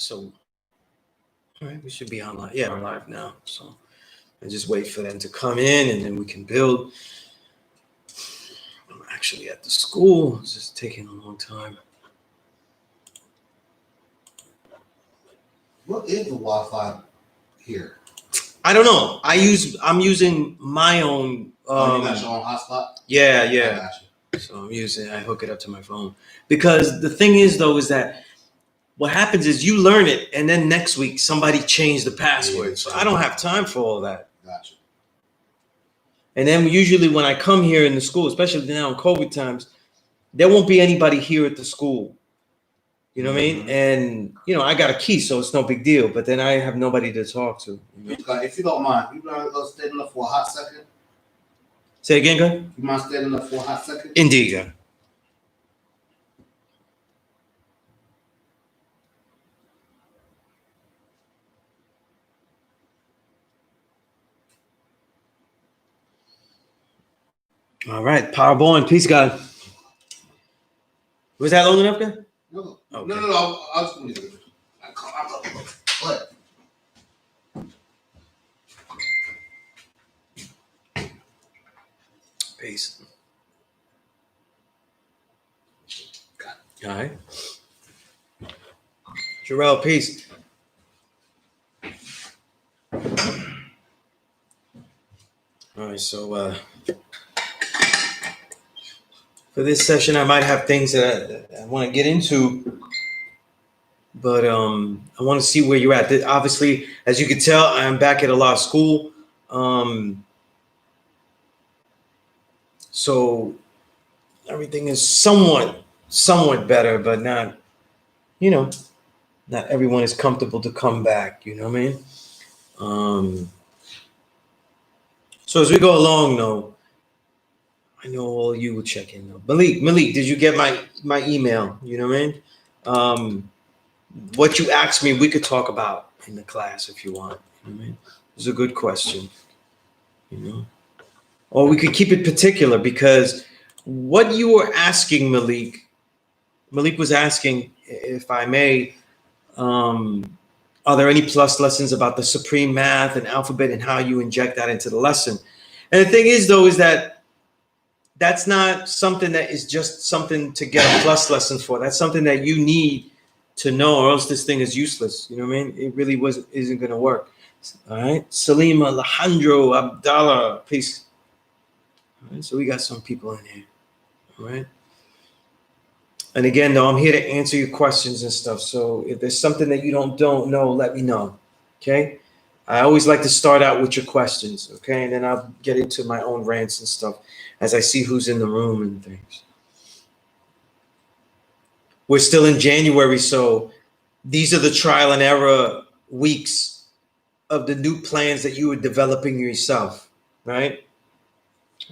So, all right, we should be online. Yeah, we're live now. So I just wait for them to come in and then we can build. I'm actually at the school. It's just taking a long time. What is the Wi-Fi here? I don't know. I'm using my own. You got your own hotspot? Yeah. I got you. So I hook it up to my phone. Because the thing is, though, is that what happens is you learn it, and then next week somebody changed the password. So I don't have time for all that. Gotcha. And then usually when I come here in the school, especially now in COVID times, there won't be anybody here at the school. You know what I mean? And, I got a key, so it's no big deal. But then I have nobody to talk to. If you don't mind, you mind standing up for a hot second? Say again, guy? You mind standing up for a hot second? Indeed, guy. All right, power born. Peace, God. Was that long enough, guy? No. Okay. No. I was going to do it. What? Peace. All right. Jarrell, peace. All right, so for this session, I might have things that I want to get into, but I want to see where you're at. Obviously, as you can tell, I'm back at a law school. So everything is somewhat better, but not, not everyone is comfortable to come back. You know what I mean? So as we go along, though, I know all you will check in. Though. Malik, did you get my email? You know what I mean? What you asked me, we could talk about in the class if you want. You know what I mean? It's a good question. Or we could keep it particular because what you were asking, Malik was asking, if I may, are there any plus lessons about the supreme math and alphabet and how you inject that into the lesson? And the thing is, though, is that that's not something that is just something to get a plus lesson for. That's something that you need to know, or else this thing is useless. You know what I mean? It really isn't going to work. All right. Salim, Alejandro, Abdallah, peace. All right. So we got some people in here. All right. And again, though, I'm here to answer your questions and stuff. So if there's something that you don't know, let me know. Okay. I always like to start out with your questions. Okay. And then I'll get into my own rants and stuff as I see who's in the room and things. We're still in January. So these are the trial and error weeks of the new plans that you are developing yourself. Right.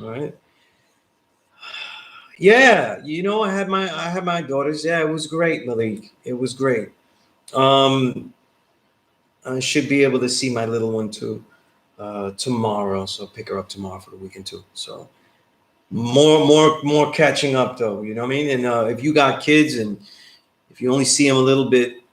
All right. Yeah, I had my daughters. Yeah, it was great, Malik. It was great. I should be able to see my little one too tomorrow. So I'll pick her up tomorrow for the weekend too. So more catching up though. You know what I mean? And if you got kids and if you only see them a little bit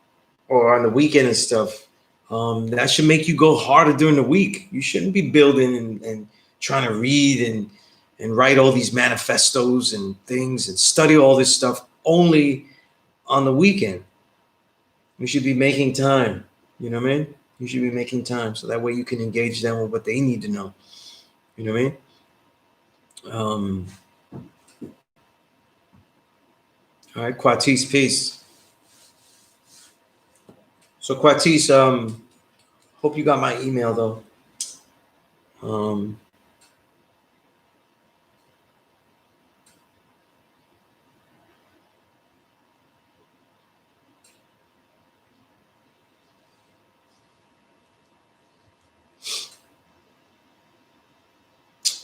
or on the weekend and stuff, that should make you go harder during the week. You shouldn't be building and trying to read and write all these manifestos and things and study all this stuff only on the weekend. You should be making time. You know what I mean? You should be making time so that way you can engage them with what they need to know. You know what I mean? All right, Quatis, peace. So Quatis, hope you got my email though.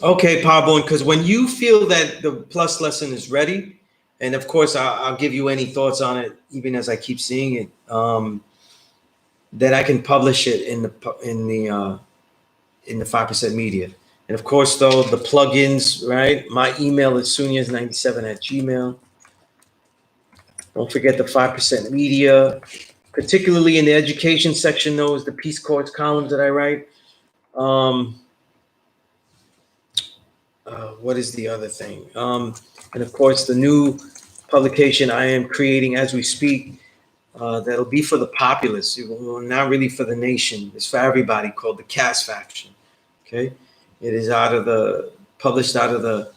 Okay, Parbon, because when you feel that the plus lesson is ready, and of course I'll give you any thoughts on it, even as I keep seeing it, that I can publish it in the 5% media. And of course, though, the plugins, right? My email is sunez97@gmail.com. Don't forget the 5% media. particularly in the education section, those the Peace Corps columns that I write. What is the other thing? And of course, the new publication I am creating as we speak, that'll be for the populace, not really for the nation. It's for everybody, called the Cass Faction. Okay, it is published out of the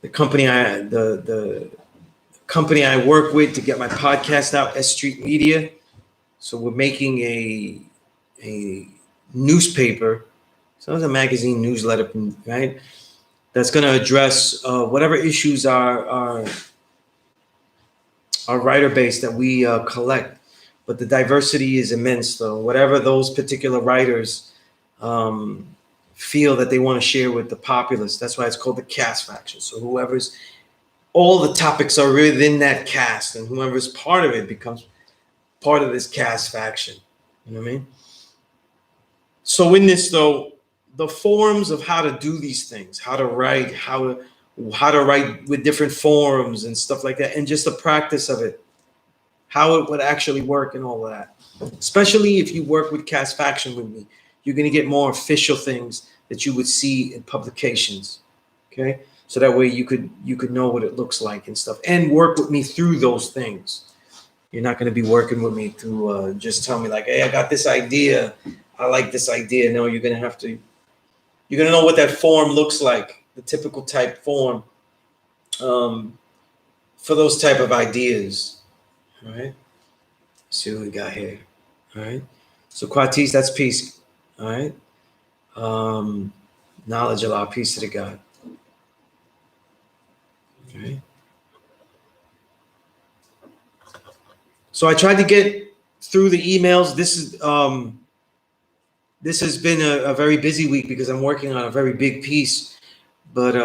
company the company I work with to get my podcast out, S Street Media. So we're making a newspaper. So it's a magazine newsletter, right? That's going to address whatever issues our writer base that we collect. But the diversity is immense, though. Whatever those particular writers feel that they want to share with the populace, that's why it's called the Cass Faction. So all the topics are within that cast, and whoever's part of it becomes part of this Cass Faction. You know what I mean? So in this, though, the forms of how to do these things, how to write, how to write with different forms and stuff like that, and just the practice of it, how it would actually work and all of that. Especially if you work with Cass Faction with me, you're going to get more official things that you would see in publications. Okay, so that way you could know what it looks like and stuff, and work with me through those things. You're not going to be working with me through just tell me like, hey, I got this idea, I like this idea. No, you're going to know what that form looks like, the typical type form for those type of ideas. All right. Let's see what we got here. All right. So Quatis, that's peace. All right. Knowledge Allah, peace to the God. Okay. So I tried to get through the emails. This has been a very busy week because I'm working on a very big piece, but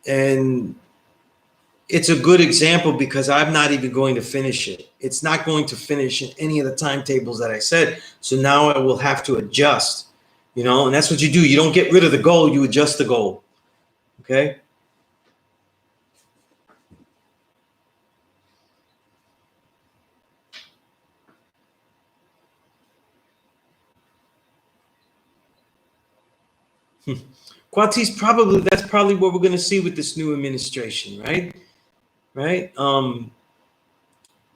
and it's a good example because I'm not even going to finish it. It's not going to finish in any of the timetables that I said. So now I will have to adjust, and that's what you do. You don't get rid of the goal, you adjust the goal. Okay. Quatis, that's probably what we're going to see with this new administration, right? Right.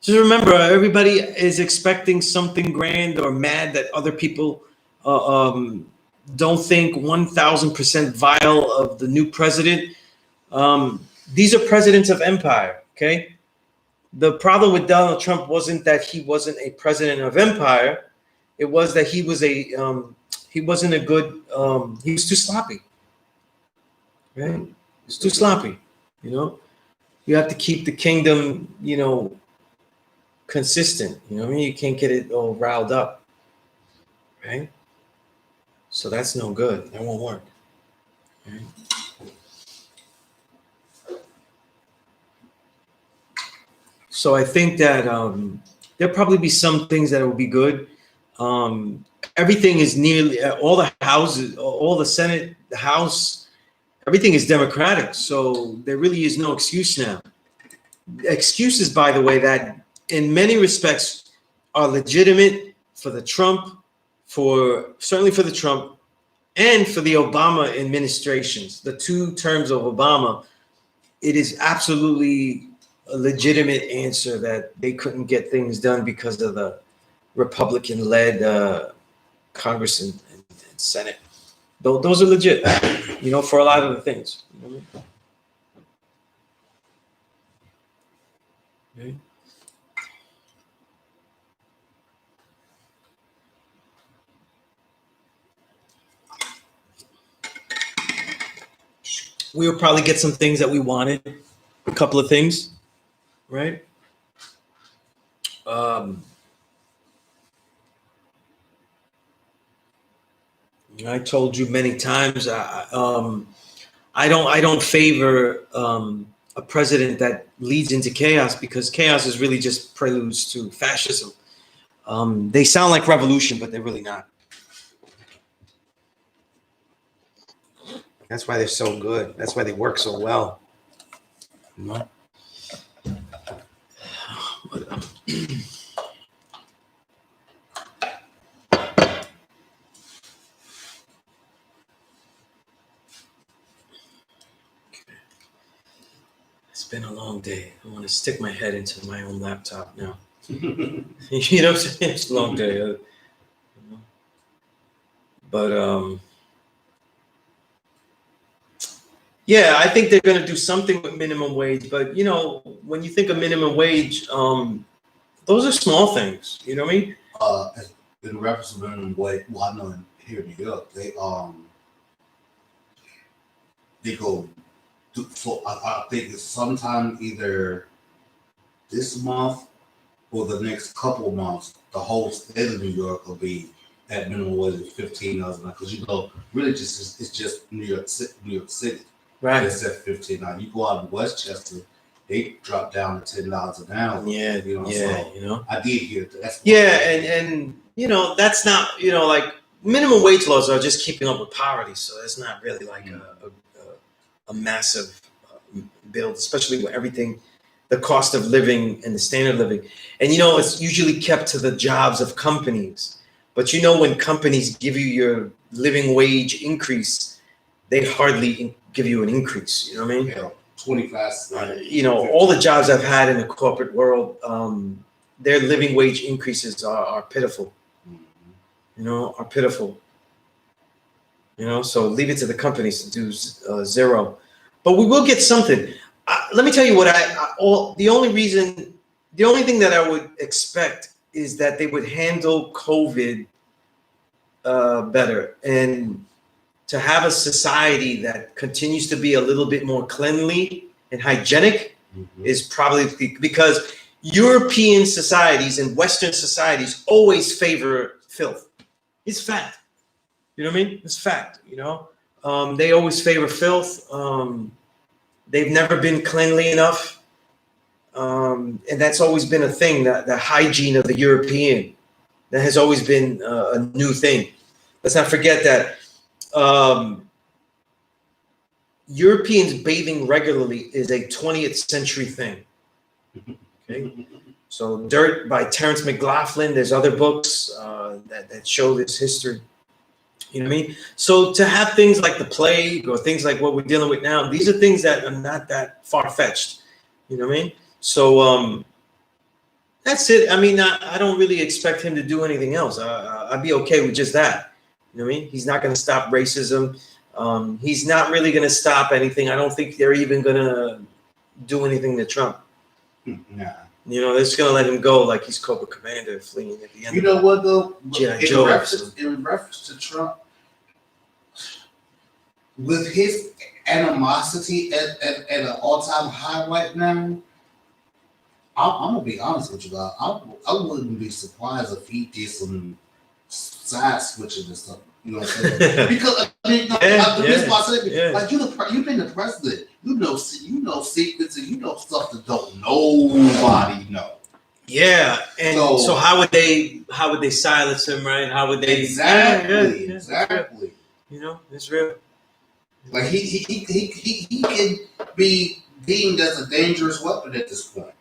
Just remember, everybody is expecting something grand or mad that other people don't think 1,000% vile of the new president. These are presidents of empire. Okay. The problem with Donald Trump wasn't that he wasn't a president of empire. It was that he wasn't a good. He was too sloppy. Right? It's too sloppy. You have to keep the kingdom, consistent. I mean, you can't get it all riled up, right? So that's no good. That won't work. Right? So I think that there'll probably be some things that will be good. Everything is nearly all the houses, all the Senate, the House. Everything is Democratic, so there really is no excuse now. Excuses, by the way, that in many respects are legitimate for the Trump, certainly for the Trump and for the Obama administrations, the 2 terms of Obama. It is absolutely a legitimate answer that they couldn't get things done because of the Republican-led Congress and Senate. Those are legit, for a lot of the things. Okay. We'll probably get some things that we wanted, a couple of things, right? I told you many times, I don't favor a president that leads into chaos, because chaos is really just preludes to fascism. They sound like revolution, but they're really not. That's why they're so good. That's why they work so well. But, it's been a long day. I want to stick my head into my own laptop now. You know what I'm saying? It's a long day. You know? But yeah, I think they're going to do something with minimum wage. But you know, when you think of minimum wage, those are small things. You know what I mean? In reference to minimum wage, well, I know here in New York, they go. So I think it's sometime either this month or the next couple of months, the whole state of New York will be at minimum wage of $15 an hour. Because you know, really, it's just New York City. Right. It's at $15. You go out in Westchester, they drop down to $10 an hour. Yeah. You know. Yeah. So You know. I did hear that. That's Yeah, and you know, that's not, you know, like minimum wage laws are just keeping up with poverty, so it's not really like a massive build, especially with everything, the cost of living and the standard of living. And you know, it's usually kept to the jobs of companies. But you know, when companies give you your living wage increase, they hardly give you an increase. You know what I mean? Yeah, 25. You know, all the jobs I've had in the corporate world, their living wage increases are pitiful. You know, are pitiful. You know, so leave it to the companies to do zero. But we will get something. Let me tell you what the only thing that I would expect is that they would handle COVID better, and to have a society that continues to be a little bit more cleanly and hygienic is probably because European societies and Western societies always favor filth. It's fact. You know what I mean? It's fact, you know? They always favor filth. They've never been cleanly enough. And that's always been a thing, the hygiene of the European. That has always been a new thing. Let's not forget that Europeans bathing regularly is a 20th century thing. Okay? So Dirt by Terrence McLaughlin, there's other books that show this history. You know what I mean? So to have things like the plague or things like what we're dealing with now, these are things that are not that far-fetched. You know what I mean? So that's it. I mean, I don't really expect him to do anything else. I'd be okay with just that. You know what I mean? He's not going to stop racism. He's not really going to stop anything. I don't think they're even going to do anything to Trump. Nah. You know, they're just going to let him go like he's Cobra Commander fleeing at the end. You know what, though? In reference to Trump, with his animosity at an all-time high right now, I'm going to be honest with you guys. I wouldn't be surprised if he did some side switching and stuff. You know what I'm saying? Because I mean, the reason why I say like you've been the president. You know secrets and you know stuff that don't nobody know. Yeah, and so how would they silence him, right? How would they exactly? You know, it's real. Like he can be deemed as a dangerous weapon at this point.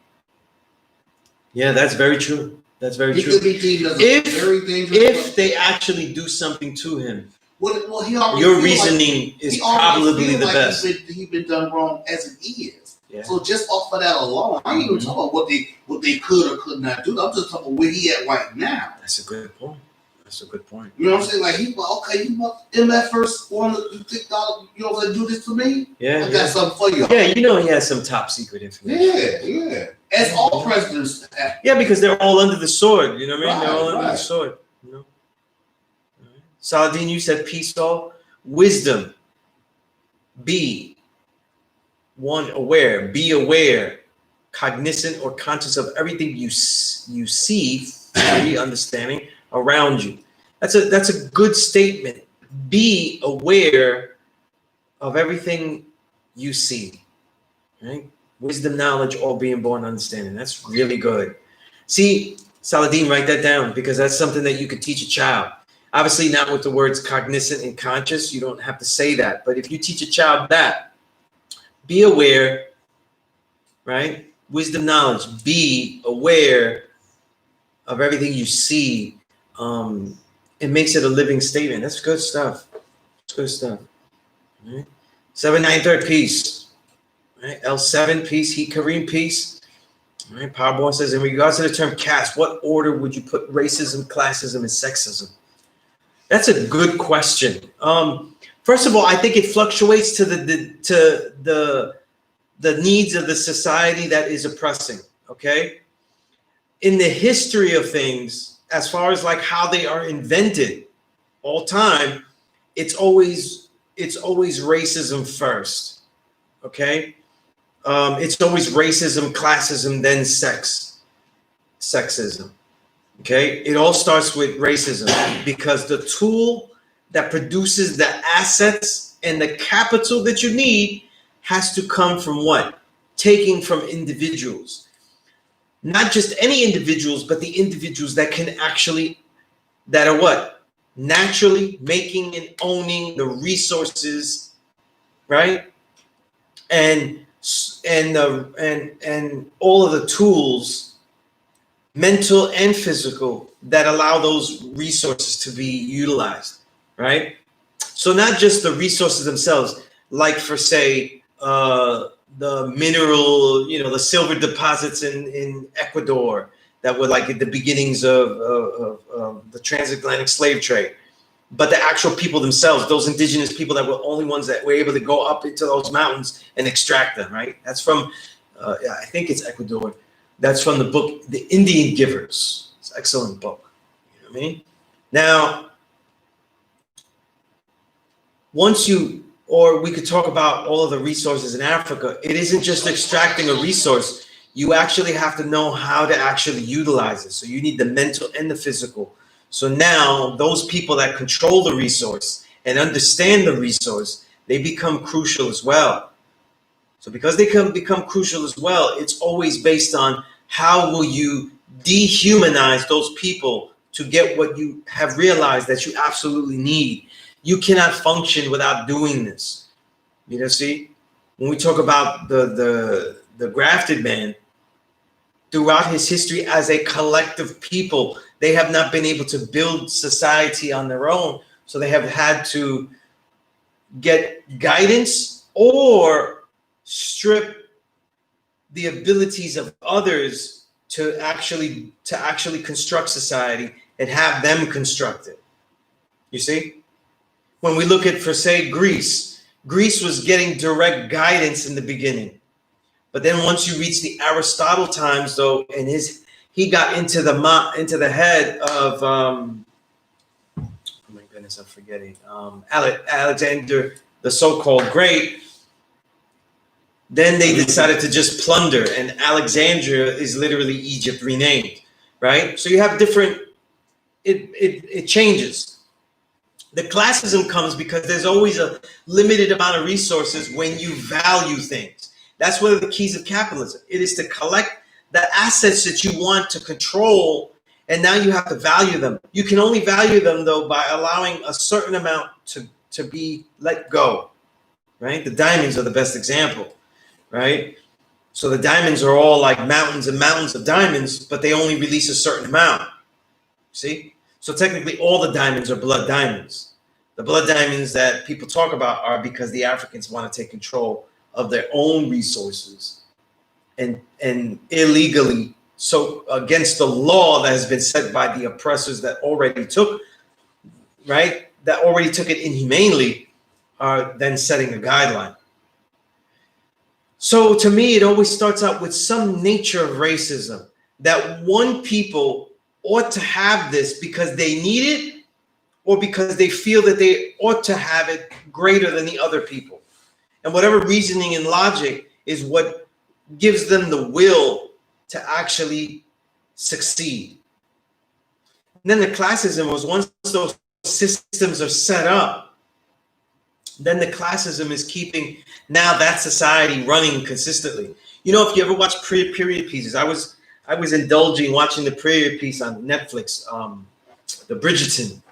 Yeah, that's very true. That's very true. He could be deemed as a very dangerous weapon. If they actually do something to him, well, your reasoning is probably the best. He's been done wrong as it is. Yeah. So just off of that alone, I ain't even talking about what they could or could not do. I'm just talking about where he at right now. That's a good point. You know what I'm saying? Like he's like, okay, you first one you think you know gonna do this to me? Yeah, I got something for you. Yeah, you know he has some top secret information. Yeah. As all presidents have. Yeah, because they're all under the sword. You know what I mean? They're all under the sword. You know. Saladin, you said peace all. Wisdom. Be aware, cognizant or conscious of everything you see, understanding around you. That's a good statement. Be aware of everything you see. Right? Wisdom, knowledge, all being born understanding. That's really good. See, Saladin, write that down because that's something that you could teach a child. Obviously, not with the words cognizant and conscious. You don't have to say that. But if you teach a child that, be aware, right? wisdom, knowledge. Be aware of everything you see. It makes it a living statement. That's good stuff. That's good stuff. All right. 793 peace. All right. L7 peace. Heat Kareem peace. All right. Powerborn says, in regards to the term caste, what order would you put racism, classism, and sexism? That's a good question. First of all, I think it fluctuates to the needs of the society that is oppressing. Okay. In the history of things, as far as like how they are invented, all time, it's always racism first. Okay. It's always racism, classism, then sexism. Okay. It all starts with racism because the tool that produces the assets and the capital that you need has to come from what? Taking from individuals. Not just any individuals, but the individuals that can actually, that are what? Naturally making and owning the resources, right? And all of the tools, mental and physical, that allow those resources to be utilized, right? So not just the resources themselves, like for say, the mineral, the silver deposits in Ecuador that were like at the beginnings of the transatlantic slave trade, but the actual people themselves, those indigenous people that were only ones that were able to go up into those mountains and extract them, right? That's from, I think it's Ecuador. That's from the book, The Indian Givers. It's an excellent book. You know what I mean? Now, or we could talk about all of the resources in Africa. It isn't just extracting a resource. You actually have to know how to actually utilize it. So you need the mental and the physical. So now those people that control the resource and understand the resource, they become crucial as well. So because they can become crucial as well, it's always based on how will you dehumanize those people to get what you have realized that you absolutely need. You cannot function without doing this. See, when we talk about the grafted man, throughout his history as a collective people, they have not been able to build society on their own. So they have had to get guidance or strip the abilities of others to actually construct society and have them construct it. You see? When we look at, for say, Greece was getting direct guidance in the beginning. But then once you reach the Aristotle times, though, and he got into the head of, oh my goodness, I'm forgetting, Alexander, the so-called Great, then they decided to just plunder, and Alexandria is literally Egypt renamed, right? So you have different, it changes. The classism comes because there's always a limited amount of resources when you value things. That's one of the keys of capitalism. It is to collect the assets that you want to control, and now you have to value them. You can only value them, though, by allowing a certain amount to be let go, right? The diamonds are the best example, right? So the diamonds are all like mountains and mountains of diamonds, but they only release a certain amount, see? So technically all the diamonds are blood diamonds. The blood diamonds that people talk about are because the Africans want to take control of their own resources and illegally, so against the law that has been set by the oppressors that already took, right? That already took it inhumanely, are then setting a guideline. So to me, it always starts out with some nature of racism, that one people ought to have this because they need it or because they feel that they ought to have it greater than the other people. And whatever reasoning and logic is what gives them the will to actually succeed. And then the classism was, once those systems are set up, then the classism is keeping now that society running consistently. You know, if you ever watch period pieces, I was indulging watching the period piece on Netflix, the Bridgerton.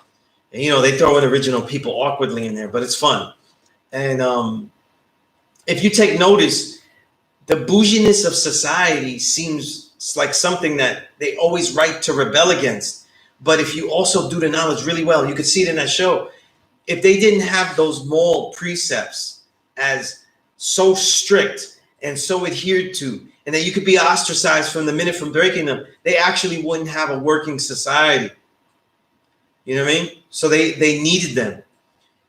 And, you know, they throw in original people awkwardly in there, but it's fun. And if you take notice, The bouginess of society seems like something that they always write to rebel against. But if you also do the knowledge really well, you could see it in that show. If they didn't have those moral precepts as so strict and so adhered to, and that you could be ostracized from the minute from breaking them, they actually wouldn't have a working society. You know what I mean? So they needed them.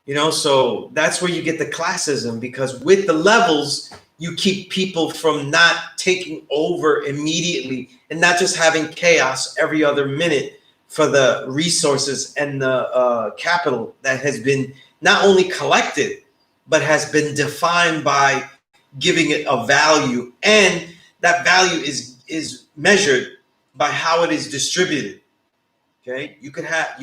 You know, so that's where you get the classism, because with the levels, you keep people from not taking over immediately and not just having chaos every other minute for the resources and the capital that has been not only collected, but has been defined by giving it a value. And that value is measured by how it is distributed. Okay, you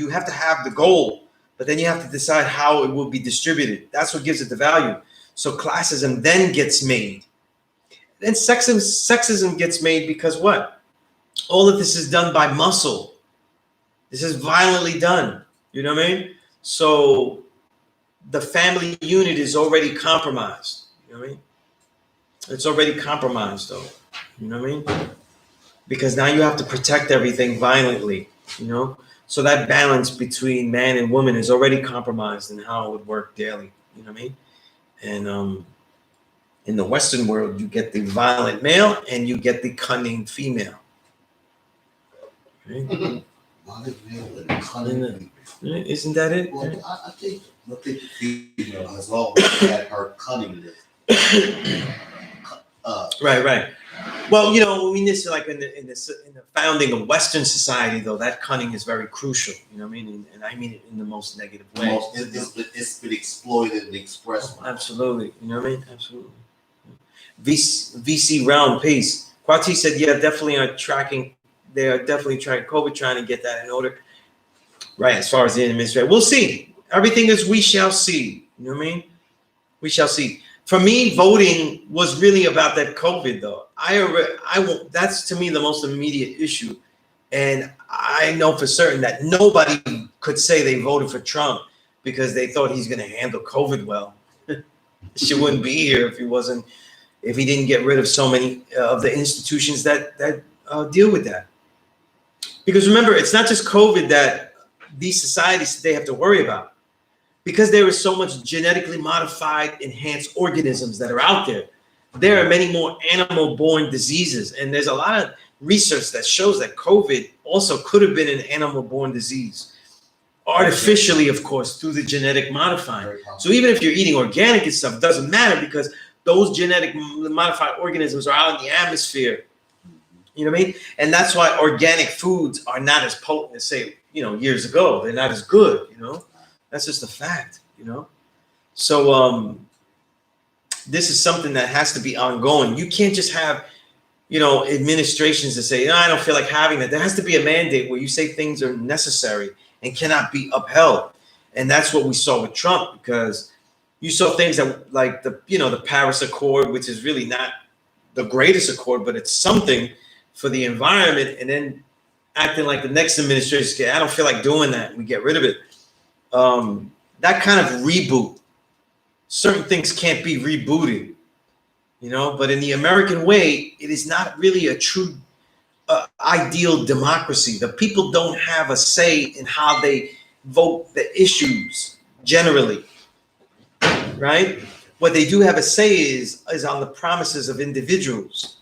have to have the goal, but then you have to decide how it will be distributed. That's what gives it the value. So classism then gets made. Then sexism gets made because what? All of this is done by muscle. This is violently done. You know what I mean? So the family unit is already compromised. You know what I mean? It's already compromised, though. You know what I mean? Because now you have to protect everything violently. You know? So that balance between man and woman is already compromised in how it would work daily. You know what I mean? And in the Western world, you get the violent male and you get the cunning female. Right? Violent male and cunning. Isn't that it? Well, I think the female has always had her cunningness. Right. Well, you know, I mean, this is like in the founding of Western society, though, that cunning is very crucial. You know what I mean? And I mean it in the most negative way. It's been exploited and expressed. Absolutely. You know what I mean? Absolutely. VC Realm, peace. Quati said, yeah, definitely are tracking. They are definitely trying COVID, trying to get that in order. Right, as far as the administration. We'll see. Everything is we shall see. You know what I mean? We shall see. For me, voting was really about that COVID, though. That's to me the most immediate issue. And I know for certain that nobody could say they voted for Trump because they thought he's going to handle COVID well. She wouldn't be here if he didn't get rid of so many of the institutions that deal with that. Because remember, it's not just COVID that these societies today have to worry about. Because there is so much genetically modified, enhanced organisms that are out there, there are many more animal-borne diseases. And there's a lot of research that shows that COVID also could have been an animal-borne disease. Artificially, of course, through the genetic modifying. So even if you're eating organic and stuff, it doesn't matter because those genetic modified organisms are out in the atmosphere. You know what I mean? And that's why organic foods are not as potent as, say, years ago. They're not as good, That's just a fact, So this is something that has to be ongoing. You can't just have, administrations that say, I don't feel like having that. There has to be a mandate where you say things are necessary and cannot be upheld. And that's what we saw with Trump, because you saw things that like the Paris Accord, which is really not the greatest accord, but it's something for the environment, and then acting like the next administration, I don't feel like doing that. We get rid of it. That kind of reboot. Certain things can't be rebooted, but in the American way, it is not really a true ideal democracy. The people don't have a say in how they vote the issues generally, right? What they do have a say is on the promises of individuals.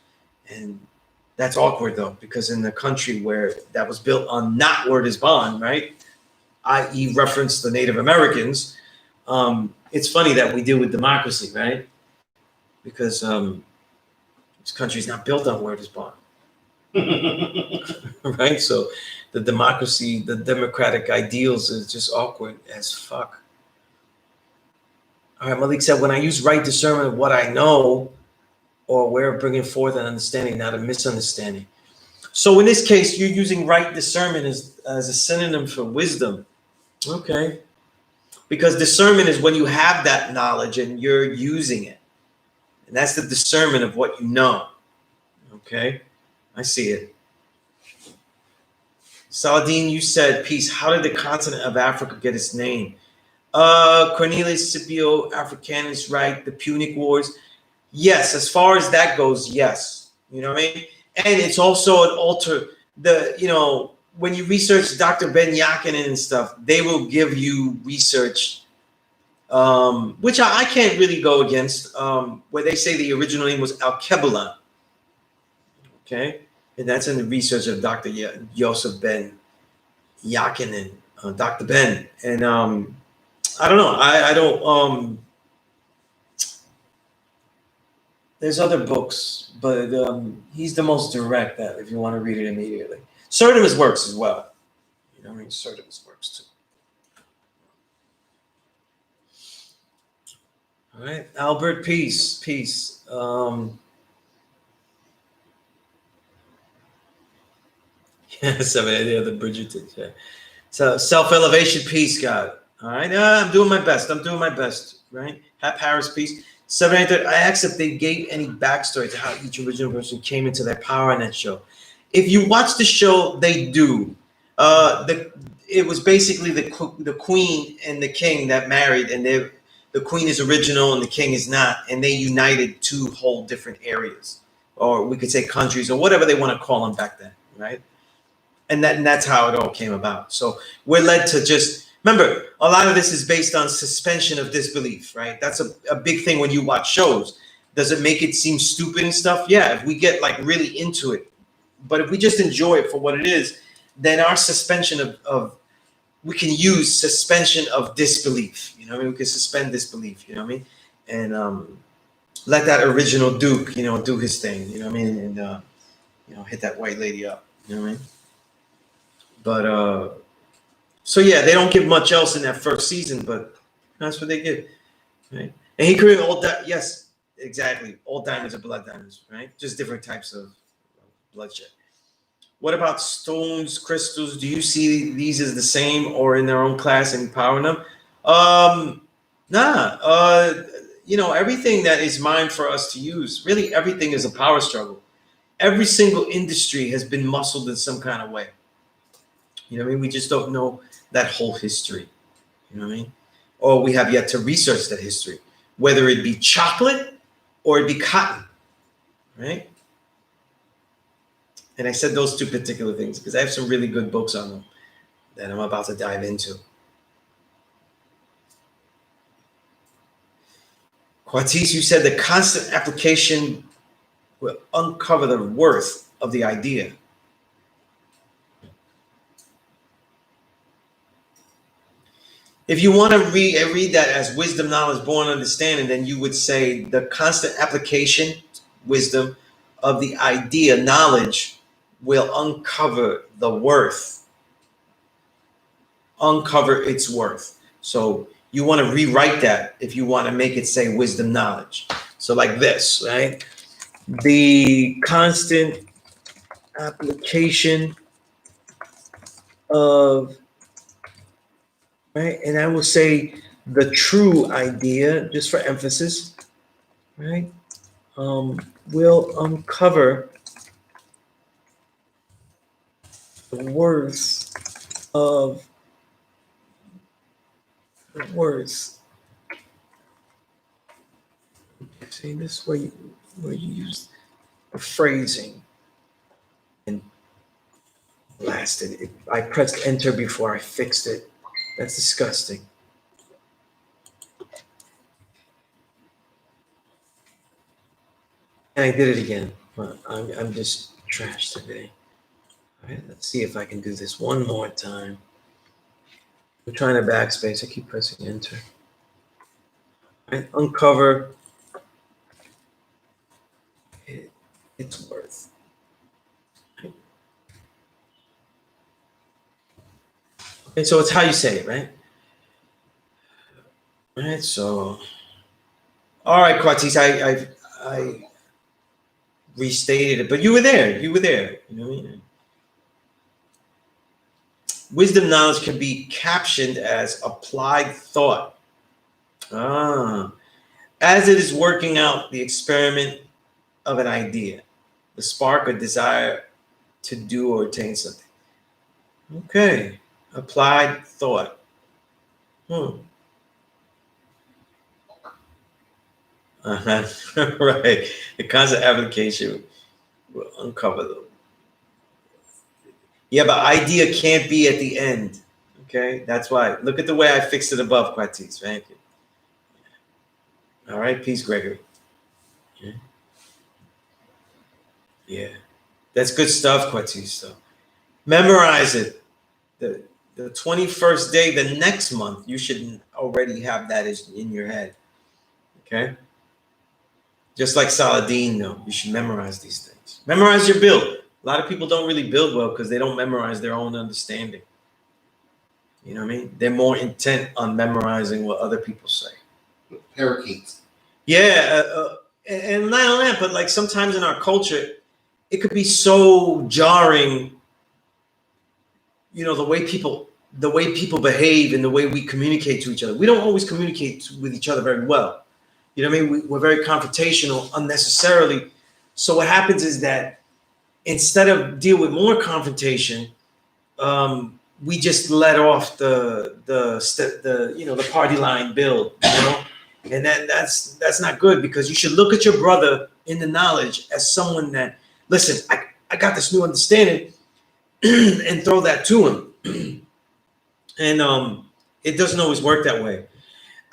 And that's awkward, though, because in the country where that was built on not word is bond, right? I.e. reference the Native Americans. It's funny that we deal with democracy, right? Because this country is not built on word is bond. Right? So the democracy, the democratic ideals is just awkward as fuck. All right, Malik said, when I use right discernment of what I know, or we're bringing forth an understanding, not a misunderstanding. So in this case, you're using right discernment as a synonym for wisdom. Okay. Because discernment is when you have that knowledge and you're using it. And that's the discernment of what you know. Okay. I see it. Saladin, you said, peace. How did the continent of Africa get its name? Cornelius Scipio Africanus, right? The Punic Wars. Yes, as far as that goes, yes. You know what I mean? And it's also an when you research Dr. Ben Yakinen and stuff, they will give you research, which I can't really go against, where they say the original name was Alkebulan. Okay? And that's in the research of Dr. Joseph Ben Yakinen, Dr. Ben. And I don't know. I don't. There's other books, but he's the most direct. That if you want to read it immediately, Sertimus works as well. You know, what I mean, Sertimus works too. All right, Albert, peace. Yeah, the Bridgerton. Yeah. So self-elevation, peace, God. All right, I'm doing my best. Right? Have Paris, peace. 783. I asked if they gave any backstory to how each original person came into their power on that show. If you watch the show, they do. It was basically the queen and the king that married, and the queen is original and the king is not, and they united two whole different areas, or we could say countries, or whatever they want to call them back then, right? And that's how it all came about. So we're led to just remember a lot of this is based on suspension of disbelief, right? That's a big thing when you watch shows. Does it make it seem stupid and stuff? Yeah, if we get like really into it. But if we just enjoy it for what it is, then our suspension of we can use suspension of disbelief. You know what I mean? We can suspend disbelief, you know what I mean? And let that original Duke, do his thing, you know what I mean? And hit that white lady up, you know what I mean? But so yeah, they don't give much else in that first season, but that's what they give, right? And he created all that. Yes, exactly. All diamonds are blood diamonds, right? Just different types of bloodshed. What about stones, crystals? Do you see these as the same or in their own class and empowering them? Nah. Everything that is mine for us to use, really everything is a power struggle. Every single industry has been muscled in some kind of way. You know what I mean? We just don't know that whole history. You know what I mean? Or we have yet to research that history, whether it be chocolate or it be cotton, right? And I said those two particular things because I have some really good books on them that I'm about to dive into. Quartis, you said the constant application will uncover the worth of the idea. If you want to read that as wisdom, knowledge, born understanding, then you would say the constant application, wisdom, of the idea, knowledge, will uncover the worth, uncover its worth. So you want to rewrite that if you want to make it say wisdom, knowledge. So like this, right? The constant application of, right? And I will say the true idea, just for emphasis, right? Will uncover the worth of the worth. See this where you use the phrasing and blasted it. I pressed enter before I fixed it. That's disgusting. And I did it again. I'm just trash today. All right, let's see if I can do this one more time. I'm trying to backspace. I keep pressing enter. All right, uncover its worth. Okay, so it's how you say it, right? All right, so all right, Quartis, I restated it, but you were there. You know what I mean? Wisdom knowledge can be captioned as applied thought. As it is working out the experiment of an idea, the spark or desire to do or attain something. Okay, applied thought. Right. The constant application will uncover them. Yeah, but idea can't be at the end. Okay, that's why. Look at the way I fixed it above, Quatis. Thank you. All right, peace, Gregory. Yeah, yeah. That's good stuff, Quatis. So memorize it. The 21st day, the next month, you should already have that in your head. Okay. Just like Saladin, though, you should memorize these things. Memorize your build. A lot of people don't really build well because they don't memorize their own understanding. You know what I mean? They're more intent on memorizing what other people say. Parakeets. Yeah, and not only that, but like sometimes in our culture, it could be so jarring. You know, the way people behave and the way we communicate to each other. We don't always communicate with each other very well. You know what I mean? We're very confrontational unnecessarily. So what happens is that instead of deal with more confrontation, we just let off the party line build, you know, and that's not good, because you should look at your brother in the knowledge as someone that, listen, I got this new understanding, and throw that to him. And it doesn't always work that way.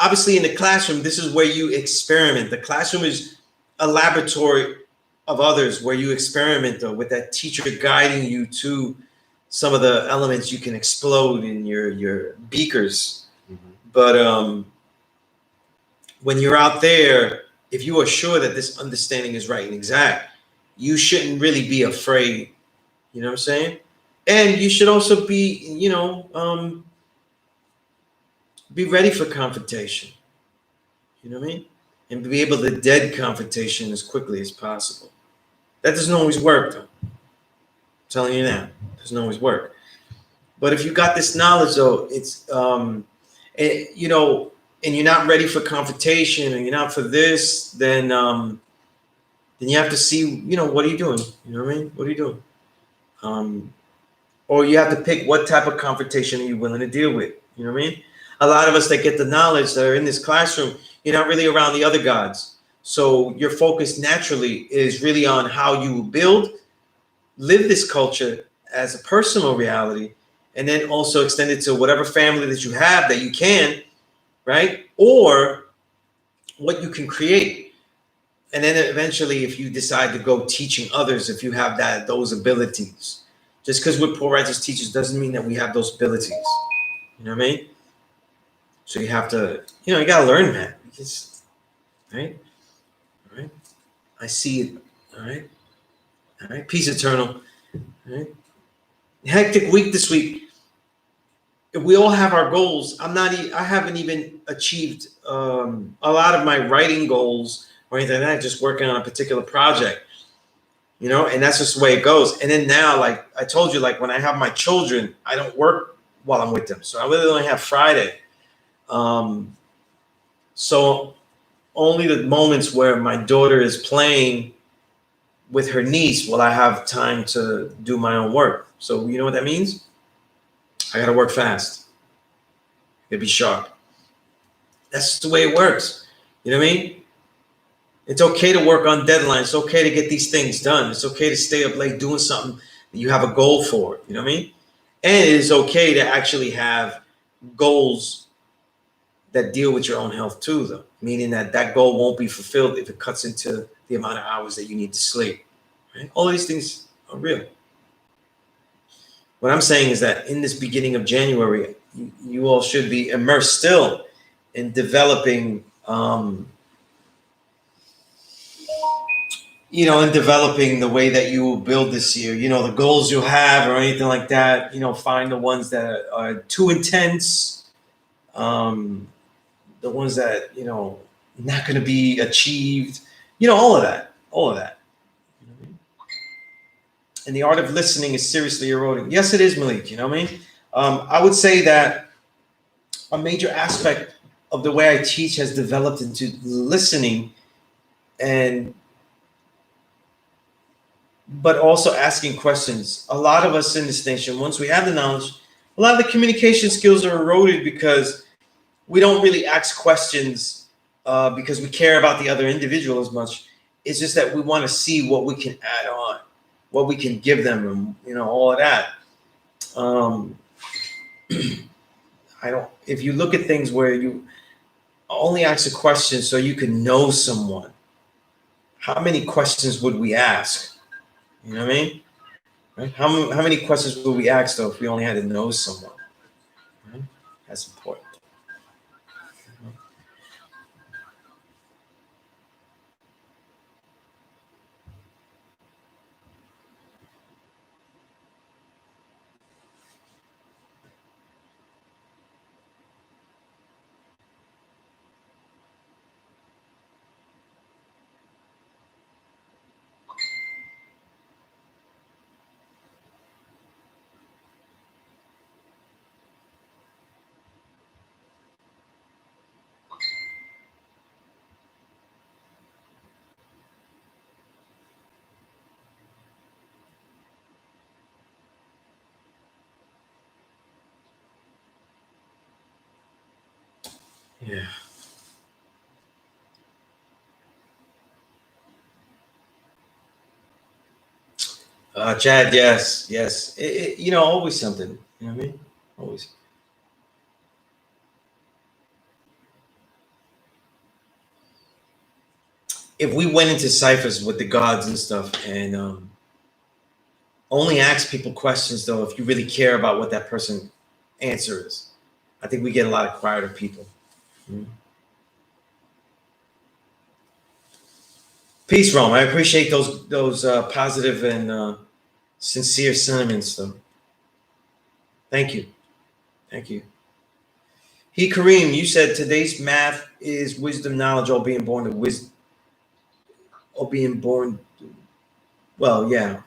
Obviously, in the classroom, this is where you experiment. The classroom is a laboratory of others where you experiment, though, with that teacher guiding you to some of the elements you can explode in your beakers. Mm-hmm. But when you're out there, if you are sure that this understanding is right and exact, you shouldn't really be afraid. You know what I'm saying? And you should also be, be ready for confrontation. You know what I mean? And be able to dead confrontation as quickly as possible. That doesn't always work, though. I'm telling you now, it doesn't always work. But if you got this knowledge, though, it's and you're not ready for confrontation, and you're not for this, then you have to see, what are you doing? You know what I mean? What are you doing? Or you have to pick what type of confrontation are you willing to deal with. You know what I mean? A lot of us that get the knowledge that are in this classroom, you're not really around the other gods. So your focus naturally is really on how you build, live this culture as a personal reality, and then also extend it to whatever family that you have that you can, right? Or what you can create. And then eventually, if you decide to go teaching others, if you have those abilities. Just because we're poor righteous teachers doesn't mean that we have those abilities. You know what I mean? So you have to, you got to learn that. Right? All right. I see it. All right. All right. Peace eternal. All right. Hectic week this week. We all have our goals. I haven't even achieved a lot of my writing goals or anything like that, just working on a particular project. And that's just the way it goes. And then now, like I told you, like when I have my children, I don't work while I'm with them. So I really only have Friday. So only the moments where my daughter is playing with her niece will I have time to do my own work. So you know what that means? I got to work fast. I got to be sharp. That's the way it works. You know what I mean? It's okay to work on deadlines. It's okay to get these things done. It's okay to stay up late doing something that you have a goal for. You know what I mean? And it is okay to actually have goals that deal with your own health too, though. Meaning that goal won't be fulfilled if it cuts into the amount of hours that you need to sleep. Right? All these things are real. What I'm saying is that in this beginning of January, you all should be immersed still in developing in developing the way that you will build this year, the goals you have or anything like that, find the ones that are too intense, the ones that, not going to be achieved, all of that. And the art of listening is seriously eroding. Yes, it is, Malik. You know what I mean? I would say that a major aspect of the way I teach has developed into listening but also asking questions. A lot of us in this nation, once we have the knowledge, a lot of the communication skills are eroded because we don't really ask questions because we care about the other individual as much. It's just that we want to see what we can add on, what we can give them, and all of that. I don't. If you look at things where you only ask a question so you can know someone, how many questions would we ask? You know what I mean? Right? How many questions would we ask though if we only had to know someone? Right? That's important. Yeah. Chad, yes, yes. Always something. You know what I mean? Always. If we went into ciphers with the gods and stuff and only ask people questions, though, if you really care about what that person answer is, I think we get a lot of quieter people. Mm-hmm. Peace, Rome. I appreciate those positive and sincere sentiments, though. Thank you. Thank you. Kareem, you said today's math is wisdom, knowledge, or being born to wisdom, or being born. Well, yeah.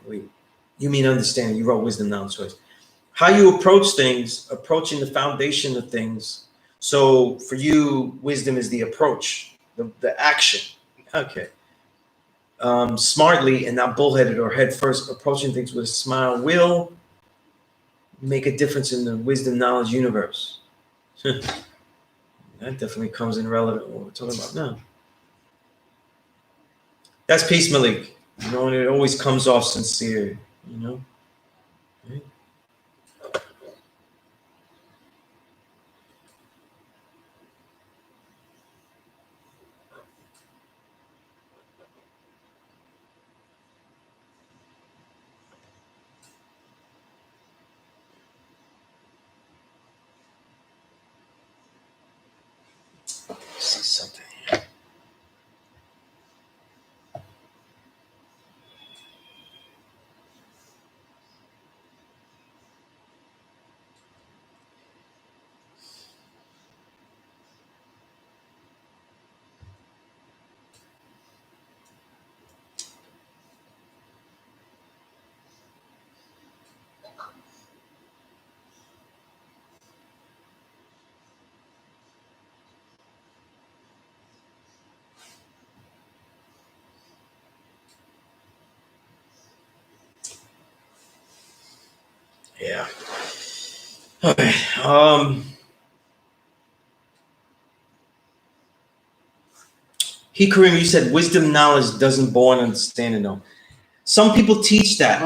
You mean understanding? You wrote wisdom, knowledge, choice. How you approach things, approaching the foundation of things. So for you, wisdom is the approach, the action. Okay. Smartly and not bullheaded or head first, approaching things with a smile will make a difference in the wisdom knowledge universe. That definitely comes in relevant to what we're talking about now. That's peace, Malik. And it always comes off sincere, Right? See something. Yeah. Okay. Kareem, you said wisdom knowledge doesn't born understanding though. Some people teach that.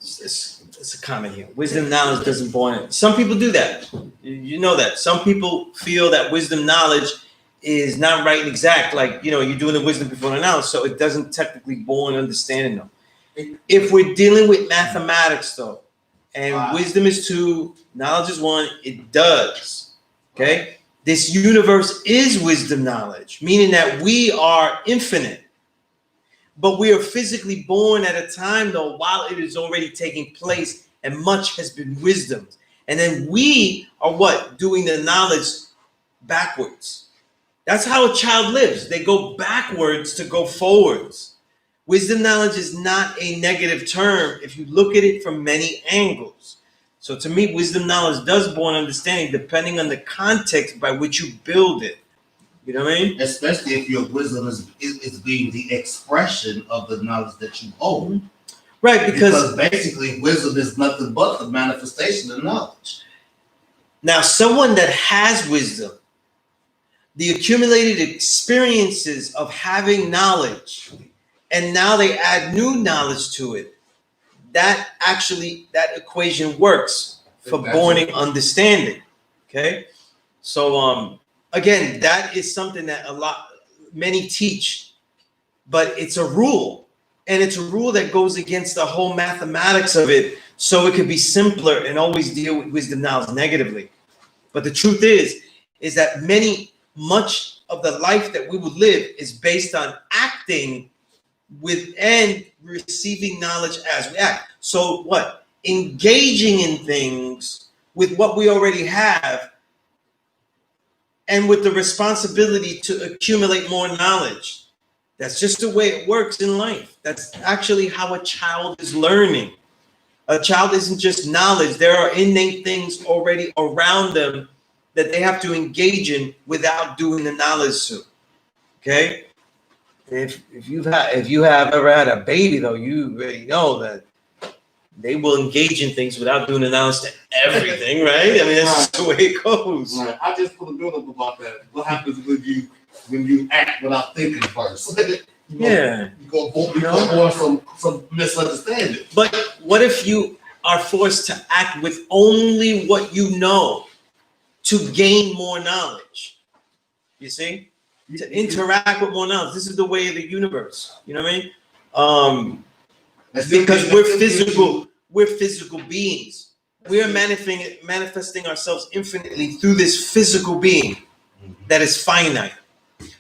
It's a comment here. Wisdom knowledge doesn't born. Some people do that. You know that. Some people feel that wisdom knowledge is not right and exact. Like, you're doing the wisdom before the knowledge, so it doesn't technically born understanding though. If we're dealing with mathematics though, and wisdom is 2, knowledge is 1, it does. Okay? This universe is wisdom knowledge, meaning that we are infinite. But we are physically born at a time, though, while it is already taking place and much has been wisdom. And then we are what? Doing the knowledge backwards. That's how a child lives. They go backwards to go forwards. Wisdom knowledge is not a negative term if you look at it from many angles. So to me, wisdom knowledge does born understanding depending on the context by which you build it. You know what I mean? Especially if your wisdom is being the expression of the knowledge that you hold. Right, because basically wisdom is nothing but the manifestation of knowledge. Now, someone that has wisdom the accumulated experiences of having knowledge, and now they add new knowledge to it, that equation works for borning understanding. Okay, so again, that is something that many teach, but it's a rule, and it's a rule that goes against the whole mathematics of it, so it could be simpler and always deal with wisdom knowledge negatively. But the truth is that much of the life that we would live is based on acting with and receiving knowledge as we act. So what? Engaging in things with what we already have, and with the responsibility to accumulate more knowledge. That's just the way it works in life. That's actually how a child is learning. A child isn't just knowledge. There are innate things already around them that they have to engage in without doing the knowledge to. Okay? If you have ever had a baby, though, you already know that they will engage in things without doing the knowledge to everything, right? I mean, that's the way it goes. Right. I just put a build up about that. What happens when you act without thinking first? Yeah. You go for some misunderstanding. But what if you are forced to act with only what you know to gain more knowledge? You see? To interact with more knowledge. This is the way of the universe. You know what I mean? Because we're physical beings. We are manifesting ourselves infinitely through this physical being that is finite.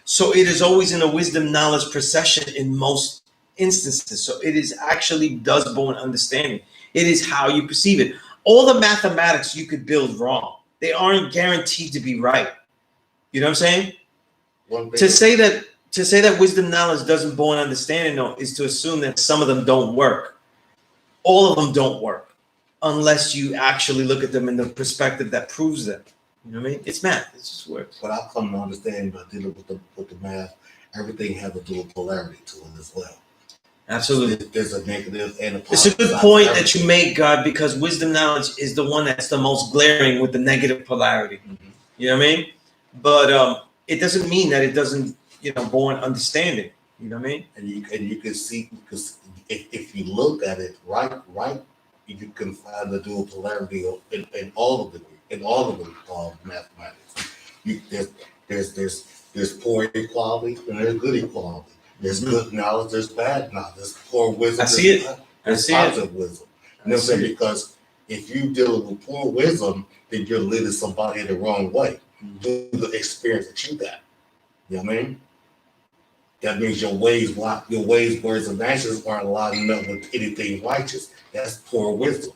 So it is always in a wisdom knowledge procession in most instances. So it is actually does born understanding. It is how you perceive it. All the mathematics you could build wrong. They aren't guaranteed to be right. You know what I'm saying? To say that wisdom knowledge doesn't born understanding, though, is to assume that some of them don't work. All of them don't work unless you actually look at them in the perspective that proves them. You know what I mean? It's math. It just works. But I've come to understand by dealing with the math, everything has a dual polarity to it as well. Absolutely. There's a negative and a positive. It's a good point that you make, God, because wisdom knowledge is the one that's the most glaring with the negative polarity. Mm-hmm. You know what I mean? But it doesn't mean that it doesn't, born understanding. You know what I mean? And you can see, because if you look at it right, you can find the dual polarity in all of the mathematics. There's poor equality and there's good equality. There's good knowledge, there's bad knowledge, there's poor wisdom. I see it. There's positive wisdom. You know what I'm saying? Because if you deal with poor wisdom, then you're leading somebody in the wrong way. Due to the experience that you got. You know what I mean? That means your ways, words, and actions aren't lining up with anything righteous. That's poor wisdom.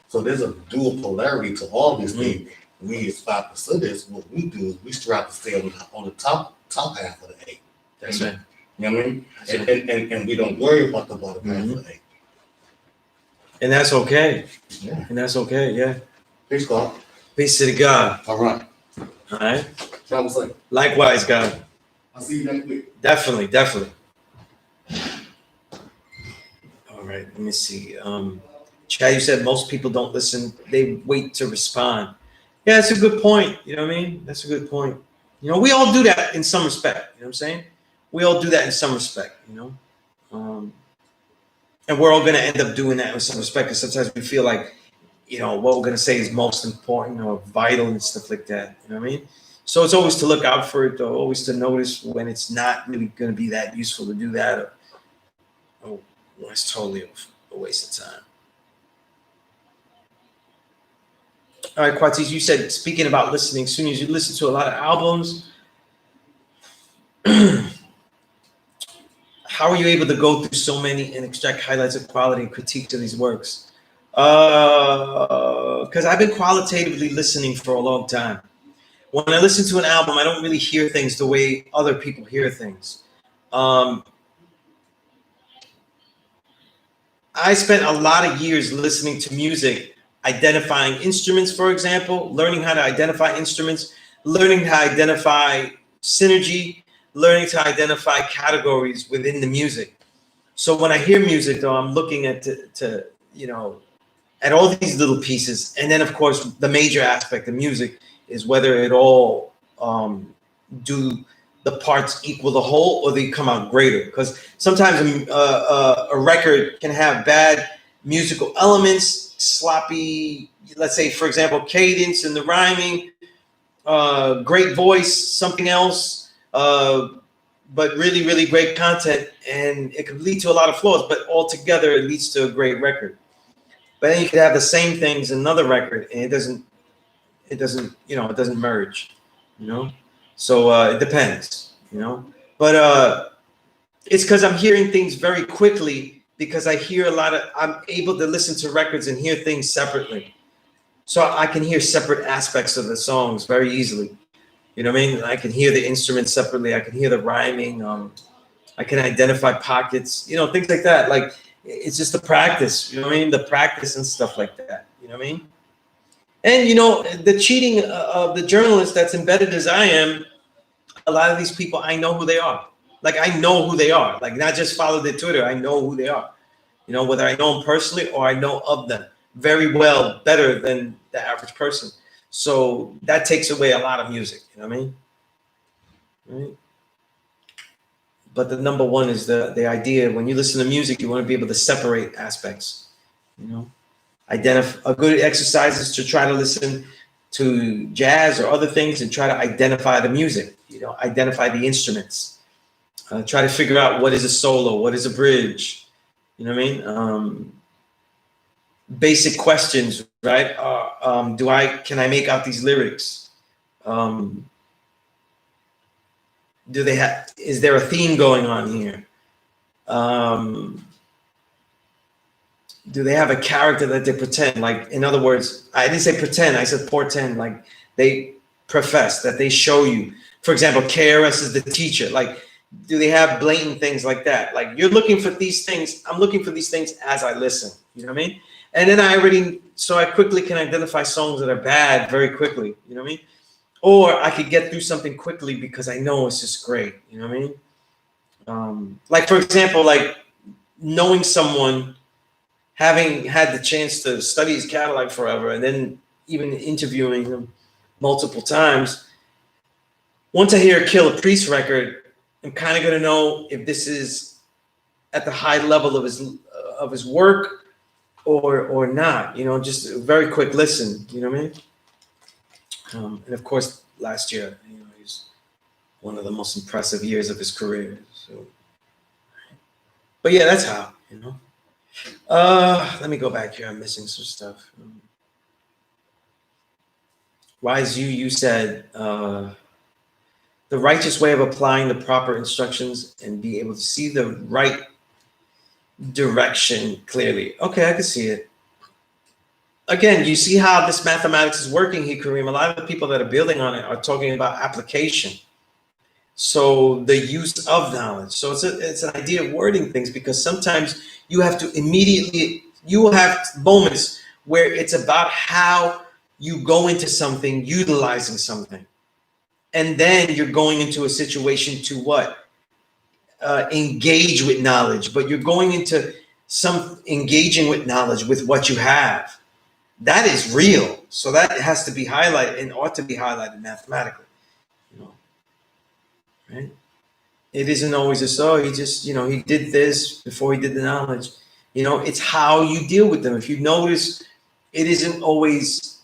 So there's a dual polarity to all these things. We as 5%, what we do is we strive to stay on the top half of the 8. That's right. You know what I mean? And we don't worry about the bottom half of the 8. And that's okay. Yeah. And that's okay, yeah. Peace, God. Peace to the God. All right. All right. Like. Likewise, God. I'll see you next week. Definitely. All right, let me see. Chad, you said most people don't listen. They wait to respond. Yeah, that's a good point. You know what I mean? That's a good point. We all do that in some respect. You know what I'm saying? We all do that in some respect, and we're all going to end up doing that in some respect, because sometimes we feel like, what we're going to say is most important or vital and stuff like that. You know what I mean? So it's always to look out for it, though, always to notice when it's not really going to be that useful to do that, or when it's totally a waste of time. All right, Quatis, you said, speaking about listening, soon as you listen to a lot of albums, how are you able to go through so many and extract highlights of quality and critiques of these works? Because I've been qualitatively listening for a long time. When I listen to an album, I don't really hear things the way other people hear things. I spent a lot of years listening to music, identifying instruments, for example, learning how to identify instruments, learning how to identify synergy, learning to identify categories within the music. So when I hear music, though, I'm looking at at all these little pieces. And then, of course, the major aspect of music is whether it all do the parts equal the whole, or they come out greater? Because sometimes a record can have bad musical elements, sloppy, let's say, for example, cadence and the rhyming, great voice, something else, but really, really great content. And it could lead to a lot of flaws, but altogether it leads to a great record. But then you could have the same things in another record, and it doesn't, it doesn't merge, you know? So it depends, you know? But it's because I'm hearing things very quickly, because I hear I'm able to listen to records and hear things separately. So I can hear separate aspects of the songs very easily. You know what I mean? I can hear the instruments separately. I can hear the rhyming. I can identify pockets, things like that. Like, it's just the practice, you know what I mean? The practice and stuff like that, you know what I mean? And, the cheating of the journalist that's embedded as I am, a lot of these people, I know who they are. Like, I know who they are. Like, not just follow their Twitter, I know who they are. Whether I know them personally or I know of them very well, better than the average person. So that takes away a lot of music, you know what I mean? Right? But the number one is the idea, when you listen to music, you want to be able to separate aspects, Identify. A good exercise is to try to listen to jazz or other things and try to identify the music, identify the instruments. Try to figure out what is a solo, what is a bridge, you know what I mean? Basic questions, right? Can I make out these lyrics? Is there a theme going on here? Do they have a character that they pretend? Like, in other words, I didn't say pretend, I said portend. Like, they profess, that they show you. For example, KRS is the teacher. Like, do they have blatant things like that? Like, you're looking for these things. I'm looking for these things as I listen. You know what I mean? And then I quickly can identify songs that are bad very quickly. You know what I mean? Or I could get through something quickly because I know it's just great. You know what I mean? Like, for example, like knowing someone, having had the chance to study his catalog forever, and then even interviewing him multiple times, once I hear a Killer Priest record, I'm kind of going to know if this is at the high level of his work or not. Just a very quick listen. You know what I mean? And of course, last year, he's one of the most impressive years of his career. So, but yeah, that's how. Let me go back here. I'm missing some stuff. Wise you said the righteous way of applying the proper instructions and be able to see the right direction clearly. Okay, I can see it. Again, you see how this mathematics is working here, Kareem. A lot of the people that are building on it are talking about application. So the use of knowledge. So it's an idea of wording things, because sometimes you have to you will have moments where it's about how you go into something, utilizing something. And then you're going into a situation to what? Engage with knowledge, but you're going into engaging with knowledge with what you have. That is real. So that has to be highlighted and ought to be highlighted mathematically. Right? It isn't always he just, he did this before he did the knowledge. It's how you deal with them. If you notice, it isn't always,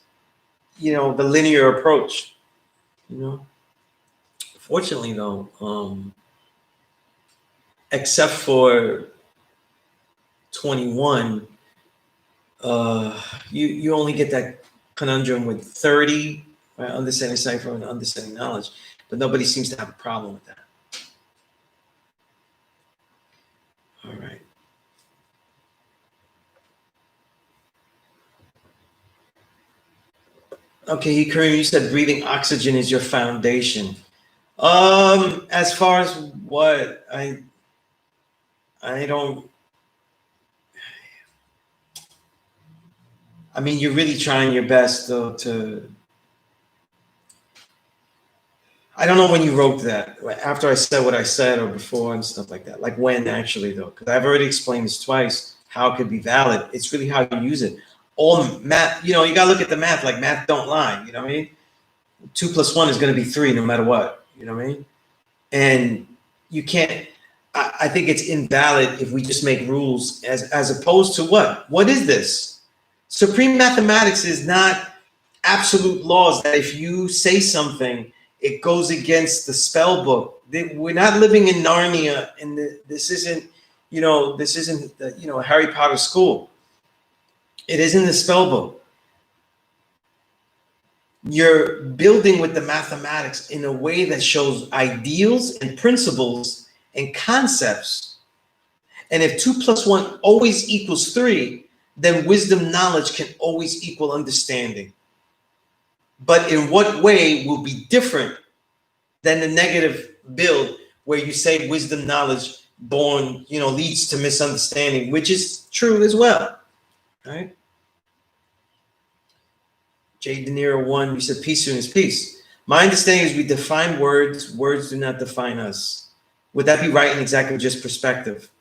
the linear approach. Fortunately, though, except for 21, you only get that conundrum with 30, right? Understanding cipher and understanding knowledge, but nobody seems to have a problem with that. All right. Okay, Kareem, you said breathing oxygen is your foundation. As far as what I don't. I mean, you're really trying your best, though, I don't know when you wrote that, after I said what I said or before and stuff like that. Like when, actually, though, because I've already explained this twice, how it could be valid. It's really how you use it. All math, you got to look at the math. Like, math don't lie. You know what I mean? 2 + 1 is going to be 3 no matter what. You know what I mean? And you can't. I think it's invalid if we just make rules as opposed to what? What is this? Supreme mathematics is not absolute laws that if you say something, it goes against the spell book. We're not living in Narnia, and this isn't, this isn't, a Harry Potter school. It isn't the spell book. You're building with the mathematics in a way that shows ideals and principles and concepts. And if 2 + 1 always equals 3, then wisdom knowledge can always equal understanding. But in what way will be different than the negative build where you say wisdom knowledge born, leads to misunderstanding, which is true as well. Right? J. De Niro 1, you said peace soon is peace. My understanding is we define words. Words do not define us. Would that be right and exactly just perspective?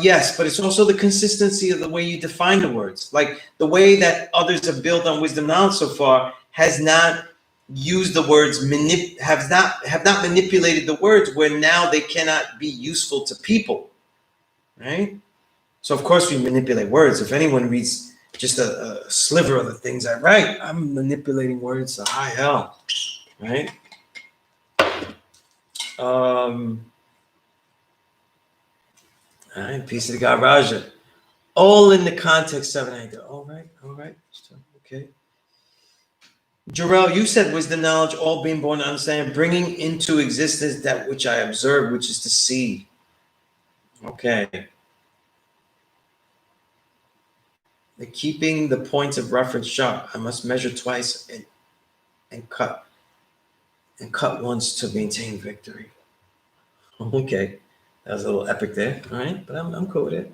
Yes, but it's also the consistency of the way you define the words. Like the way that others have built on wisdom knowledge so far has not used the words, have not manipulated the words where now they cannot be useful to people, right? So of course we manipulate words. If anyone reads just a sliver of the things I write, I'm manipulating words to high hell, right? All right, peace to the God Raja. All in the context of an idea. All right. Okay. Jarrell, you said wisdom, knowledge, all being born to understand, bringing into existence that which I observe, which is to see. Okay. The keeping the points of reference sharp. I must measure twice and cut once to maintain victory. Okay. That was a little epic there. All right, but I'm cool with it.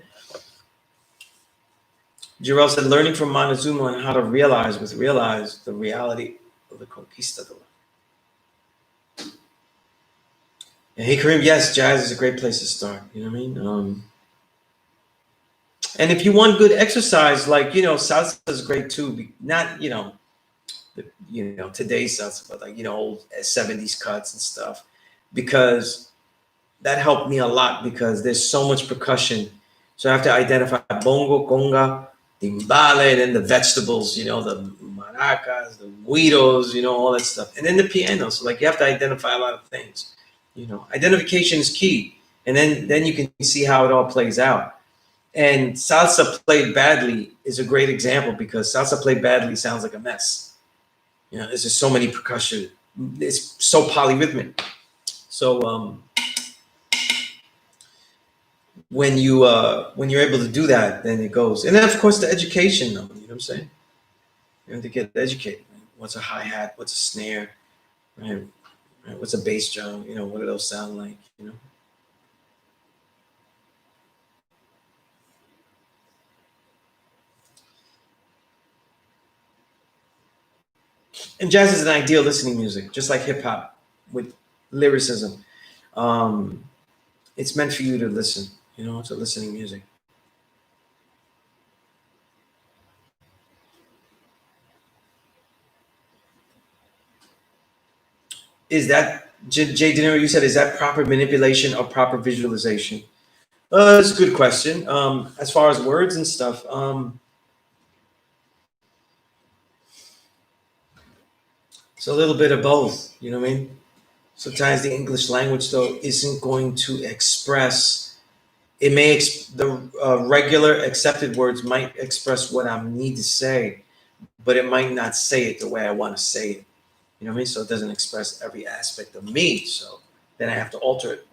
Jarrell said, learning from Montezuma on how to realize the reality of the conquistador. And hey, Kareem, yes, jazz is a great place to start. You know what I mean? And if you want good exercise, like, salsa is great too. Not, today's salsa, but like, old 70s cuts and stuff. Because that helped me a lot because there's so much percussion. So I have to identify bongo, conga, timbale, then the vegetables, the maracas, the guidos, all that stuff. And then the piano. So like you have to identify a lot of things. Identification is key. And then you can see how it all plays out. And salsa played badly is a great example because salsa played badly sounds like a mess. There's just so many percussion. It's so polyrhythmic. So when you're able to do that, then it goes. And then of course the education, though, you know what I'm saying? You have to get educated. Right? What's a hi-hat? What's a snare? Right? What's a bass drum? What do those sound like? And jazz is an ideal listening music, just like hip hop with lyricism. It's meant for you to listen. It's a listening music. Is that J. De Niro? You said, is that proper manipulation or proper visualization? That's a good question. As far as words and stuff, it's a little bit of both. You know what I mean? Sometimes the English language, though, isn't going to express. It may the regular accepted words might express what I need to say, but it might not say it the way I want to say it. You know what I mean? So it doesn't express every aspect of me. So then I have to alter it.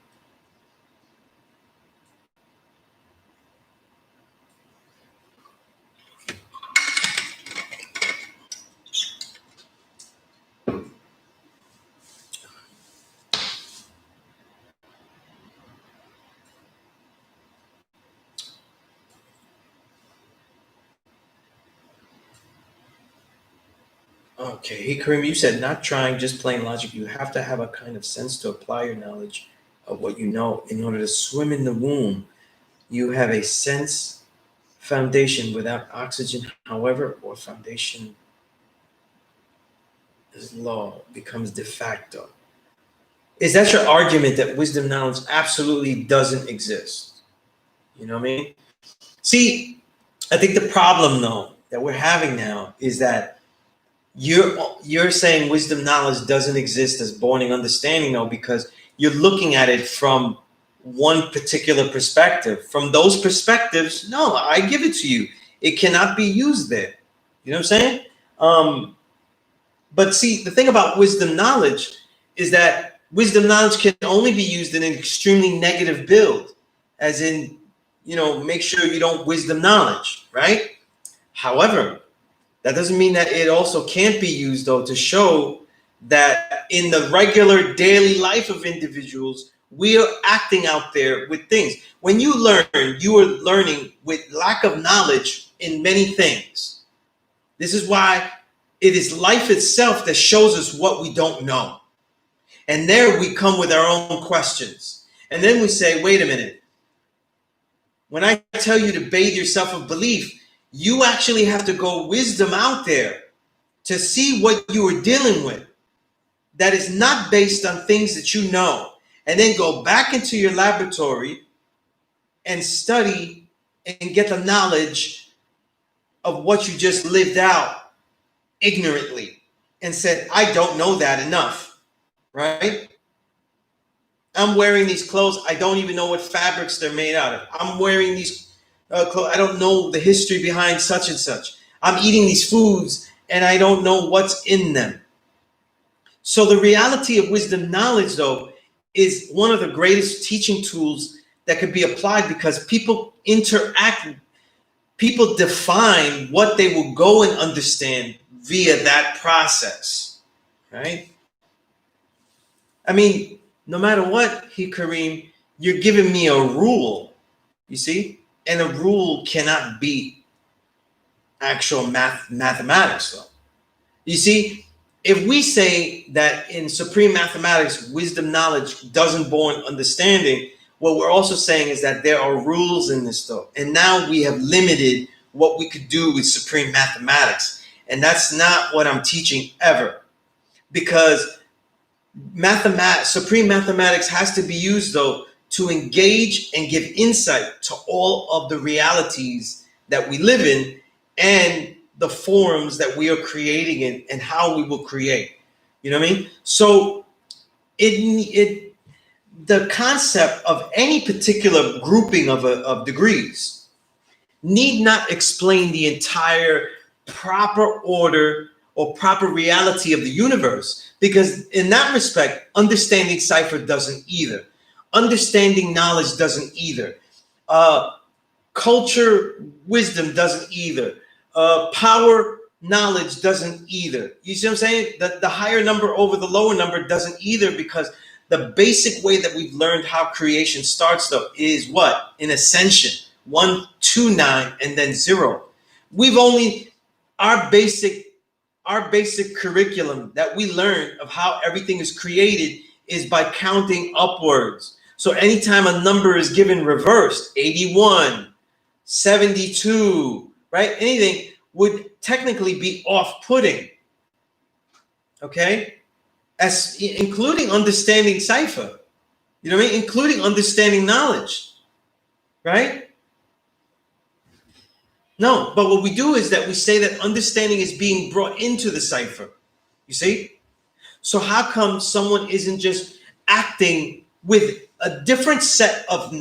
Okay, hey Kareem, you said not trying, just plain logic. You have to have a kind of sense to apply your knowledge of what you know in order to swim in the womb. You have a sense foundation without oxygen, however, or foundation is law becomes de facto. is that your argument that wisdom knowledge absolutely doesn't exist? You know what I mean? See, I think the problem though that we're having now is that you're saying wisdom knowledge doesn't exist as born in understanding though, because you're looking at it from one particular perspective. From those perspectives, no, I give it to you. It cannot be used there. You know what I'm saying? But see, the thing about wisdom knowledge is that wisdom knowledge can only be used in an extremely negative build, as in, make sure you don't wisdom knowledge, right? However, that doesn't mean that it also can't be used, though, to show that in the regular daily life of individuals, we are acting out there with things. When you learn, you are learning with lack of knowledge in many things. This is why it is life itself that shows us what we don't know. And there we come with our own questions. And then we say, wait a minute. When I tell you to bathe yourself of belief, you actually have to go wisdom out there to see what you are dealing with that is not based on things that you know. And then go back into your laboratory and study and get the knowledge of what you just lived out ignorantly and said, I don't know that enough, right? I'm wearing these clothes. I don't even know what fabrics they're made out of. I'm wearing these clothes. I don't know the history behind such and such. I'm eating these foods and I don't know what's in them. So the reality of wisdom knowledge, though, is one of the greatest teaching tools that could be applied, because people interact, people define what they will go and understand via that process, right? I mean, no matter what, Kareem, you're giving me a rule, you see? And a rule cannot be actual mathematics, though. You see, if we say that in supreme mathematics, wisdom knowledge doesn't born understanding, what we're also saying is that there are rules in this, though. And now we have limited what we could do with supreme mathematics. And that's not what I'm teaching ever. Because supreme mathematics has to be used, though, to engage and give insight to all of the realities that we live in and the forms that we are creating in and how we will create. You know what I mean? So the concept of any particular grouping of degrees need not explain the entire proper order or proper reality of the universe, because in that respect, understanding cipher doesn't either. Understanding knowledge doesn't either. Culture, wisdom doesn't either. Power, knowledge doesn't either. You see what I'm saying? The higher number over the lower number doesn't either, because the basic way that we've learned how creation starts, though, is what? In ascension. 1, 2, 9, and then 0. We've only, our basic curriculum that we learn of how everything is created is by counting upwards. So anytime a number is given reversed, 81, 72, right? Anything would technically be off-putting, okay? As including understanding cipher, you know what I mean? Including understanding knowledge, right? No, but what we do is that we say that understanding is being brought into the cipher, you see? So how come someone isn't just acting with a different set of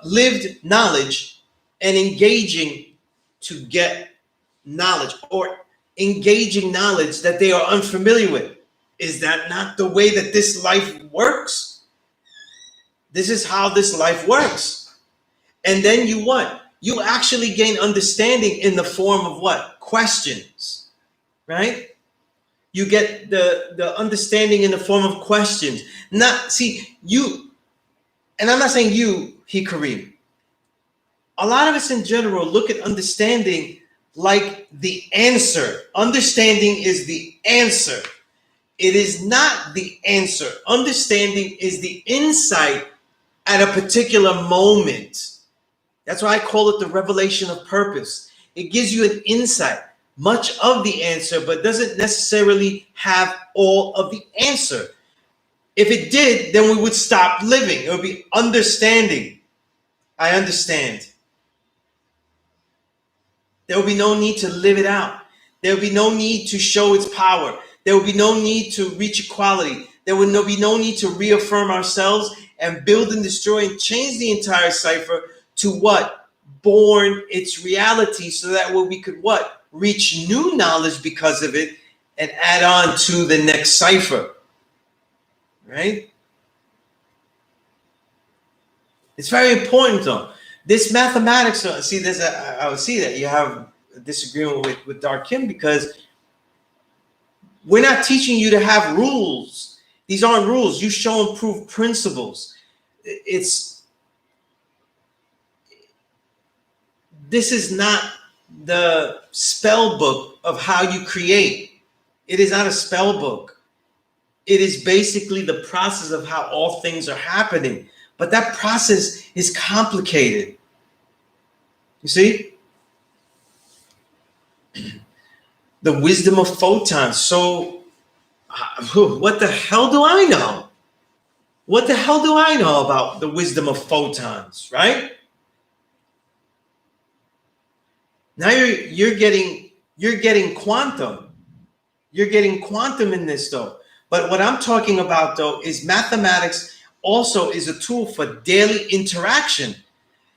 lived knowledge and engaging to get knowledge, or engaging knowledge that they are unfamiliar with? Is that not the way that this life works? This is how this life works. And then you what? You actually gain understanding in the form of what? Questions, right? You get the understanding in the form of questions. Not, see, you, and I'm not saying you, Kareem. A lot of us in general look at understanding like the answer. Understanding is the answer. It is not the answer. Understanding is the insight at a particular moment. That's why I call it the revelation of purpose. It gives you an insight, much of the answer, but doesn't necessarily have all of the answer. If it did, then we would stop living. It would be understanding. I understand. There will be no need to live it out. There will be no need to show its power. There will be no need to reach equality. There will be no need to reaffirm ourselves and build and destroy and change the entire cipher to what? Born its reality, so that way we could what? Reach new knowledge because of it and add on to the next cipher. Right? It's very important though. This mathematics, see, I would see that you have a disagreement with Dark Kim, because we're not teaching you to have rules. These aren't rules. You show and prove principles. This is not the spell book of how you create. It is not a spell book. It is basically the process of how all things are happening. But that process is complicated. You see? The wisdom of photons. So, what the hell do I know? What the hell do I know about the wisdom of photons, right? Now you're getting quantum. You're getting quantum in this though. But what I'm talking about though is mathematics also is a tool for daily interaction.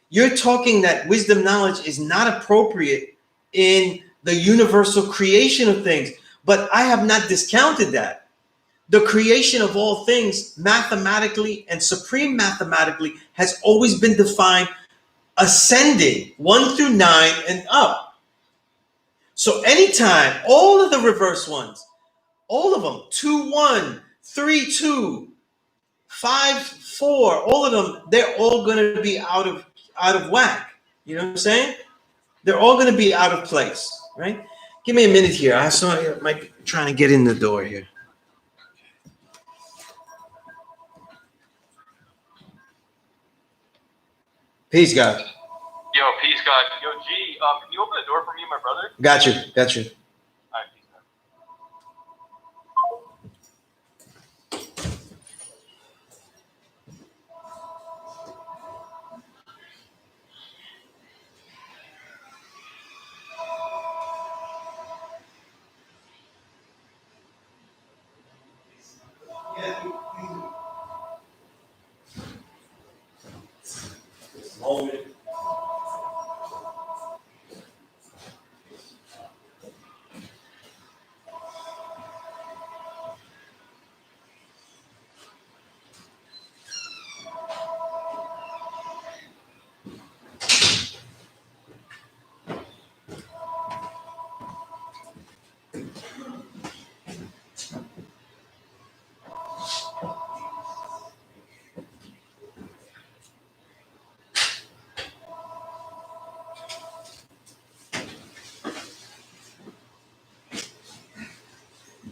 You're talking that wisdom knowledge is not appropriate in the universal creation of things. But I have not discounted that. The creation of all things mathematically and supreme mathematically has always been defined ascending 1 through 9 and up. So anytime, all of the reverse ones, all of them, 2, 1, 3, 2, 5, 4, all of them, they're all going to be out of whack. You know what I'm saying? They're all going to be out of place, right? Give me a minute here. I saw you might be trying to get in the door here. Peace, God. Yo, peace, God. Yo, G, can you open the door for me and my brother? Got you. Got you. All right, peace, God.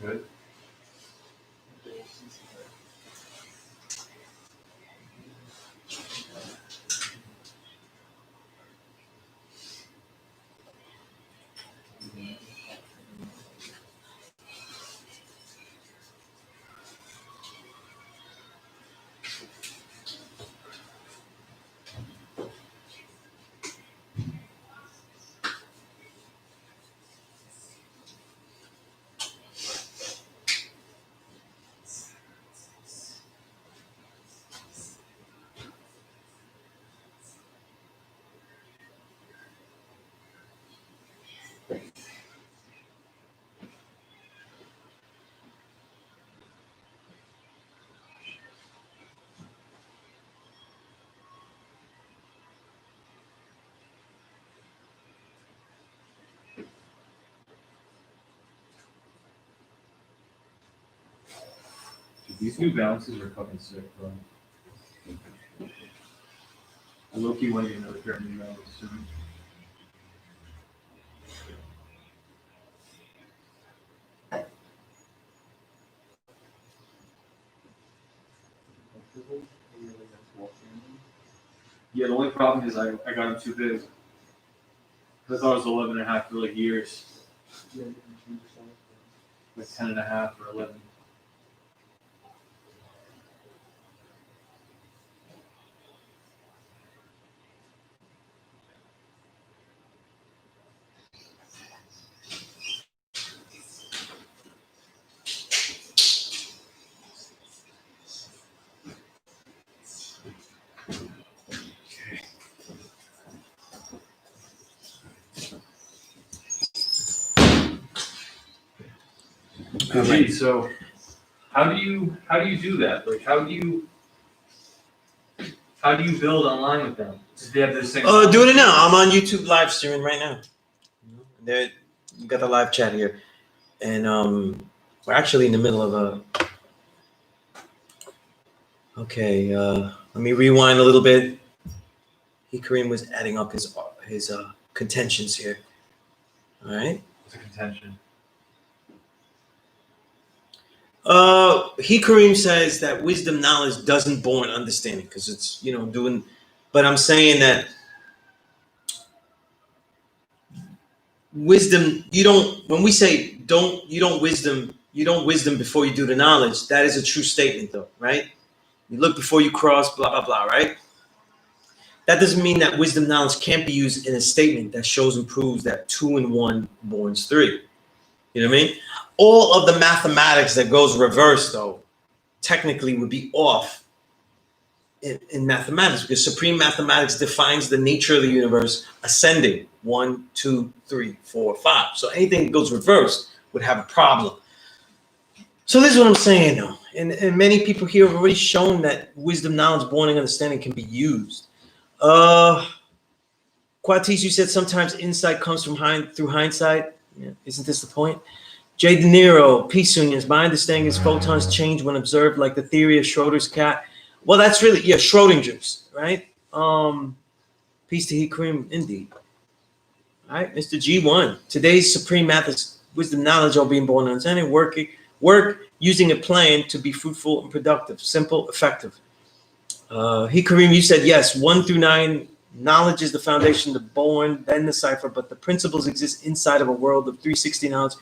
Good. These new balances are fucking sick, bro. I low-key want to get another pair of new balances soon. Yeah, the only problem is I got them too big. Because I was 11 and a half for like years. Like 10 and a half or 11. So, gee, so how do you do that? Like, how do you build online with them? Do they have this thing? Doing it now. I'm on YouTube live streaming right now. There, you got the live chat here, and we're actually in the middle of a. Okay, let me rewind a little bit. Kareem was adding up his contentions here. All right. What's a contention? Kareem says that wisdom knowledge doesn't born understanding because it's doing, but I'm saying that wisdom when we say you don't wisdom before you do the knowledge, that is a true statement though, right? You look before you cross, blah blah blah, right? That doesn't mean that wisdom knowledge can't be used in a statement that shows and proves that 2 and 1 borns 3. You know what I mean? All of the mathematics that goes reverse, though, technically would be off in mathematics because supreme mathematics defines the nature of the universe ascending 1, 2, 3, 4, 5. So anything that goes reverse would have a problem. So this is what I'm saying, though. And many people here have already shown that wisdom, knowledge, born, and understanding can be used. Quatis, you said sometimes insight comes from through hindsight. Yeah. Isn't this the point? Jay De Niro, peace unions. My understanding is photons change when observed, like the theory of Schrodinger's cat. Well, that's really Schrodinger's, right? Peace to he Kareem, indeed. All right, Mr. G1. Today's supreme math is wisdom, knowledge, all being born and understanding. Work using a plan to be fruitful and productive, simple, effective. He Kareem, you said yes. 1 through 9, knowledge is the foundation, the born, then the cipher, but the principles exist inside of a world of 360 knowledge.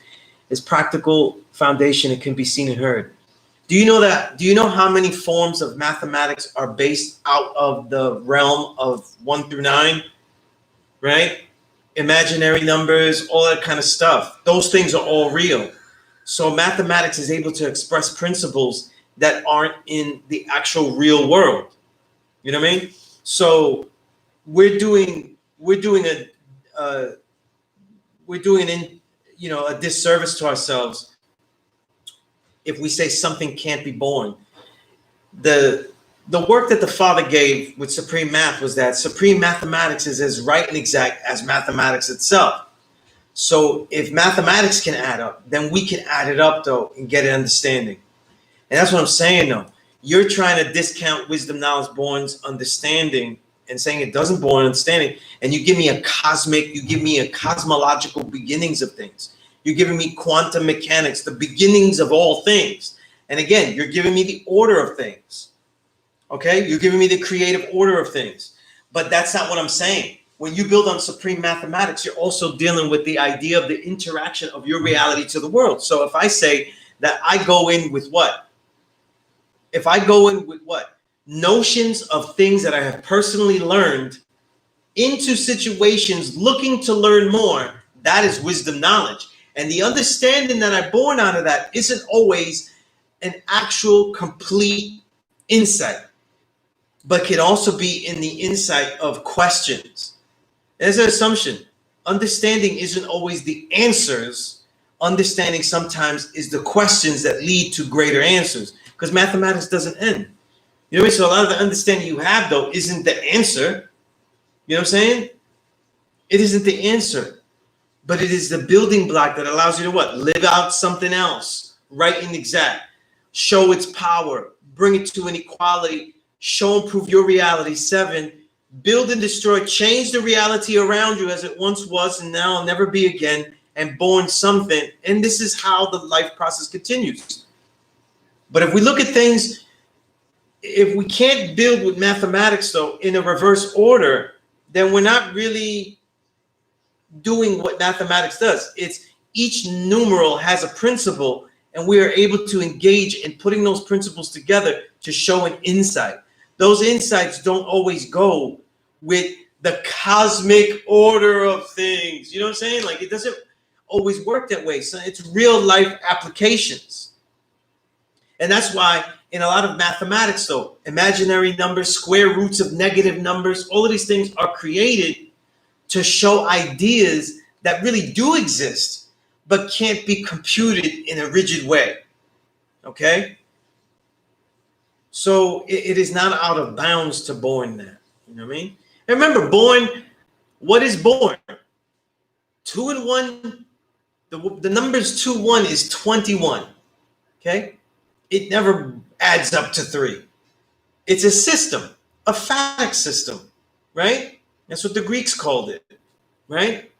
Is practical foundation. It can be seen and heard. Do you know that? Do you know how many forms of mathematics are based out of the realm of 1 through 9? Right? Imaginary numbers, all that kind of stuff. Those things are all real. So mathematics is able to express principles that aren't in the actual real world. You know what I mean? So we're doing a disservice to ourselves if we say something can't be born. The work that the Father gave with Supreme Math was that Supreme Mathematics is as right and exact as mathematics itself. So if mathematics can add up, then we can add it up, though, and get an understanding. And that's what I'm saying, though. You're trying to discount wisdom, knowledge, born's understanding and saying it doesn't born understanding, and you give me a cosmological beginnings of things. You're giving me quantum mechanics, the beginnings of all things. And again, you're giving me the order of things. Okay? You're giving me the creative order of things. But that's not what I'm saying. When you build on supreme mathematics, you're also dealing with the idea of the interaction of your reality to the world. So if I say that I go in with what? If I go in with what? Notions of things that I have personally learned into situations looking to learn more, that is wisdom knowledge. And the understanding that I born out of that isn't always an actual complete insight, but can also be in the insight of questions. There's an assumption. Understanding isn't always the answers. Understanding sometimes is the questions that lead to greater answers, because mathematics doesn't end. You know what I mean? So a lot of the understanding you have, though, isn't the answer. You know what I'm saying? It isn't the answer, but it is the building block that allows you to what? Live out something else, right and exact. Show its power, bring it to an equality, show and prove your reality. 7, build and destroy, change the reality around you as it once was and now will never be again, and born something. And this is how the life process continues. But if we look at things, if we can't build with mathematics, though, in a reverse order, then we're not really doing what mathematics does. It's each numeral has a principle, and we are able to engage in putting those principles together to show an insight. Those insights don't always go with the cosmic order of things. You know what I'm saying? Like, it doesn't always work that way. So it's real life applications. And that's why in a lot of mathematics, though, imaginary numbers, square roots of negative numbers, all of these things are created to show ideas that really do exist, but can't be computed in a rigid way. Okay? So it is not out of bounds to born that. You know what I mean? And remember, born, what is born? 2 and 1, the numbers 2, 1 is 21. Okay? It never adds up to 3. It's a system, a phatic system, right? That's what the Greeks called it, right?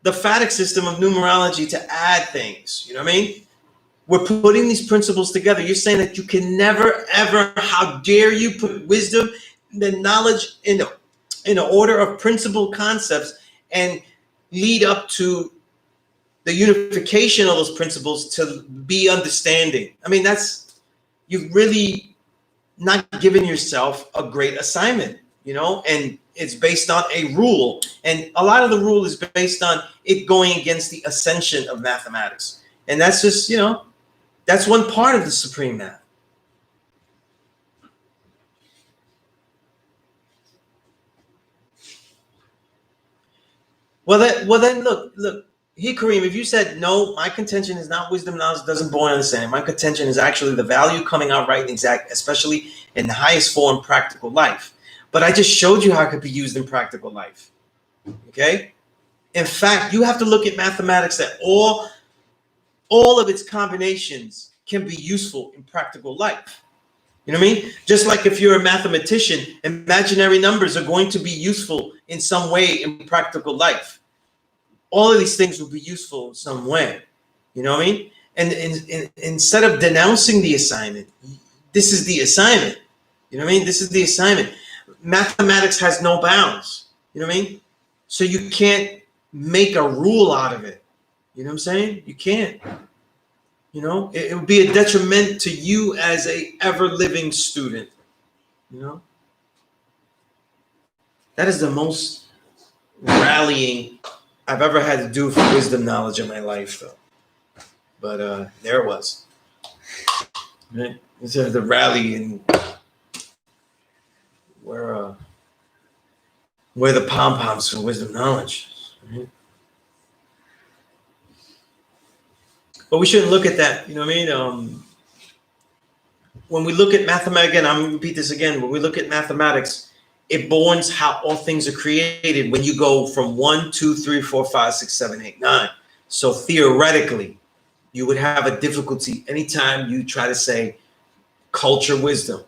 The phatic system of numerology to add things. You know what I mean? We're putting these principles together. You're saying that you can never, ever, how dare you put wisdom, the knowledge in an order of principled concepts and lead up to the unification of those principles to be understanding. I mean, you've really not given yourself a great assignment, you know, and it's based on a rule. And a lot of the rule is based on it going against the ascension of mathematics. And that's just, you know, that's one part of the supreme math. Well, then look, here, Kareem, if you said, no, my contention is not wisdom, knowledge doesn't born understanding. My contention is actually the value coming out right and exact, especially in the highest form, practical life. But I just showed you how it could be used in practical life. Okay? In fact, you have to look at mathematics that all of its combinations can be useful in practical life. You know what I mean? Just like if you're a mathematician, imaginary numbers are going to be useful in some way in practical life. All of these things will be useful in some way. You know what I mean? And instead of denouncing the assignment, this is the assignment. You know what I mean? This is the assignment. Mathematics has no bounds. You know what I mean? So you can't make a rule out of it. You know what I'm saying? You can't. You know, it would be a detriment to you as a ever-living student. You know? That is the most rallying I've ever had to do for wisdom knowledge in my life, though. But there it was. Right? It's the rally and where the pom-poms for wisdom knowledge. Right? But we shouldn't look at that. You know what I mean? When we look at mathematics, again, I'm going to repeat this again. When we look at mathematics, it borns how all things are created when you go from 1, 2, 3, 4, 5, 6, 7, 8, 9. So theoretically, you would have a difficulty anytime you try to say culture, wisdom,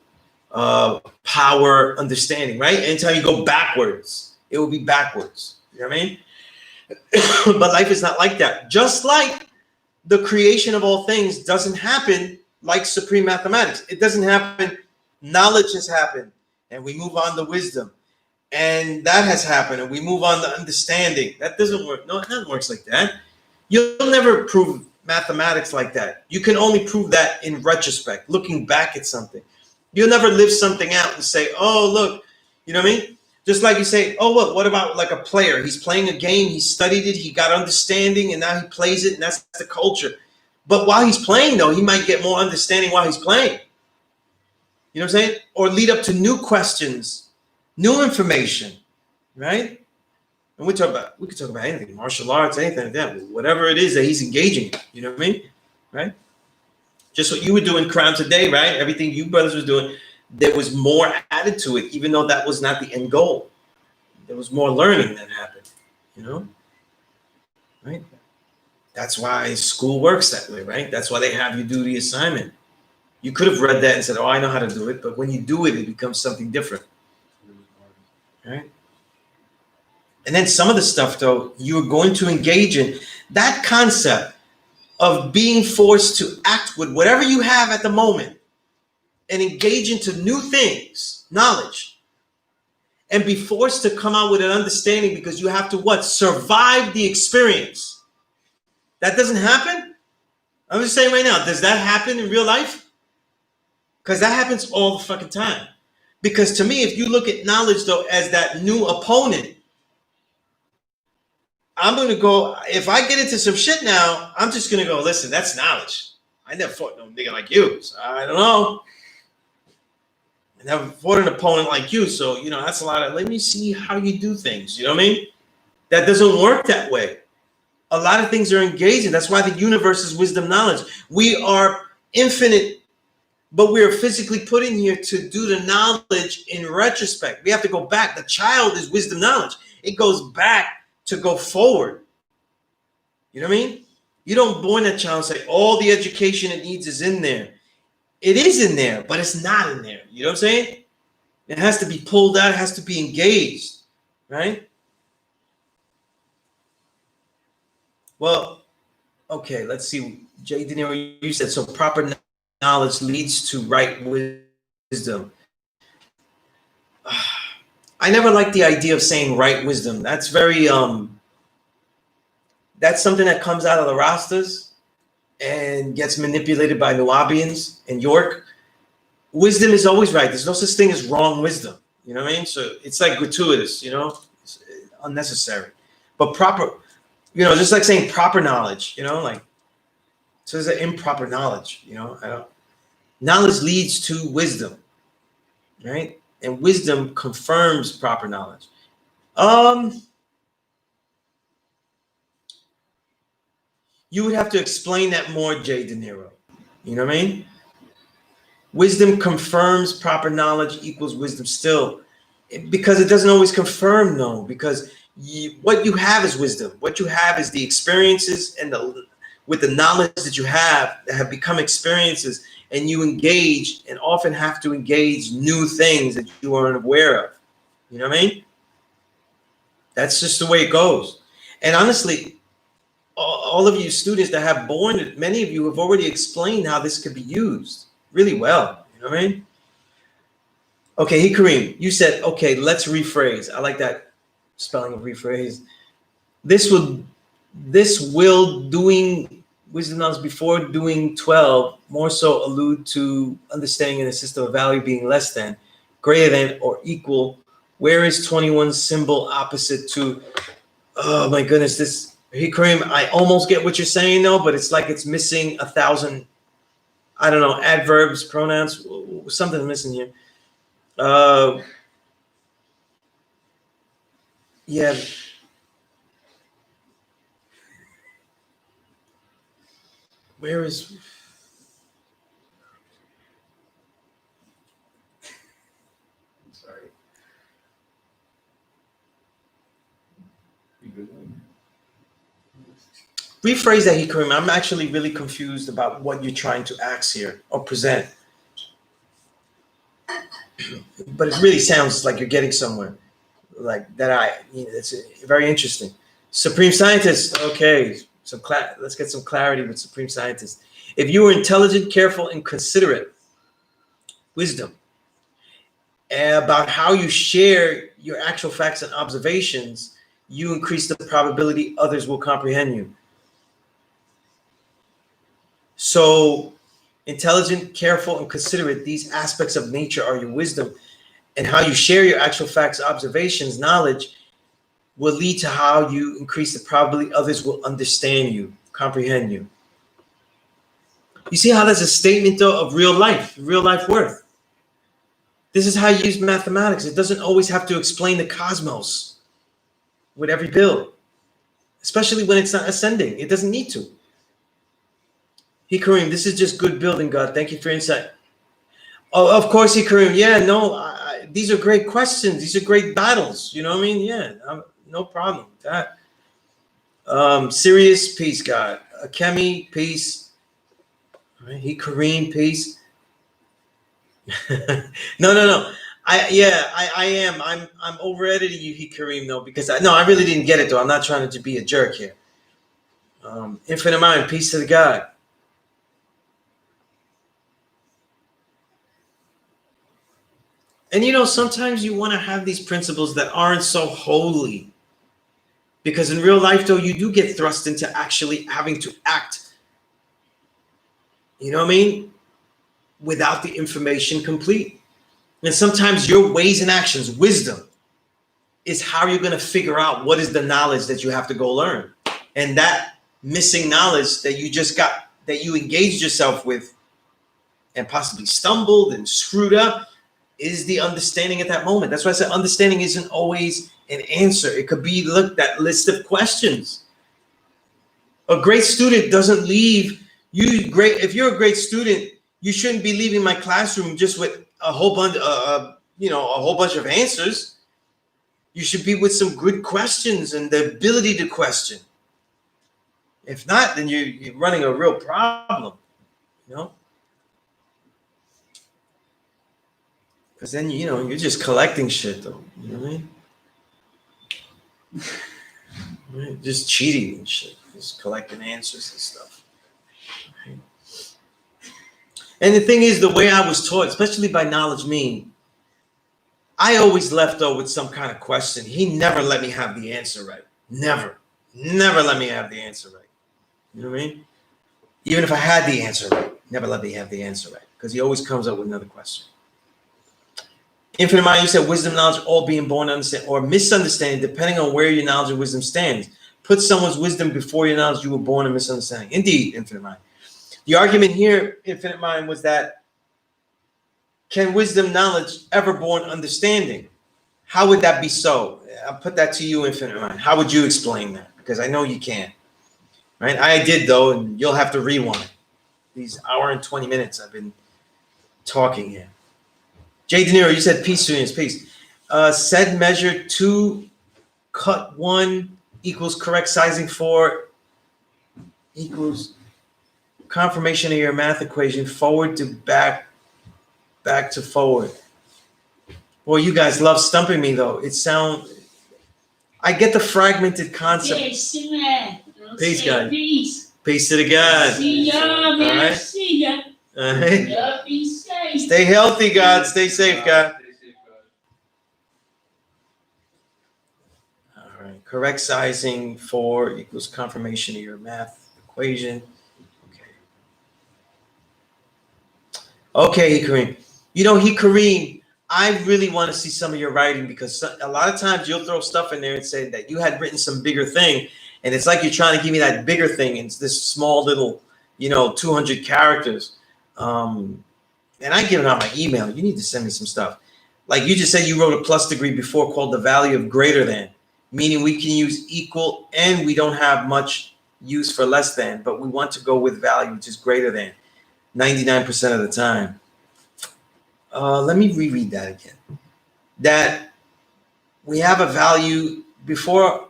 power, understanding, right? Anytime you go backwards, it will be backwards. You know what I mean? But life is not like that. Just like the creation of all things doesn't happen like supreme mathematics. It doesn't happen. Knowledge has happened, and we move on to wisdom. And that has happened, and we move on to understanding. That doesn't work. No, it doesn't work like that. You'll never prove mathematics like that. You can only prove that in retrospect, looking back at something. You'll never live something out and say, oh, look, you know what I mean? Just like you say, oh, look, what about like a player? He's playing a game, he studied it, he got understanding, and now he plays it, and that's the culture. But while he's playing, though, he might get more understanding while he's playing. You know what I'm saying? Or lead up to new questions, new information, right? And we could talk about anything, martial arts, anything like that, whatever it is that he's engaging in, you know what I mean? Right? Just what you were doing, Crown, today, right? Everything you brothers was doing, there was more added to it, even though that was not the end goal. There was more learning that happened, you know? Right? That's why school works that way, right? That's why they have you do the assignment. You could have read that and said, oh, I know how to do it. But when you do it, it becomes something different. Right? And then some of the stuff, though, you're going to engage in. That concept of being forced to act with whatever you have at the moment and engage into new things, knowledge, and be forced to come out with an understanding because you have to what? Survive the experience. That doesn't happen? I'm just saying right now, does that happen in real life? Because that happens all the fucking time. Because to me, if you look at knowledge, though, as that new opponent, I'm going to go, if I get into some shit now, I'm just going to go, listen, that's knowledge. I never fought no nigga like you, so I don't know. I never fought an opponent like you, so, you know, that's a lot of, let me see how you do things, you know what I mean? That doesn't work that way. A lot of things are engaging. That's why the universe is wisdom knowledge. We are infinite, but we are physically put in here to do the knowledge in retrospect. We have to go back. The child is wisdom knowledge. It goes back to go forward. You know what I mean? You don't born that child and say all the education it needs is in there. It is in there, but it's not in there. You know what I'm saying? It has to be pulled out. It has to be engaged, right? Well, okay, let's see. Jay De Niro, you said, so proper knowledge leads to right wisdom. I never liked the idea of saying right wisdom. That's very, that's something that comes out of the Rastas and gets manipulated by Nubians in York. Wisdom is always right. There's no such thing as wrong wisdom. You know what I mean? So it's like gratuitous, you know, it's unnecessary. But proper, you know, just like saying proper knowledge, you know, like, so there's an improper knowledge, you know. Knowledge leads to wisdom, right? And wisdom confirms proper knowledge. You would have to explain that more, Jay De Niro. You know what I mean? Wisdom confirms proper knowledge equals wisdom still, because it doesn't always confirm, no, because what you have is wisdom. What you have is the experiences and with the knowledge that you have that have become experiences, and you engage and often have to engage new things that you aren't aware of. You know what I mean? That's just the way it goes. And honestly, all of you students that have born it, many of you have already explained how this could be used really well. You know what I mean? Okay, hey Kareem, you said, okay, let's rephrase. I like that spelling of rephrase. This will doing wisdom knowledge before doing 12 more so allude to understanding in a system of value being less than, greater than, or equal. Where is 21 symbol opposite to? Oh my goodness, this, hey Kareem, I almost get what you're saying though, but it's like it's missing 1,000, I don't know, adverbs, pronouns, something missing here. Yeah. Where is? Sorry. Rephrase that, Hikarim. I'm actually really confused about what you're trying to ask here or present. But it really sounds like you're getting somewhere. Like that, it's very interesting. Supreme Scientist, okay. Let's get some clarity with Supreme Scientist. If you were intelligent, careful, and considerate, wisdom, about how you share your actual facts and observations, you increase the probability others will comprehend you. So intelligent, careful, and considerate, these aspects of nature are your wisdom, and how you share your actual facts, observations, knowledge will lead to how you increase the probability others will understand you, comprehend you. You see how that's a statement though of real life worth. This is how you use mathematics. It doesn't always have to explain the cosmos with every bill, especially when it's not ascending. It doesn't need to. Hey Kareem, this is just good building, God. Thank you for your insight. Oh, of course, hey Kareem. Yeah, no, these are great questions. These are great battles. You know what I mean? Yeah, no problem with that. Sirius, peace, God. Kemi, peace. All right, hey Kareem, peace. No. I am. I'm over editing you, he Kareem, though, because I really didn't get it though. I'm not trying to be a jerk here. Infinite mind, peace to the God. And sometimes you want to have these principles that aren't so holy, because in real life though, you do get thrust into actually having to act. You know what I mean? Without the information complete. And sometimes your ways and actions, wisdom, is how you're going to figure out what is the knowledge that you have to go learn. And that missing knowledge that you just got, that you engaged yourself with and possibly stumbled and screwed up, is the understanding at that moment. That's why I said understanding isn't always an answer. It could be, look, that list of questions. A great student doesn't leave you great. If you're a great student, you shouldn't be leaving my classroom just with a whole bunch, a whole bunch of answers. You should be with some good questions and the ability to question. If not, then you're running a real problem, you know. Because then you're just collecting shit, though. You know what I mean? Right? Just cheating and shit, just collecting answers and stuff. Right? And the thing is, the way I was taught, especially by Knowledge Mean, I always left though with some kind of question. He never let me have the answer right. Never let me have the answer right. You know what I mean? Even if I had the answer right, never let me have the answer right, because he always comes up with another question. Infinite Mind, you said wisdom, knowledge, all being born, understand, or misunderstanding, depending on where your knowledge and wisdom stands. Put someone's wisdom before your knowledge, you were born in misunderstanding. Indeed, Infinite Mind. The argument here, Infinite Mind, was that can wisdom, knowledge ever born understanding? How would that be so? I'll put that to you, Infinite Mind. How would you explain that? Because I know you can. Right? I did, though, and you'll have to rewind. These hour and 20 minutes I've been talking here. Jay De Niro, you said peace, students, peace. Said measure 2 cut 1 equals correct sizing 4 equals confirmation of your math equation, forward to back to forward. Well, you guys love stumping me, though. I get the fragmented concept. Peace, guys. Peace to the God. See ya, man. All right. See ya. All right. Yeah, be safe. Stay healthy, God. Stay safe, God. All right. Correct sizing 4 equals confirmation of your math equation. Okay, Kareem. Kareem, I really want to see some of your writing, because a lot of times you'll throw stuff in there and say that you had written some bigger thing, and it's like you're trying to give me that bigger thing. It's this small little, 200 characters. And I give it out my email. You need to send me some stuff. Like you just said, you wrote a plus degree before called the value of greater than, meaning we can use equal and we don't have much use for less than, but we want to go with value, which is greater than 99% of the time. Let me reread that again. That we have a value before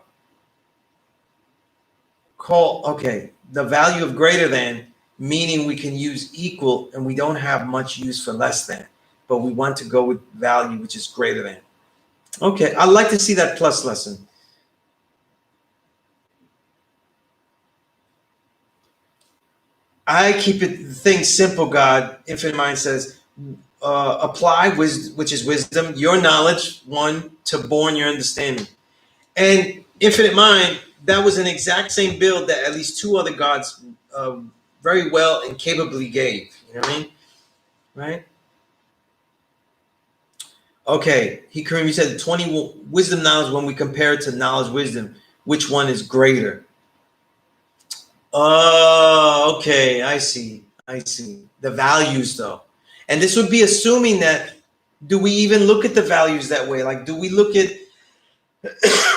the value of greater than, meaning we can use equal and we don't have much use for less than, but we want to go with value, which is greater than. Okay, I'd like to see that plus lesson. I keep things simple, God. Infinite Mind says, apply which is wisdom, your knowledge, 1, to born your understanding. And Infinite Mind, that was an exact same build that at least 2 other gods very well and capably gave. You know what I mean? Right? Okay. Kareem, you said 20 wisdom knowledge, when we compare it to knowledge wisdom, which one is greater? Oh, okay. I see. The values, though. And this would be assuming that, do we even look at the values that way? Like, do we look at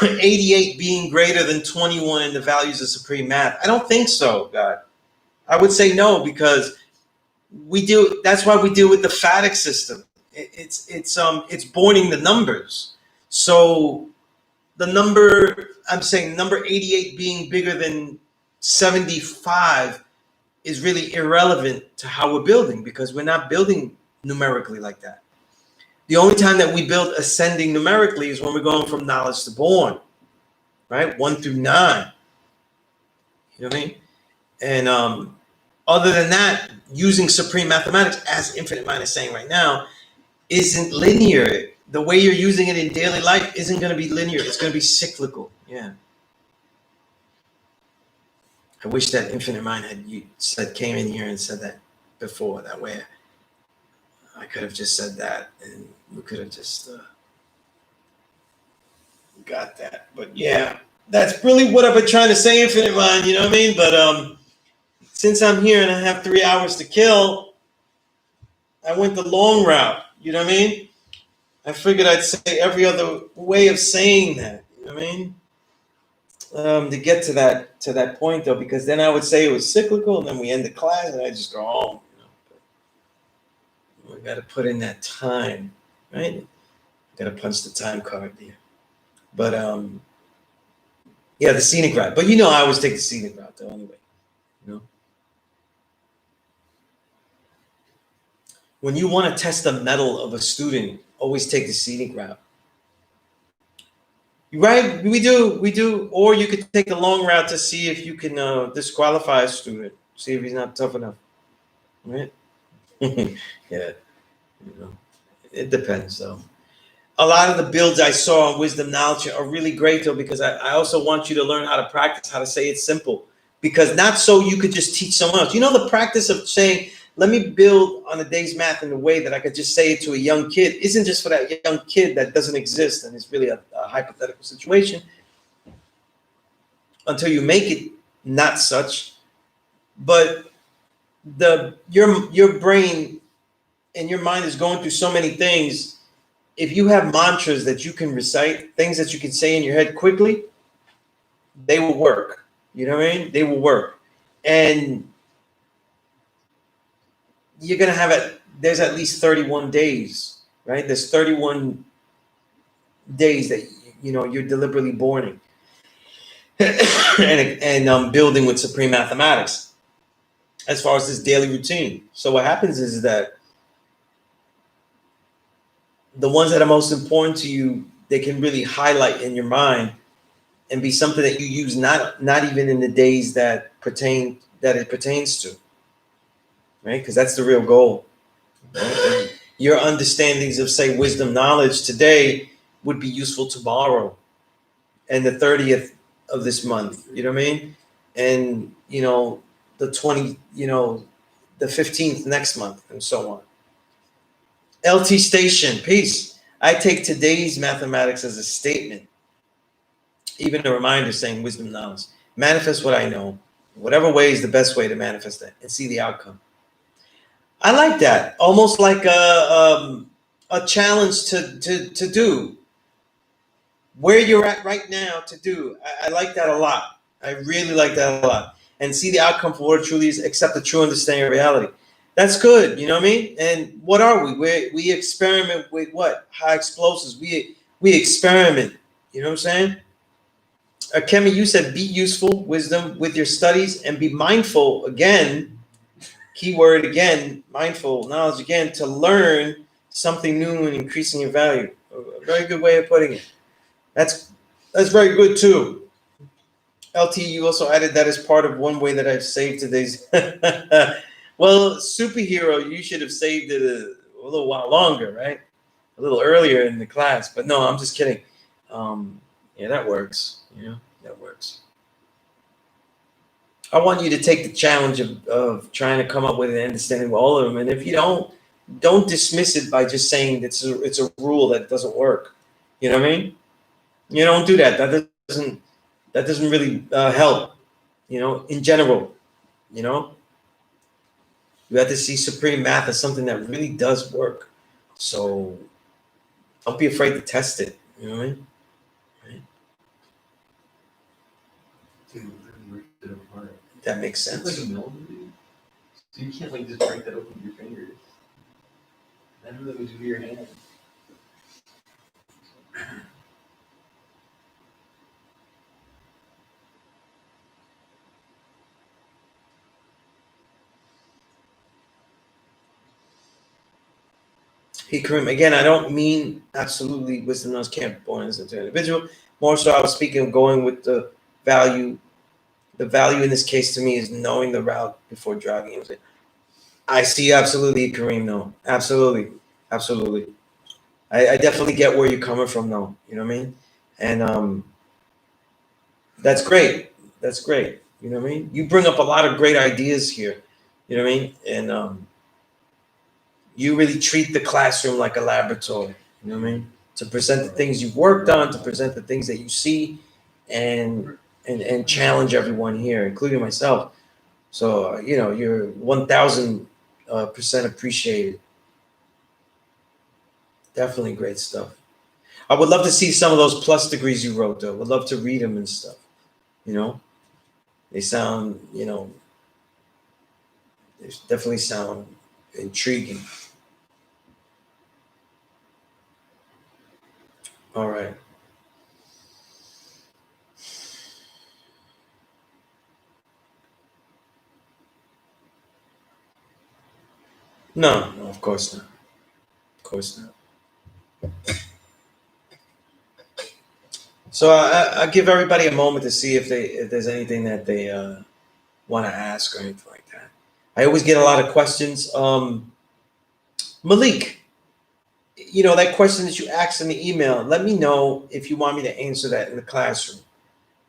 88 being greater than 21 in the values of supreme math? I don't think so, God. I would say no, because that's why we deal with the phatic system. It's borning the numbers. So the number 88 being bigger than 75 is really irrelevant to how we're building, because we're not building numerically like that. The only time that we build ascending numerically is when we're going from knowledge to born, right? 1 through 9. You know what I mean? And other than that, using supreme mathematics, as Infinite Mind is saying right now, isn't linear. The way you're using it in daily life isn't going to be linear. It's going to be cyclical. Yeah. I wish that Infinite Mind came in here and said that before. That way I could have just said that and we could have just got that. But yeah, that's really what I've been trying to say, Infinite Mind, you know what I mean? But since I'm here and I have 3 hours to kill, I went the long route, you know what I mean? I figured I'd say every other way of saying that, you know what I mean? to get to that point though, because then I would say it was cyclical, and then we end the class, and I just go home. We got to put in that time, right? Got to punch the time card there. But yeah, the scenic route. But I always take the scenic route though anyway. When you want to test the mettle of a student, always take the scenic route. Right? We do. Or you could take the long route to see if you can disqualify a student, see if he's not tough enough. Right? Yeah. It depends though. A lot of the builds I saw on wisdom knowledge are really great though, because I also want you to learn how to practice how to say it simple. Because not so you could just teach someone else. The practice of saying, let me build on a day's math in a way that I could just say it to a young kid isn't just for that young kid that doesn't exist and it's really a hypothetical situation until you make it not such. But your brain and your mind is going through so many things. If you have mantras that you can recite, things that you can say in your head quickly, they will work. You know what I mean? They will work. And you're going to have there's at least 31 days, right? There's 31 days that, you're deliberately borning and building with supreme mathematics as far as this daily routine. So what happens is that the ones that are most important to you, they can really highlight in your mind and be something that you use not even in the days that it pertains to, right? Because that's the real goal. Right? Your understandings of, say, wisdom knowledge today would be useful tomorrow and the 30th of this month. You know what I mean? And the 20, the 15th next month, and so on. LT Station, peace. I take today's mathematics as a statement, even a reminder saying wisdom knowledge. Manifest what I know, whatever way is the best way to manifest that, and see the outcome. I like that. Almost like a challenge to do. Where you're at right now to do. I like that a lot. I really like that a lot. And see the outcome for what it truly is, accept the true understanding of reality. That's good, you know what I mean? And what are we? We experiment with what? High explosives. We experiment. You know what I'm saying? Kemi, you said be useful, wisdom, with your studies, and be mindful, again, keyword again, mindful, knowledge again, to learn something new and increasing your value. A very good way of putting it. That's very good too. LT, you also added that as part of one way that I've saved today's. Well, superhero, you should have saved it a little while longer, right? A little earlier in the class. But no, I'm just kidding. Yeah, that works. That works. I want you to take the challenge of trying to come up with an understanding of all of them. And if you don't dismiss it by just saying it's a rule that doesn't work. You know what I mean? You don't do that. That doesn't really help. In general. You have to see supreme math as something that really does work. So don't be afraid to test it. You know what I mean? Right? That makes sense. It's like a million, dude. So you can't just break that open with your fingers. That really goes with your hand. Hey, Kareem, again, I don't mean absolutely wisdom knows can't be born as an individual. More so, I was speaking of going with the value. The value in this case to me is knowing the route before driving it. I see absolutely, Kareem, no. Absolutely. Absolutely. I definitely get where you're coming from, though. You know what I mean? And that's great. That's great. You know what I mean? You bring up a lot of great ideas here. You know what I mean? And you really treat the classroom like a laboratory. You know what I mean? To present the things you've worked on, to present the things that you see, and challenge everyone here, including myself. So you're 1,000% appreciated. Definitely great stuff. I would love to see some of those plus degrees you wrote, though. Would love to read them and stuff. You know, they sound, they definitely sound intriguing. All right. No, no, of course not. Of course not. So I give everybody a moment to see if there's anything that they want to ask or anything like that. I always get a lot of questions. Malik, that question that you asked in the email. Let me know if you want me to answer that in the classroom,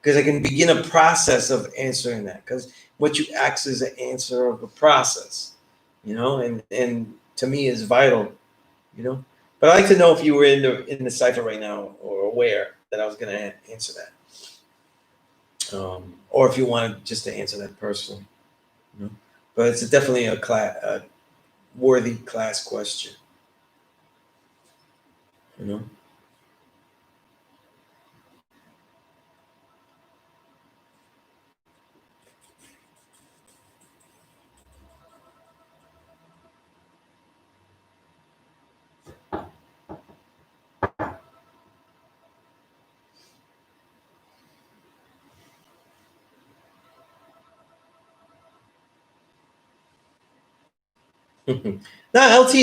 because I can begin a process of answering that. Because what you ask is an answer of a process, and to me is vital, you know. But I'd like to know if you were in the cipher right now or aware that I was going to answer that, or if you wanted just to answer that personally. But it's definitely a worthy class question. You know. No, LT,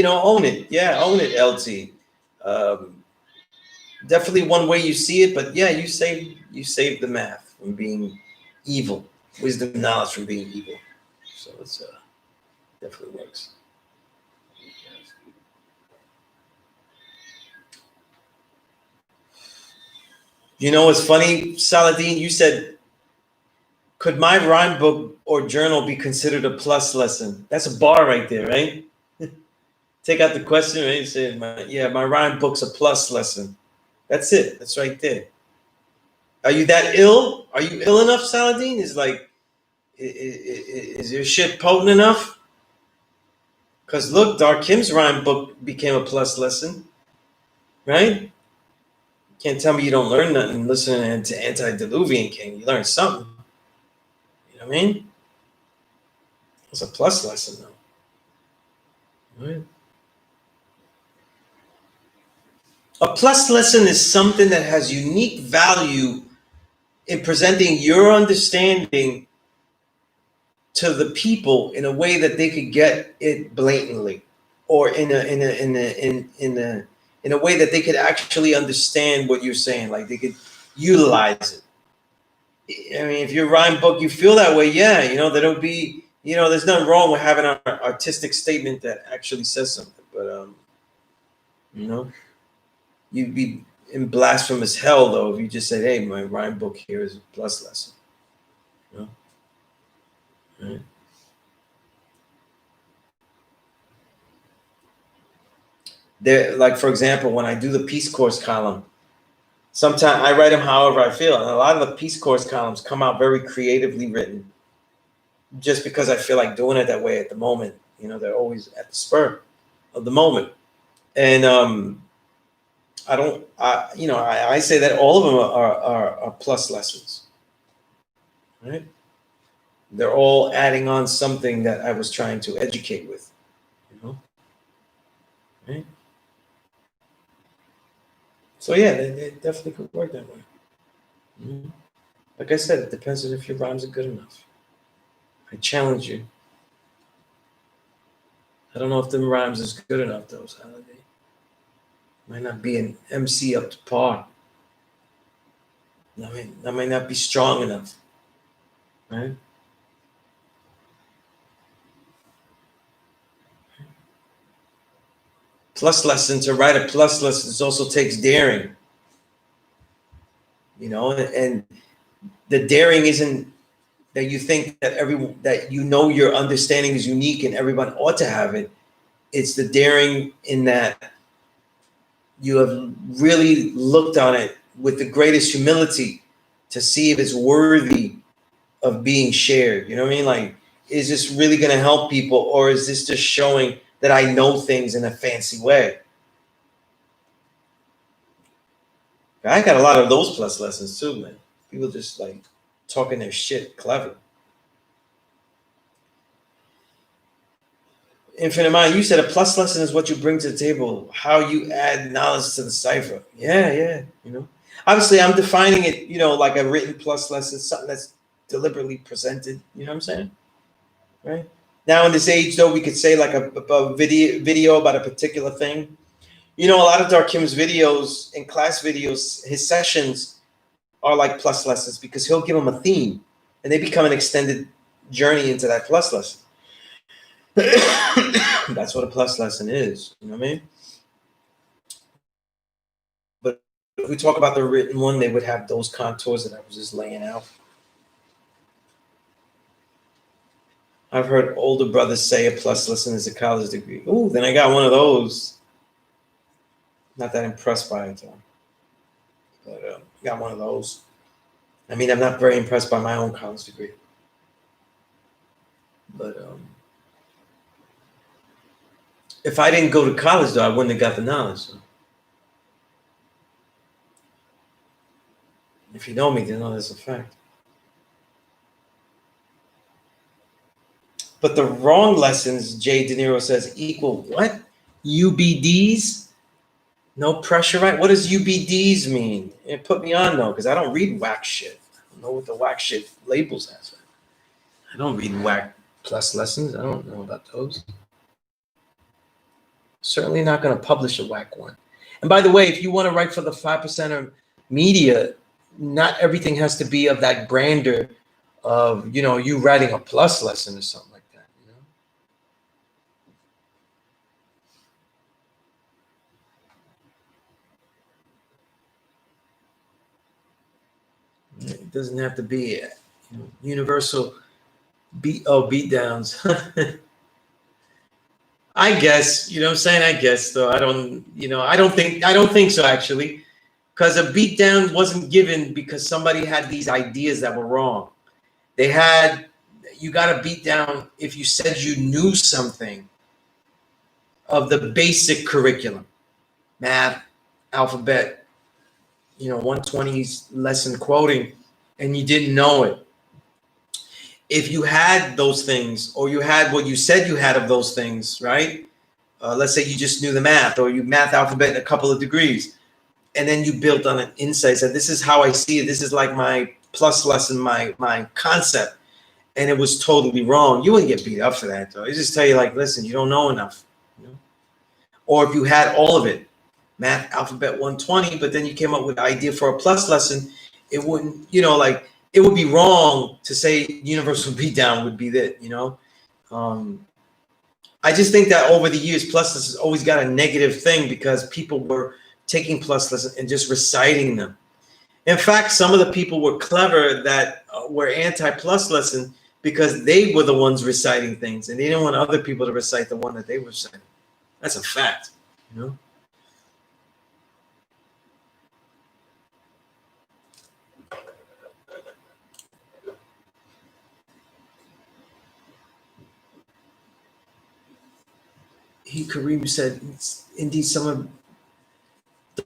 own it. Yeah, own it, LT. Um, Definitely one way you see it, but yeah, you saved the math from being evil, wisdom, knowledge from being evil. So it's definitely works. You know what's funny, Saladin? You said, "Could my rhyme book or journal be considered a plus lesson?" That's a bar right there, right? Take out the question, right? You say, my rhyme book's a plus lesson. That's it. That's right there. Are you that ill? Are you ill enough, Saladin? Is like, is your shit potent enough? Because look, Dark Kim's rhyme book became a plus lesson, right? Can't tell me you don't learn nothing listening to Antediluvian King. You learn something. You know what I mean? It's a plus lesson, though. Right? A plus lesson is something that has unique value in presenting your understanding to the people in a way that they could get it blatantly, or in a way that they could actually understand what you're saying, like they could utilize it. I mean, if your rhyme book, you feel that way, yeah, there'll be, there's nothing wrong with having an artistic statement that actually says something, but you know, you'd be in blasphemous hell though if you just said, "Hey, my rhyme book here is a plus lesson," you know, right? There, like for example, when I do the Peace Course column, sometimes I write them however I feel, and a lot of the Peace Course columns come out very creatively written, just because I feel like doing it that way at the moment. They're always at the spur of the moment, and I say that all of them are plus lessons, right? They're all adding on something that I was trying to educate with, right? So yeah, they definitely could work that way. Like I said, it depends on if your rhymes are good enough. I challenge you. I don't know if them rhymes is good enough though, Saturday. Might not be an MC up to par. That might not be strong enough, right? Plus lesson, to write a plus lesson also takes daring, and the daring isn't that you think that your understanding is unique and everyone ought to have it. It's the daring in that you have really looked on it with the greatest humility to see if it's worthy of being shared. You know what I mean? Like, is this really going to help people, or is this just showing that I know things in a fancy way? I got a lot of those plus lessons too, man. People just like talking their shit, clever. Infinite Mind, you said a plus lesson is what you bring to the table, how you add knowledge to the cipher. Yeah, you know. Obviously, I'm defining it, you know, like a written plus lesson, something that's deliberately presented. You know what I'm saying? Right? Now in this age, though, we could say like a video about a particular thing. You know, a lot of Darkim's videos and class videos, his sessions are like plus lessons because he'll give them a theme and they become an extended journey into that plus lesson. That's what a plus lesson is. You know what I mean? But if we talk about the written one, they would have those contours that I was just laying out. I've heard older brothers say a plus lesson is a college degree. Ooh, then I got one of those. Not that impressed by it, though. But got one of those. I mean, I'm not very impressed by my own college degree. But if I didn't go to college, though, I wouldn't have got the knowledge. So. If you know me, then know that's a fact. But the wrong lessons, Jay De Niro says, equal what? UBDs? No pressure, right? What does UBDs mean? It put me on, though, because I don't read whack shit. I don't know what the whack shit labels as. I don't read whack plus lessons. I don't know about those. Certainly not going to publish a whack one. And by the way, if you want to write for the 5%er media, not everything has to be of that grandeur of, you know, you writing a plus lesson or something like that, you know? It doesn't have to be, you know, universal beatdowns. I guess, you know what I'm saying? I guess, though. I don't think so, actually. Because a beatdown wasn't given because somebody had these ideas that were wrong. You got a beatdown if you said you knew something of the basic curriculum. Math, alphabet, you know, 120s lesson quoting, and you didn't know it. If you had those things, or you had what you said you had of those things, right? Let's say you just knew the math, or you math alphabet in a couple of degrees, and then you built on an insight, said, this is how I see it. This is like my plus lesson, my concept. And it was totally wrong. You wouldn't get beat up for that, though. They just tell you, like, listen, you don't know enough. You know? Or if you had all of it, math, alphabet 120, but then you came up with an idea for a plus lesson, it wouldn't, you know, like, it would be wrong to say universal beatdown would be that, you know. I just think that over the years, plus lessons always got a negative thing because people were taking plus lessons and just reciting them. In fact, some of the people were clever that were anti-plus lesson because they were the ones reciting things and they didn't want other people to recite the one that they were reciting. That's a fact, you know. Kareem said, indeed, some of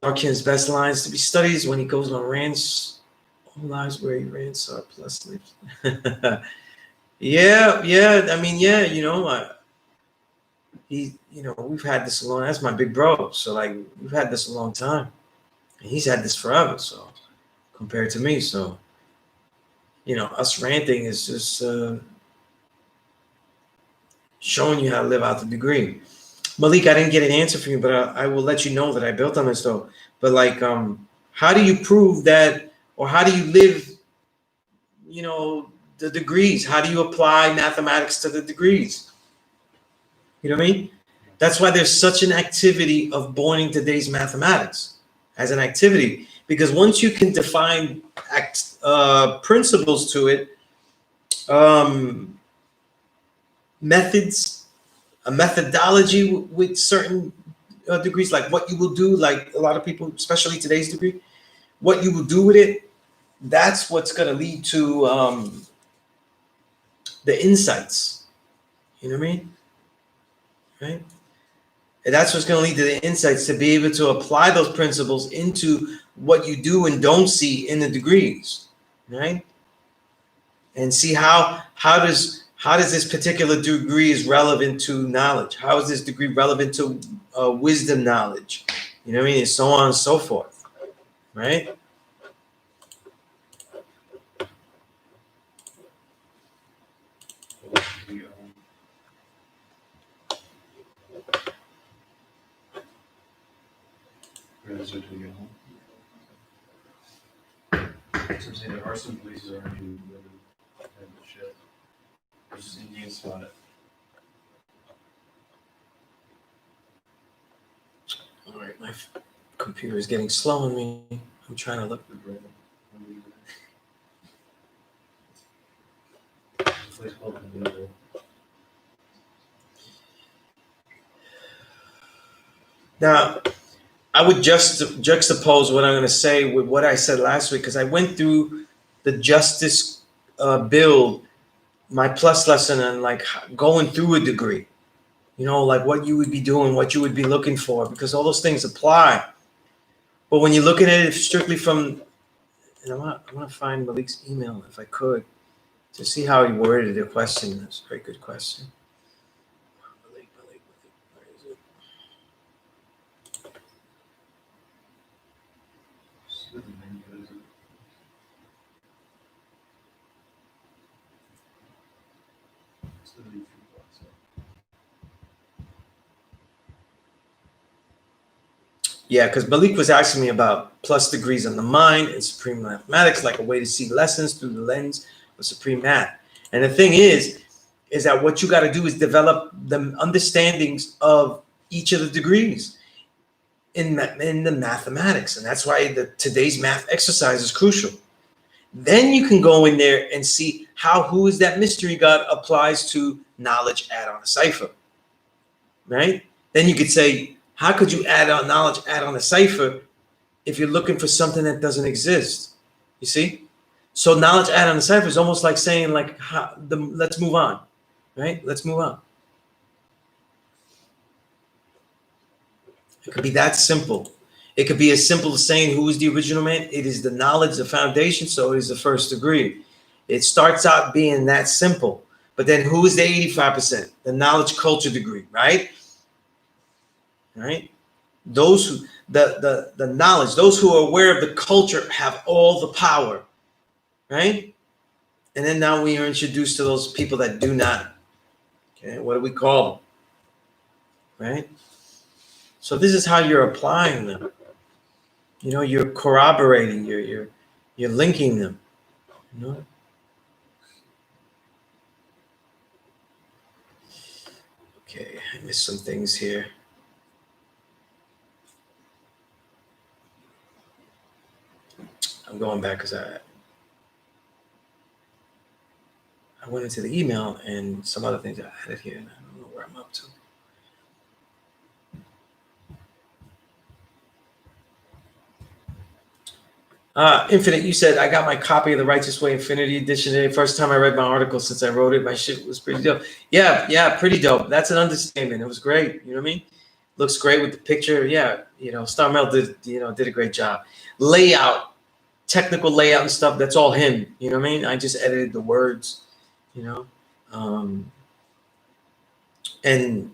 Darkin's best lines to be studied when he goes on rants. All lives where he rants are plus lives. yeah. I mean, yeah, you know, you know, we've had this a long. That's my big bro. So like, we've had this a long time, and he's had this forever. So compared to me, so you know, us ranting is just showing you how to live out the degree. Malik, I didn't get an answer from you, but I will let you know that I built on this though. But like, how do you prove that, or how do you live, you know, the degrees? How do you apply mathematics to the degrees? You know what I mean? That's why there's such an activity of borning today's mathematics as an activity, because once you can define principles to it, methods, a methodology with certain degrees, like what you will do, like a lot of people, especially today's degree, what you will do with it, that's what's going to lead to the insights. You know what I mean? Right? And that's what's going to lead to the insights, to be able to apply those principles into what you do and don't see in the degrees. Right? and see how does this particular degree is relevant to knowledge? How is this degree relevant to wisdom knowledge? You know what I mean? And so on and so forth, right? I'm saying there are some places around you that have the shit. There's just Indian spot. All right, my computer is getting slow on me. I'm trying to look. Place called Illegal. Now, I would just juxtapose what I'm going to say with what I said last week, because I went through the justice build, my plus lesson, and like going through a degree, you know, like what you would be doing, what you would be looking for, because all those things apply. But when you look at it strictly from, and I want to find Malik's email if I could, to see how he worded the question. That's a very good question. Malik, where is it? Yeah, because Malik was asking me about plus degrees on the mind and supreme mathematics, like a way to see lessons through the lens of supreme math. And the thing is that what you got to do is develop the understandings of each of the degrees in the mathematics. And that's why today's math exercise is crucial. Then you can go in there and see how who is that mystery God applies to knowledge add on a cipher, right? Then you could say, how could you add on knowledge, add on a cipher if you're looking for something that doesn't exist? You see? So knowledge add on a cipher is almost like saying, like, let's move on, right? Let's move on. It could be that simple. It could be as simple as saying, who is the original man? It is the knowledge, the foundation, so it is the first degree. It starts out being that simple. But then who is the 85%? The knowledge culture degree, right? Right? Those who, the knowledge, those who are aware of the culture have all the power, right? And then now we are introduced to those people that do not. Okay, what do we call them? Right? So this is how you're applying them. You know, you're corroborating, you're linking them. You know? Okay, I missed some things here. I'm going back because I went into the email and some other things I added here, and I don't know where I'm up to. Infinite, you said, I got my copy of The Righteous Way Infinity Edition today. First time I read my article since I wrote it. My shit was pretty dope. Yeah, pretty dope. That's an understatement. It was great. You know what I mean? Looks great with the picture. Yeah, you know, Star Mel did a great job. Layout, technical layout and stuff, that's all him. You know what I mean? I just edited the words, you know. And,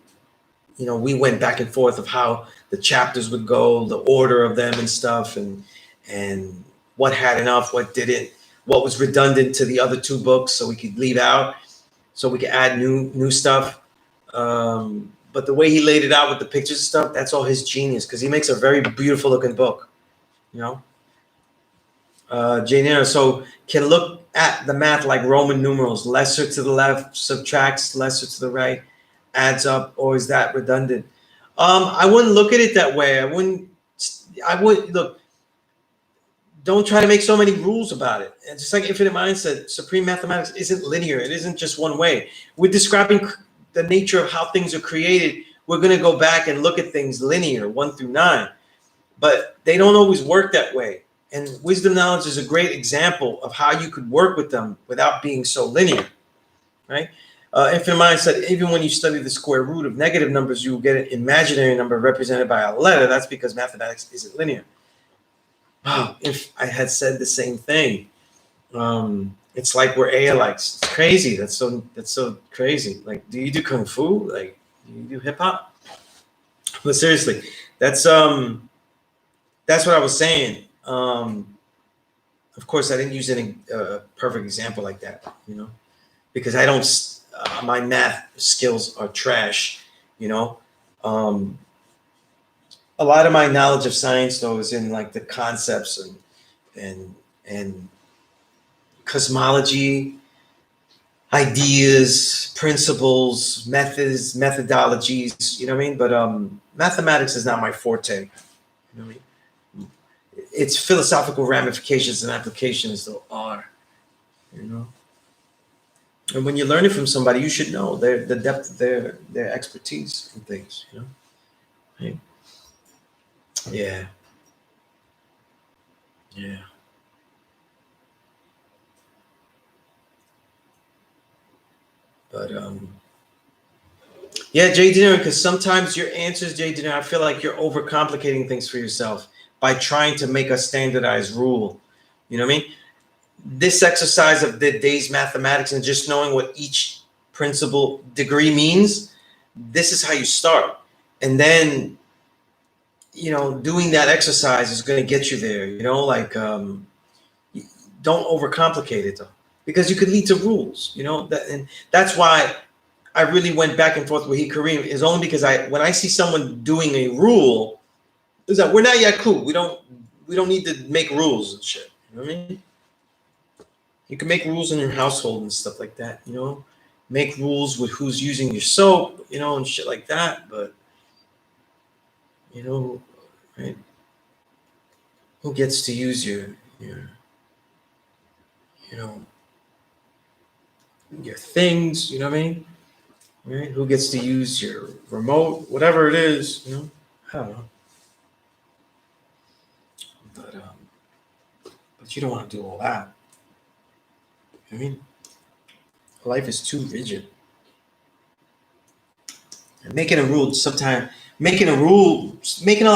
you know, we went back and forth of how the chapters would go, the order of them and stuff, and what had enough, what didn't, what was redundant to the other two books, so we could leave out, so we could add new stuff. But the way he laid it out with the pictures and stuff, that's all his genius, because he makes a very beautiful looking book, you know. Jane Eyre, so can look at the math like Roman numerals, lesser to the left subtracts lesser to the right, adds up, or is that redundant? I wouldn't look at it that way. I would look. Don't try to make so many rules about it. And just like Infinite Mind said, supreme mathematics isn't linear. It isn't just one way. We're describing the nature of how things are created. We're going to go back and look at things linear, 1 through 9. But they don't always work that way. And wisdom knowledge is a great example of how you could work with them without being so linear, right? Infinite Mind said, even when you study the square root of negative numbers, you will get an imaginary number represented by a letter. That's because mathematics isn't linear. Wow, if I had said the same thing. It's like we're aliens. It's crazy. That's so crazy. Like, do you do kung fu? Like, do you do hip hop? But seriously, that's what I was saying. Of course, I didn't use any perfect example like that, you know, because I don't. My math skills are trash, you know. Um, a lot of my knowledge of science, though, is in like the concepts and cosmology, ideas, principles, methods, methodologies. You know what I mean? But mathematics is not my forte. You know what I mean? Its philosophical ramifications and applications though are, you know. And when you learn it from somebody, you should know the depth of their expertise in things, you know. Right? Yeah, yeah. But yeah, Jay Dinner, because sometimes your answers, Jay Dinner, I feel like you're overcomplicating things for yourself by trying to make a standardized rule. You know what I mean? This exercise of the day's mathematics and just knowing what each principal degree means, this is how you start. And then, you know, doing that exercise is going to get you there, you know, like, don't overcomplicate it though, because you could lead to rules, you know, and that's why I really went back and forth with Kareem is only because when I see someone doing a rule, is that we're not yet cool. We don't need to make rules and shit. You know what I mean? You can make rules in your household and stuff like that, you know? Make rules with who's using your soap, you know, and shit like that. But, you know, right? Who gets to use your you know, your things, you know what I mean? Right? Who gets to use your remote, whatever it is, you know? I don't know. But you don't want to do all that. I mean, life is too rigid. And making a lot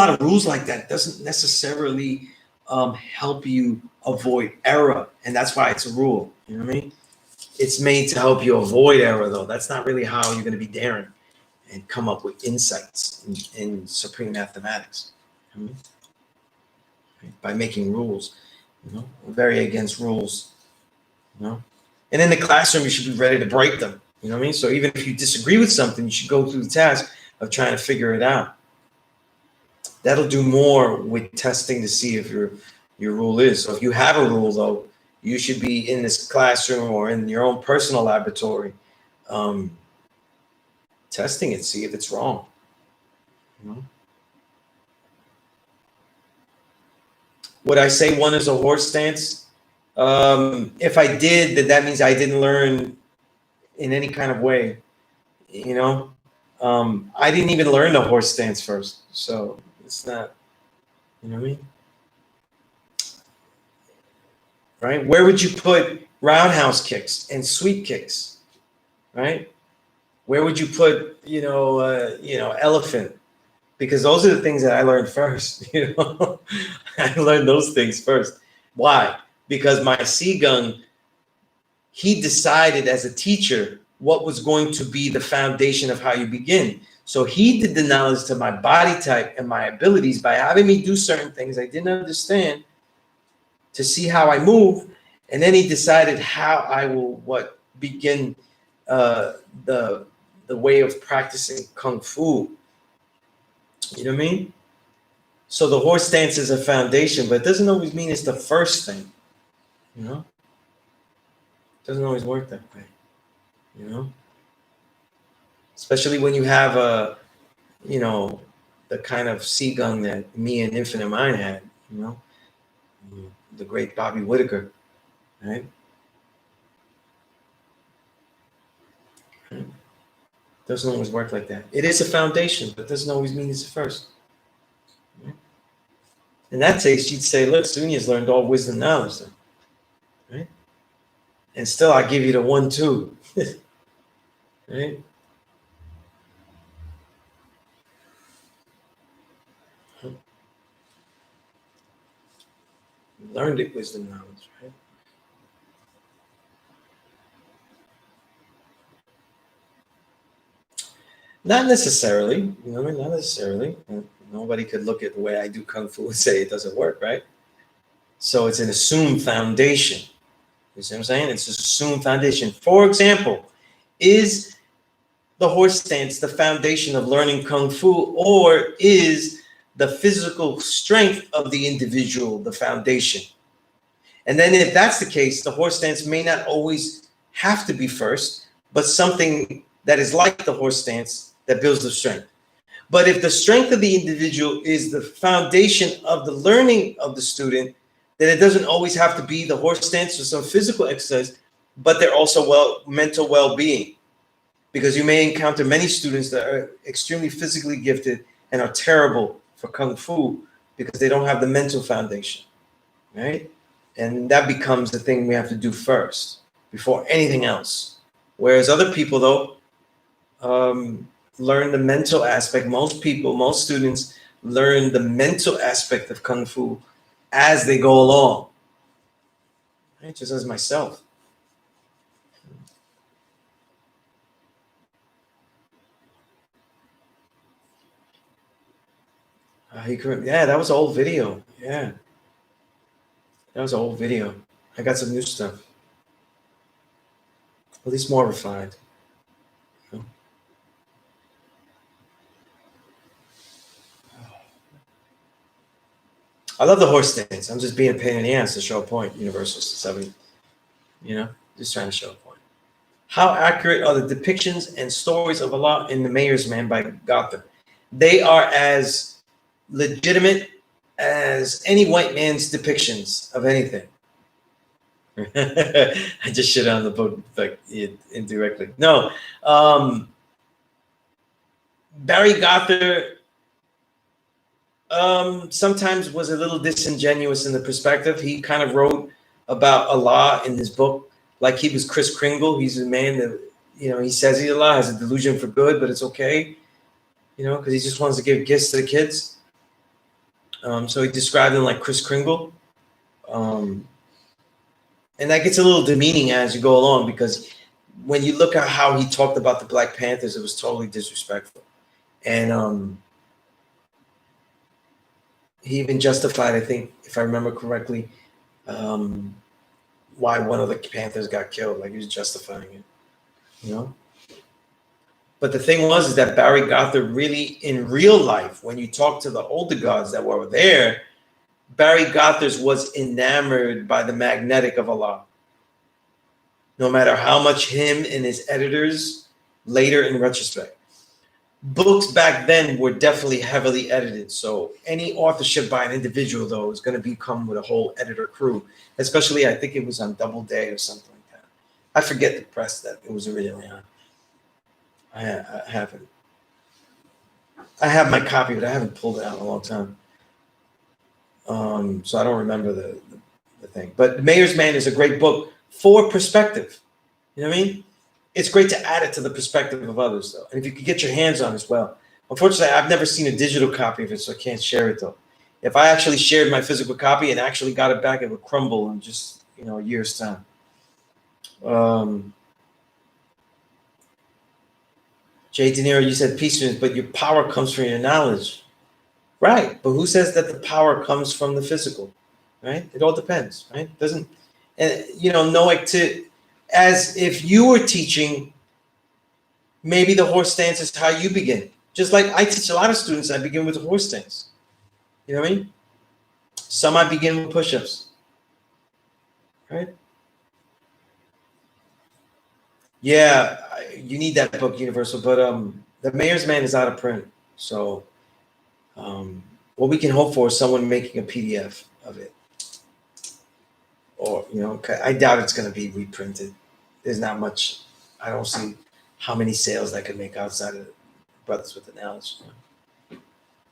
of rules like that doesn't necessarily help you avoid error, and that's why it's a rule. You know what I mean? It's made to help you avoid error, though. That's not really how you're going to be daring and come up with insights in supreme mathematics. You know what I mean? Right? By making rules, you know, we're very against rules. You know, and in the classroom, you should be ready to break them. You know what I mean? So even if you disagree with something, you should go through the task of trying to figure it out. That'll do more with testing to see if your rule is. So if you have a rule, though, you should be in this classroom or in your own personal laboratory, um, testing it, see if it's wrong. You know? Would I say one is a horse stance? If I did, then that means I didn't learn in any kind of way. You know, I didn't even learn the horse stance first, so it's not. You know what I mean? Right? Where would you put roundhouse kicks and sweep kicks? Right? Where would you put, elephant? Because those are the things that I learned first. You know, I learned those things first. Why? Because my Seagun, he decided as a teacher what was going to be the foundation of how you begin. So he did the knowledge to my body type and my abilities by having me do certain things I didn't understand to see how I move, and then he decided how I will begin uh, the the way of practicing kung fu. You know what I mean? So the horse stance is a foundation, but it doesn't always mean it's the first thing. You know, it doesn't always work that way. You know, especially when you have you know, the kind of sea gun that me and Infinite Mind had. You know, the great Bobby Whitaker, right? Doesn't always work like that. It is a foundation, but doesn't always mean it's the first. In that case, you'd say, look, Sunya's learned all wisdom knowledge, then, right? And still, I give you the 1, 2, right? Learned it wisdom knowledge, right? Not necessarily, you know what I mean? Not necessarily. Nobody could look at the way I do Kung Fu and say it doesn't work, right? So it's an assumed foundation. You see what I'm saying? It's an assumed foundation. For example, is the horse stance the foundation of learning Kung Fu, or is the physical strength of the individual the foundation? And then if that's the case, the horse stance may not always have to be first, but something that is like the horse stance that builds the strength. But if the strength of the individual is the foundation of the learning of the student, then it doesn't always have to be the horse stance or some physical exercise, but they're also mental well-being. Because you may encounter many students that are extremely physically gifted and are terrible for Kung Fu because they don't have the mental foundation, right? And that becomes the thing we have to do first before anything else. Whereas other people, though, learn the mental aspect. Most students learn the mental aspect of Kung Fu as they go along, right? Just as myself. Yeah, that was an old video. Yeah, that was an old video. I got some new stuff, at least more refined. I love the horse stance. I'm just being a pain in the ass to show a point. Universal 70, just trying to show a point. How accurate are the depictions and stories of Allah in The Mayor's Man by Gotham? They are as legitimate as any white man's depictions of anything. I just shit on the book like indirectly. No, Barry Gotham sometimes was a little disingenuous in the perspective. He kind of wrote about Allah in his book like he was Kris Kringle. He's a man that, he says he's Allah, has a delusion for good, but it's okay, because he just wants to give gifts to the kids. So he described him like Kris Kringle. And that gets a little demeaning as you go along, because when you look at how he talked about the Black Panthers, it was totally disrespectful. And he even justified, I think, if I remember correctly, why one of the Panthers got killed. Like, he was justifying it, But the thing is that Barry Gotham really, in real life, when you talk to the older gods that were there, Barry Gotham was enamored by the magnetic of Allah. No matter how much him and his editors, later in retrospect. Books back then were definitely heavily edited. So any authorship by an individual, though, is going to come with a whole editor crew. Especially, I think it was on Doubleday or something like that. I forget the press that it was originally on. I haven't. I have my copy, but I haven't pulled it out in a long time. So I don't remember the thing. But The Mayor's Man is a great book for perspective. You know what I mean? It's great to add it to the perspective of others, though. And if you could get your hands on it as well. Unfortunately, I've never seen a digital copy of it, so I can't share it, though. If I actually shared my physical copy and actually got it back, it would crumble in just, a year's time. Jay De Niro, you said peace, but your power comes from your knowledge. Right, but who says that the power comes from the physical, right? It all depends, right? It doesn't, and knowing as if you were teaching, maybe the horse stance is how you begin. Just like I teach a lot of students, I begin with the horse stance. You know what I mean? Some I begin with push-ups, right? Yeah, you need that book, Universal, but The Mayor's Man is out of print, so. What we can hope for is someone making a PDF of it. Or, I doubt it's going to be reprinted. There's not much. I don't see how many sales that could make outside of Brothers with the Knowledge.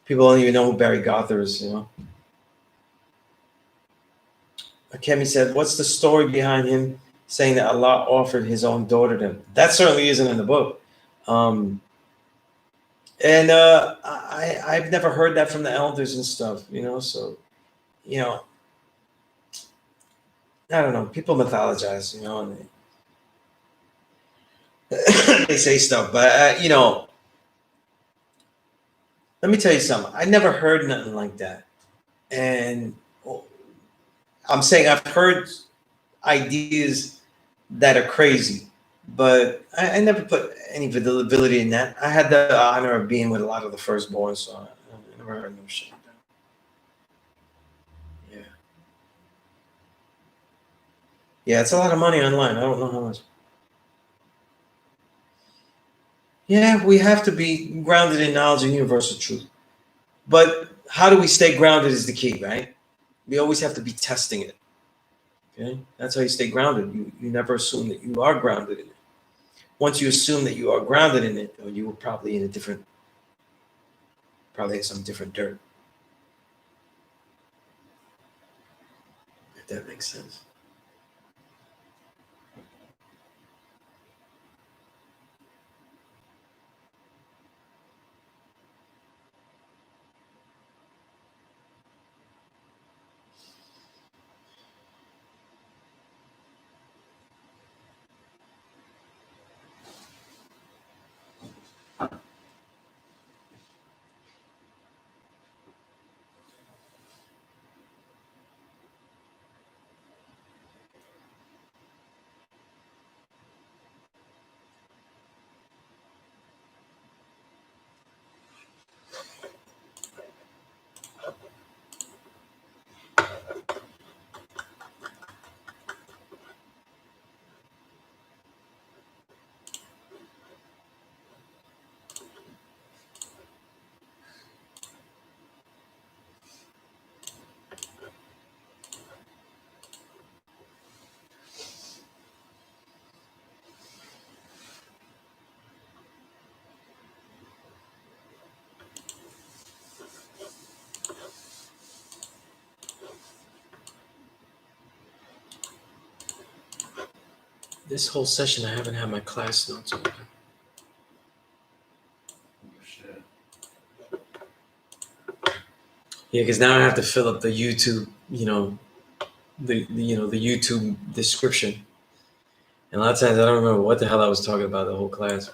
People don't even know who Barry Gotham is, Kemi said, what's the story behind him saying that Allah offered his own daughter to him? That certainly isn't in the book. And I've never heard that from the elders and stuff, so, I don't know. People mythologize, and they say stuff, but, Let me tell you something. I never heard nothing like that. And I'm saying I've heard ideas that are crazy, but I never put any validity in that. I had the honor of being with a lot of the firstborn, so I never heard no shit like that. Yeah. Yeah, it's a lot of money online. I don't know how much. Yeah, we have to be grounded in knowledge and universal truth. But how do we stay grounded is the key, right? We always have to be testing it. Okay? That's how you stay grounded. You never assume that you are grounded in it. Once you assume that you are grounded in it, you were probably in a different, probably some different dirt. If that makes sense. This whole session, I haven't had my class notes open. Oh, shit. Yeah, because now I have to fill up the YouTube, the YouTube description. And a lot of times I don't remember what the hell I was talking about the whole class.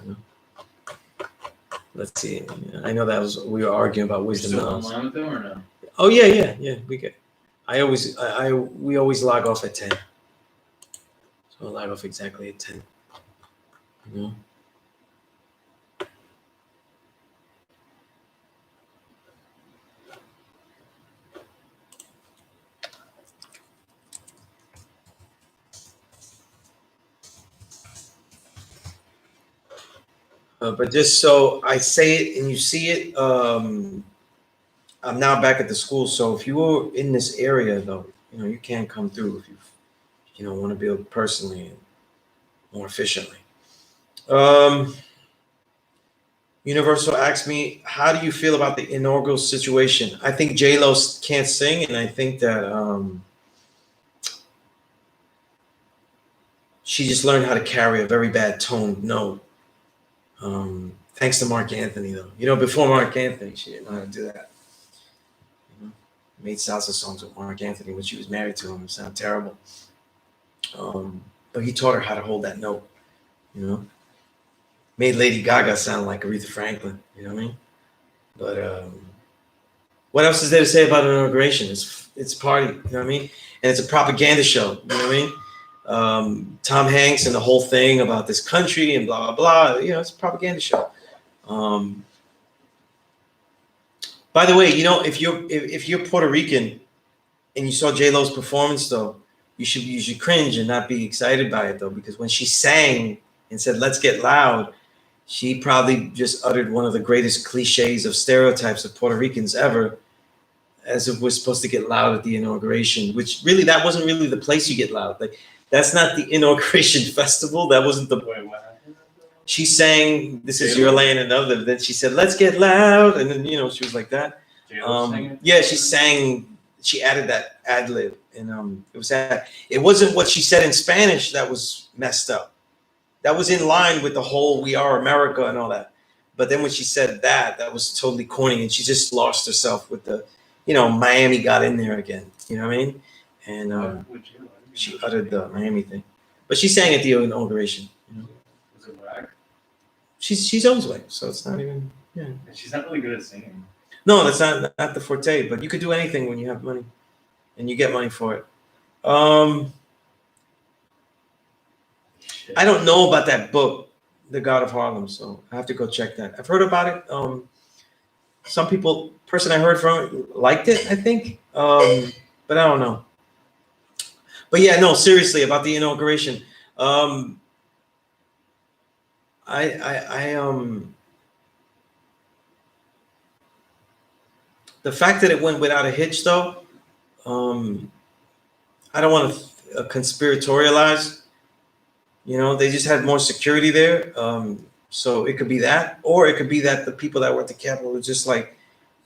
Let's see. I know we were arguing about You're wisdom still knowledge. online with them or no? Oh yeah. We always log off at 10. So I log off exactly at 10. You know? But just so I say it and you see it, I'm now back at the school. So if you were in this area, though, you can come through if you want to build personally and more efficiently. Universal asked me, how do you feel about the inaugural situation? I think J-Lo can't sing, and I think that she just learned how to carry a very bad toned note. Thanks to Mark Anthony, though. Before Mark Anthony, she didn't know how to do that. Made salsa songs with Mark Anthony when she was married to him. It sounded terrible. But he taught her how to hold that note, Made Lady Gaga sound like Aretha Franklin, you know what I mean? But what else is there to say about inauguration? It's a party, you know what I mean? And it's a propaganda show, you know what I mean? Tom Hanks and the whole thing about this country and blah, blah, blah. It's a propaganda show. By the way, if you're Puerto Rican and you saw J-Lo's performance, though, you should cringe and not be excited by it, though, because when she sang and said, "Let's get loud," she probably just uttered one of the greatest cliches of stereotypes of Puerto Ricans ever, as if we're supposed to get loud at the inauguration, which really, that wasn't really the place you get loud. Like, that's not the inauguration festival. That wasn't the. Wait, what happened? She sang, "This is your land," and other. Then she said, "Let's get loud," and then she was like that. Yeah, she sang. She added that ad lib, and it was sad. It wasn't what she said in Spanish that was messed up. That was in line with the whole "We Are America" and all that. But then when she said that was totally corny, and she just lost herself with the, Miami got in there again. You know what I mean? And she uttered the Miami thing, but she sang at the inauguration. Was it whack? She's always white, so it's not even. Yeah. She's not really good at singing. No, that's not the forte. But you could do anything when you have money, and you get money for it. I don't know about that book, The God of Harlem, so I have to go check that. I've heard about it. Some person I heard from liked it, I think, but I don't know. But yeah, no, seriously about the inauguration. I the fact that it went without a hitch, though, I don't want to conspiratorialize. They just had more security there. So it could be that, or it could be that the people that were at the Capitol were just like,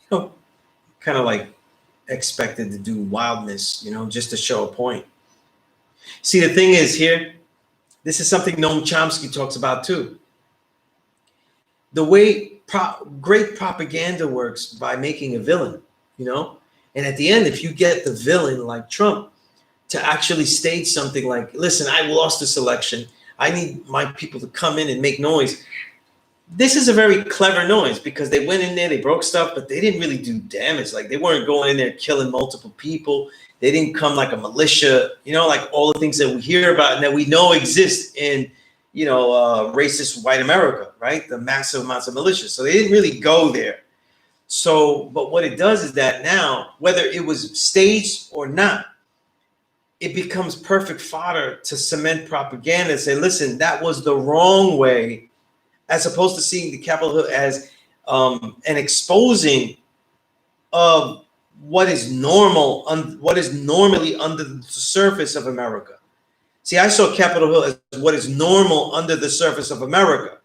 kind of like expected to do wildness, just to show a point. See, the thing is here, this is something Noam Chomsky talks about too. The way great propaganda works by making a villain, and at the end, if you get the villain like Trump to actually stage something like, listen, I lost this election. I need my people to come in and make noise. This is a very clever noise because they went in there, they broke stuff, but they didn't really do damage. Like, they weren't going in there killing multiple people. They didn't come like a militia, like all the things that we hear about and that we know exist in, racist white America, right? The massive amounts of militias. So they didn't really go there. So, but what it does is that now, whether it was staged or not, it becomes perfect fodder to cement propaganda and say, listen, that was the wrong way, as opposed to seeing the Capitol Hill as an exposing of what is normal, what is normally under the surface of America. See, I saw Capitol Hill as what is normal under the surface of America,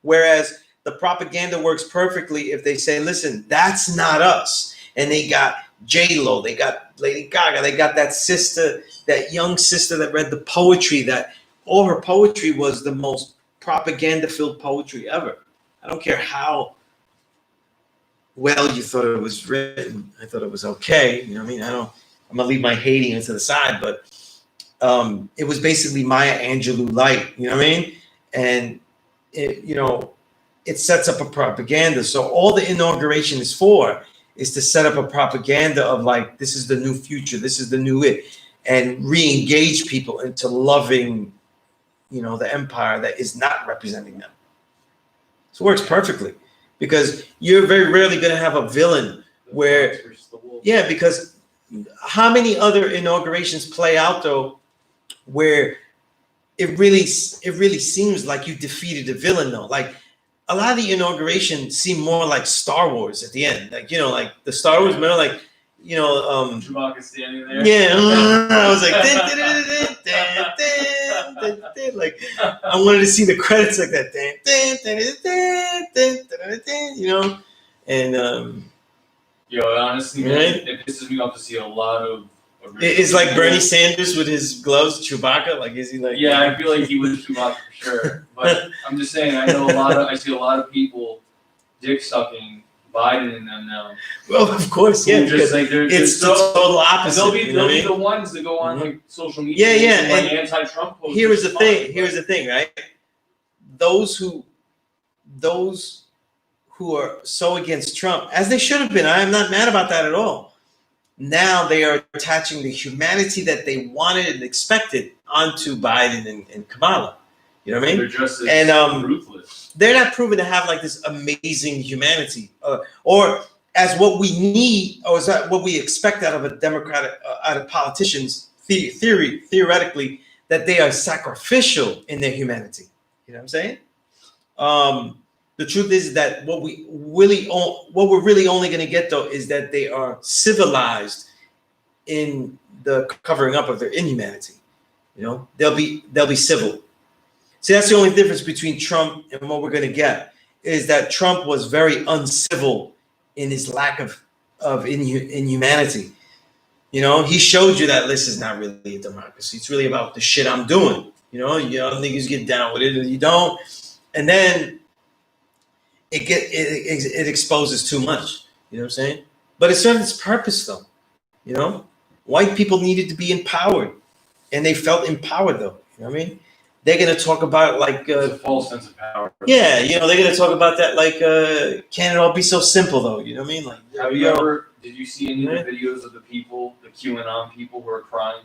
whereas the propaganda works perfectly if they say, listen, that's not us. And they got J-Lo, they got Lady Gaga, they got that sister, that young sister that read the poetry, that all her poetry was the most propaganda-filled poetry ever. I don't care how well you thought it was written. I thought it was okay. I'm gonna leave my hating to the side, but it was basically Maya Angelou light, And it sets up a propaganda. So all the inauguration is for is to set up a propaganda of like, this is the new future, this is the new it, and re-engage people into loving, the empire that is not representing them. So it works perfectly because you're very rarely going to have a villain where, because how many other inaugurations play out though, where it really seems like you defeated the villain though. Like, a lot of the inauguration seemed more like Star Wars at the end. Like, like the Star Wars, remember, like, Chewbacca standing there. Yeah, I was like, like, I wanted to see the credits like that. And honestly, man, it pisses me off to see a lot of. It's like Bernie Sanders with his gloves, Chewbacca. Like, is he like? Yeah, I feel like he was Chewbacca for sure. But I'm just saying, I see a lot of people dick sucking Biden and them now. Well, of course, yeah. Just like it's the total opposite. They'll be the ones that go on like social media. And like anti-Trump posters. Here's the thing, right? Those who are so against Trump, as they should have been. I am not mad about that at all. Now they are attaching the humanity that they wanted and expected onto Biden and Kamala. You know what I mean? They're just as ruthless. They're not proven to have like this amazing humanity, or as what we need, or is that what we expect out of a Democratic, out of politicians? Theoretically, that they are sacrificial in their humanity. You know what I'm saying? The truth is that what we're really only going to get though is that they are civilized in the covering up of their inhumanity. They'll be civil. See, that's the only difference between Trump and what we're going to get is that Trump was very uncivil in his lack of inhumanity. He showed you that this is not really a democracy. It's really about the shit I'm doing. You niggas get down with it, or you don't, and then it exposes too much. You know what I'm saying? But it served its purpose, though. White people needed to be empowered, and they felt empowered, though. You know what I mean? they're gonna talk about like It's a false sense of power. yeah, you know, they're gonna talk about that like can it all be so simple though? You know what I mean? Like Have you ever? Did you see any of the videos of the people, the QAnon people who are crying?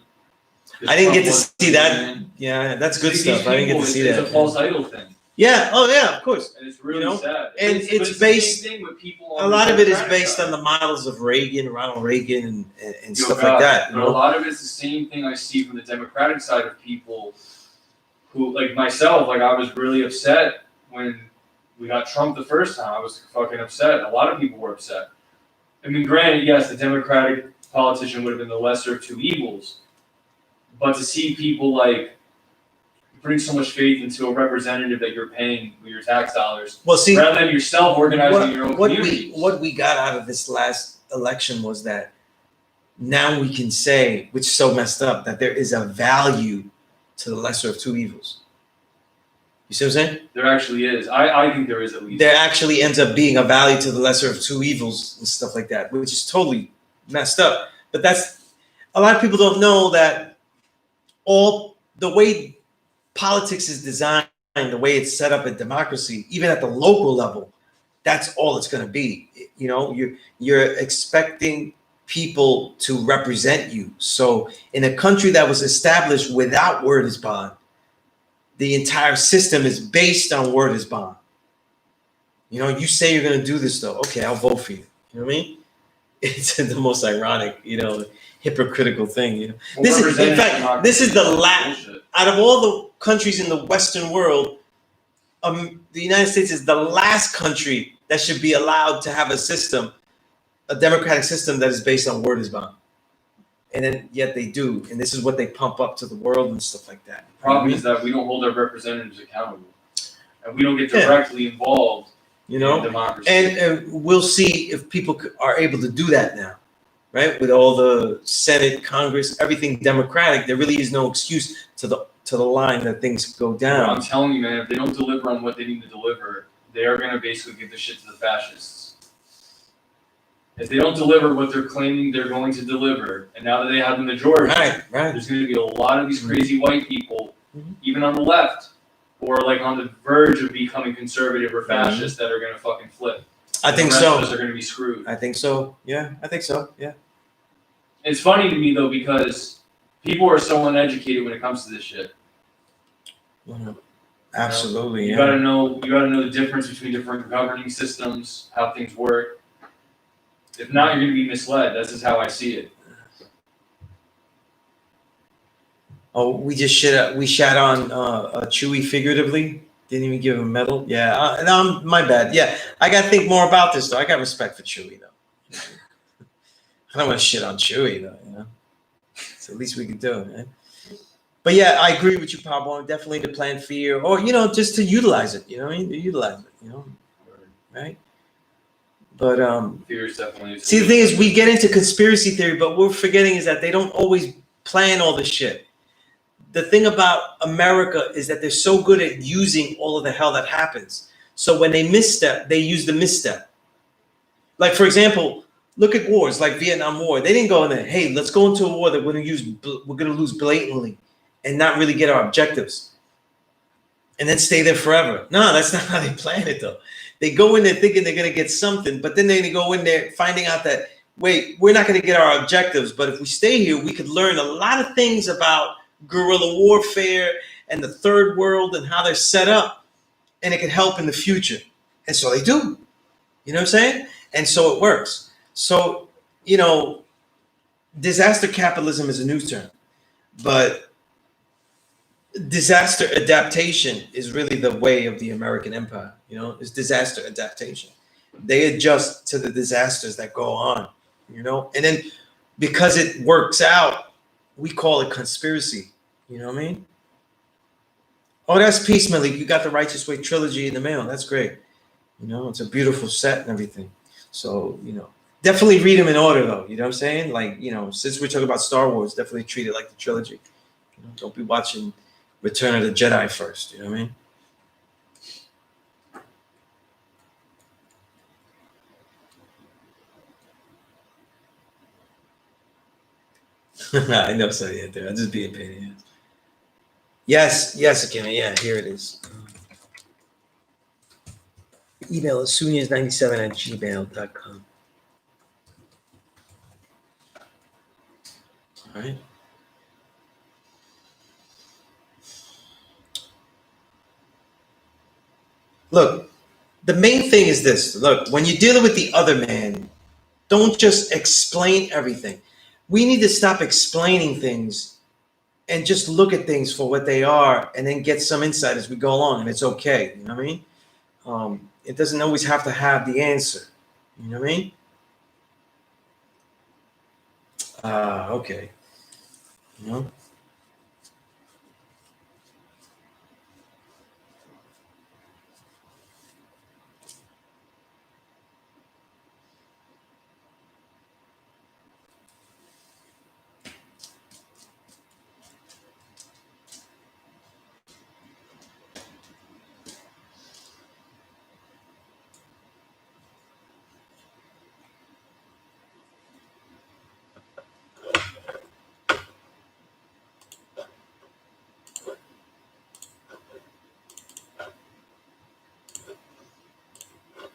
I didn't get to see that. Yeah, that's good These stuff. I didn't get to people, see that. It's a false idol thing. Yeah. Oh yeah, of course. And it's really You know? sad. And but it's the based. same thing with people A on lot the of it is Democratic based side. on the models of Reagan, Ronald Reagan, and Yo, stuff God, like that. You But a know? lot of it's the same thing I see from the Democratic side of people who, like myself, like I was really upset when we got Trump the first time. I was fucking upset. A lot of people were upset. I mean, granted, yes, the Democratic politician would have been the lesser of two evils, but to see people like putting so much faith into a representative that you're paying with your tax dollars, Well, see, rather than yourself organizing your own communities. what we got out of this last election was that now we can say, which is so messed up, that there is a value to the lesser of two evils. You see what I'm saying? There actually is. I think there is at least. There actually ends up being a value to the lesser of two evils and stuff like that, which is totally messed up. But that's a lot of people don't know that all the way politics is designed, the way it's set up in democracy, even at the local level, that's all it's going to be. You know, you're expecting people to represent you. So in a country that was established without word is bond, the entire system is based on word is bond. You know, you say you're going to do this though. Okay, I'll vote for you. You know what I mean? It's the most ironic, you know, hypocritical thing. You know, Well, this is, in fact, democracy this is the is last bullshit. out of all the countries in the Western world. The United States is the last country that should be allowed to have a system, a democratic system that is based on word is bond. And then yet they do, and this is what they pump up to the world and stuff like that. The problem is that we don't hold our representatives accountable, and we don't get directly involved You know, in democracy. and we'll see if people are able to do that now, right? With all the Senate, Congress, everything Democratic, there really is no excuse to the line that things go down. I'm telling you, man, if they don't deliver on what they need to deliver, they are going to basically give the shit to the fascists. If they don't deliver what they're claiming they're going to deliver, and now that they have the majority, Right. there's going to be a lot of these crazy white people, Mhm. even on the left, who are like on the verge of becoming conservative or fascist that are going to fucking flip. I think the rest so. of us are going to be screwed. I think so. Yeah, I think so. Yeah. It's funny to me though because people are so uneducated when it comes to this shit. Absolutely. You Yeah. gotta know the difference between different governing systems, how things work. If not, you're gonna be misled. That's just how I see it. Oh, we shat on Chewy figuratively. Didn't even give him a medal. Yeah. No, my bad. Yeah, I got to think more about this though. I got respect for Chewy though. I don't want to shit on Chewy though. You know, it's the least we can do, man. But yeah, I agree with you, Pablo. Definitely to plant fear, or you know, just to utilize it. You know what I mean? To utilize it. You know, right? But Fear is definitely. see, the thing is, we get into conspiracy theory, but what we're forgetting is that they don't always plan all the shit. The thing about America is that they're so good at using all of the hell that happens. So when they misstep, they use the misstep. Like, for example, look at wars like Vietnam War. They didn't go in there, hey, let's go into a war that we're going to lose blatantly and not really get our objectives and then stay there forever. No, that's not how they plan it, though. They go in there thinking they're going to get something, but then they go in there finding out that, wait, we're not going to get our objectives, but if we stay here, we could learn a lot of things about guerrilla warfare and the third world and how they're set up, and it could help in the future. And so they do. You know what I'm saying? And so it works. So, you know, disaster capitalism is a new term, but disaster adaptation is really the way of the American empire. You know, it's disaster adaptation. They adjust to the disasters that go on, you know, and then because it works out, we call it conspiracy. You know what I mean? Oh, that's Peace, Malik. You got the Righteous Way trilogy in the mail. That's great. You know, it's a beautiful set and everything. So, you know, definitely read them in order, though. You know what I'm saying? Like, you know, since we're talking about Star Wars, definitely treat it like the trilogy. You know, don't be watching Return of the Jedi first. You know what I mean? I know, so yeah, dude. I'm just being a pain in the ass. Yes, Akina. Yeah, here it is. Email is sunez97@gmail.com. All right. Look, the main thing is this. Look, when you're dealing with the other man, don't just explain everything. We need to stop explaining things and just look at things for what they are and then get some insight as we go along. And it's okay. You know what I mean? It doesn't always have to have the answer. You know what I mean? Okay. You know?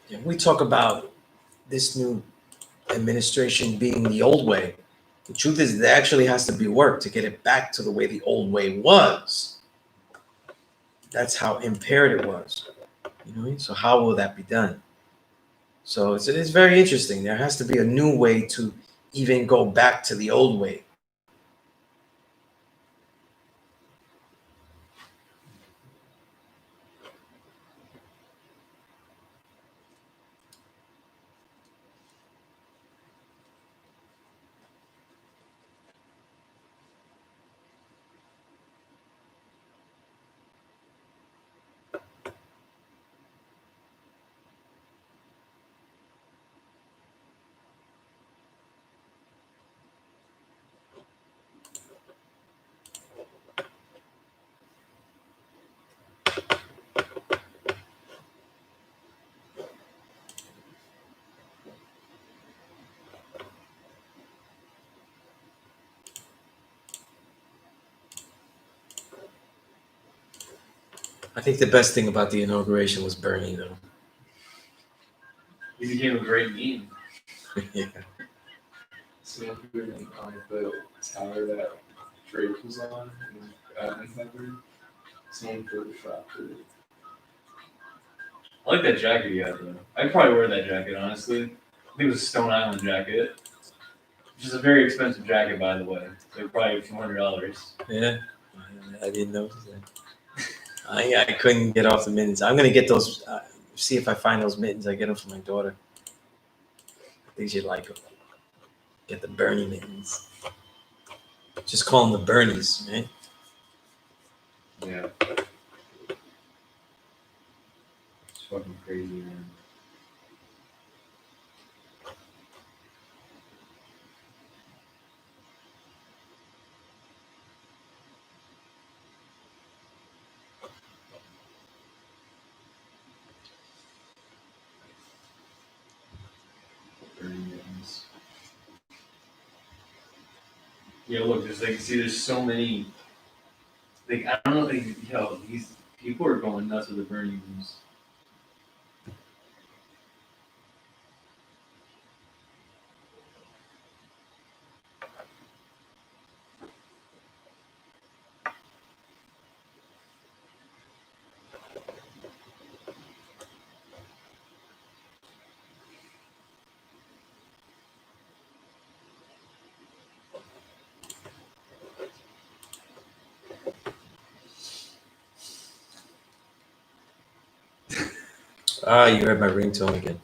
Yeah, we talk about this new administration being the old way. The truth is, there actually has to be work to get it back to the way the old way was. That's how impaired it was. You know what I mean? So how will that be done? So it's very interesting. There has to be a new way to even go back to the old way. I think the best thing about the inauguration was Bernie, though. He became a great meme. Yeah. So who on the tower that Drake was on in February? Someone photoshopped it. I like that jacket he had though. I'd probably wear that jacket, honestly. I think it was a Stone Island jacket. Which is a very expensive jacket, by the way. So probably $200. Yeah, I didn't notice that. I couldn't get off the mittens. I'm gonna get those. See if I find those mittens. I get them for my daughter. I think she'd like them. Get the Bernie mittens. Just call them the Bernies, right? Yeah. It's fucking crazy, man. Yeah, look, there's like, see, there's so many. Like, I don't know, like, yo, these people are going nuts with the Bernie memes. You heard my ringtone again.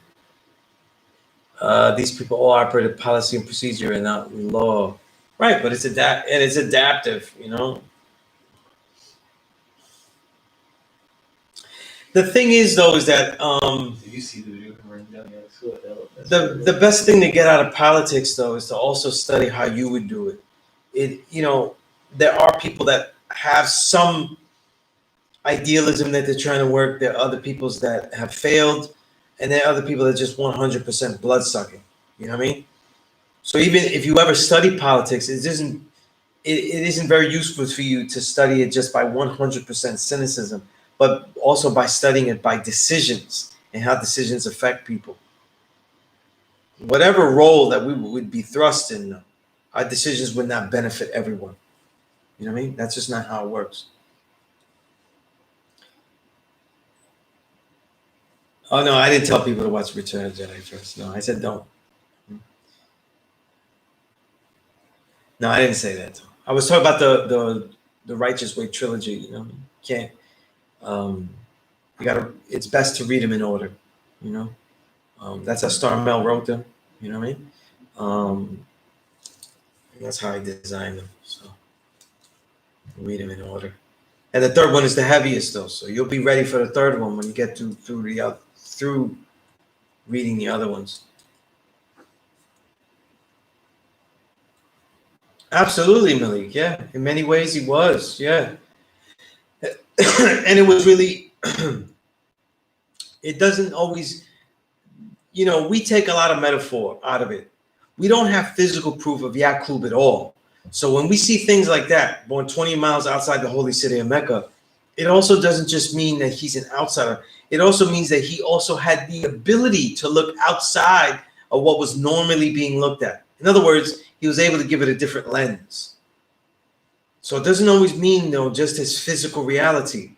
These people all operate a policy and procedure and not law. Right, but it's adaptive, you know. The thing is, though, is that Did you see the video of him running down the school? the best thing to get out of politics, though, is to also study how you would do it. There are people that have some idealism that they're trying to work. There are other peoples that have failed, and there are other people that just 100% blood sucking. You know what I mean? So even if you ever study politics, it isn't. it isn't very useful for you to study it just by 100% cynicism, but also by studying it by decisions and how decisions affect people. Whatever role that we would be thrust in, our decisions would not benefit everyone. You know what I mean? That's just not how it works. Oh no, I didn't tell people to watch Return of the Jedi first. No, I said don't. No, I didn't say that. I was talking about the Righteous Way trilogy. You know, you can't. You gotta. It's best to read them in order. You know, that's how Starmel wrote them. You know what I mean? That's how I designed them. So read them in order. And the third one is the heaviest, though. So you'll be ready for the third one when you get through reading the other ones. Absolutely, Malik. Yeah, in many ways he was. Yeah, and it was really. It doesn't always. You know, we take a lot of metaphor out of it. We don't have physical proof of Yaqub at all. So when we see things like that, born 20 miles outside the holy city of Mecca, it also doesn't just mean that he's an outsider. It also means that he also had the ability to look outside of what was normally being looked at. In other words, he was able to give it a different lens. So it doesn't always mean, though, just his physical reality.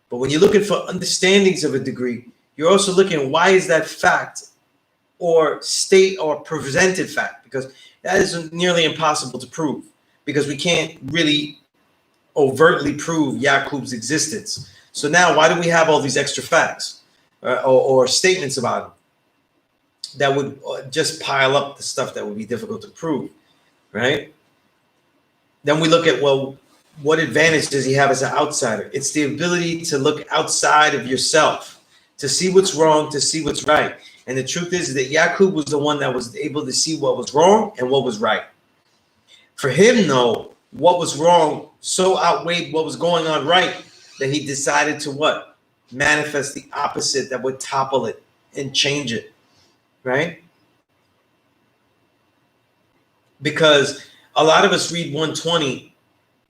But when you're looking for understandings of a degree, you're also looking at why is that fact or state or presented fact, because that is nearly impossible to prove, because we can't really overtly prove Yaqub's existence. So now why do we have all these extra facts or statements about him that would just pile up the stuff that would be difficult to prove, right? Then we look at, well, what advantage does he have as an outsider? It's the ability to look outside of yourself, to see what's wrong, to see what's right. And the truth is that Yaqub was the one that was able to see what was wrong and what was right. For him, though, what was wrong so outweighed what was going on right that he decided to what? Manifest the opposite that would topple it and change it, right? Because a lot of us read 120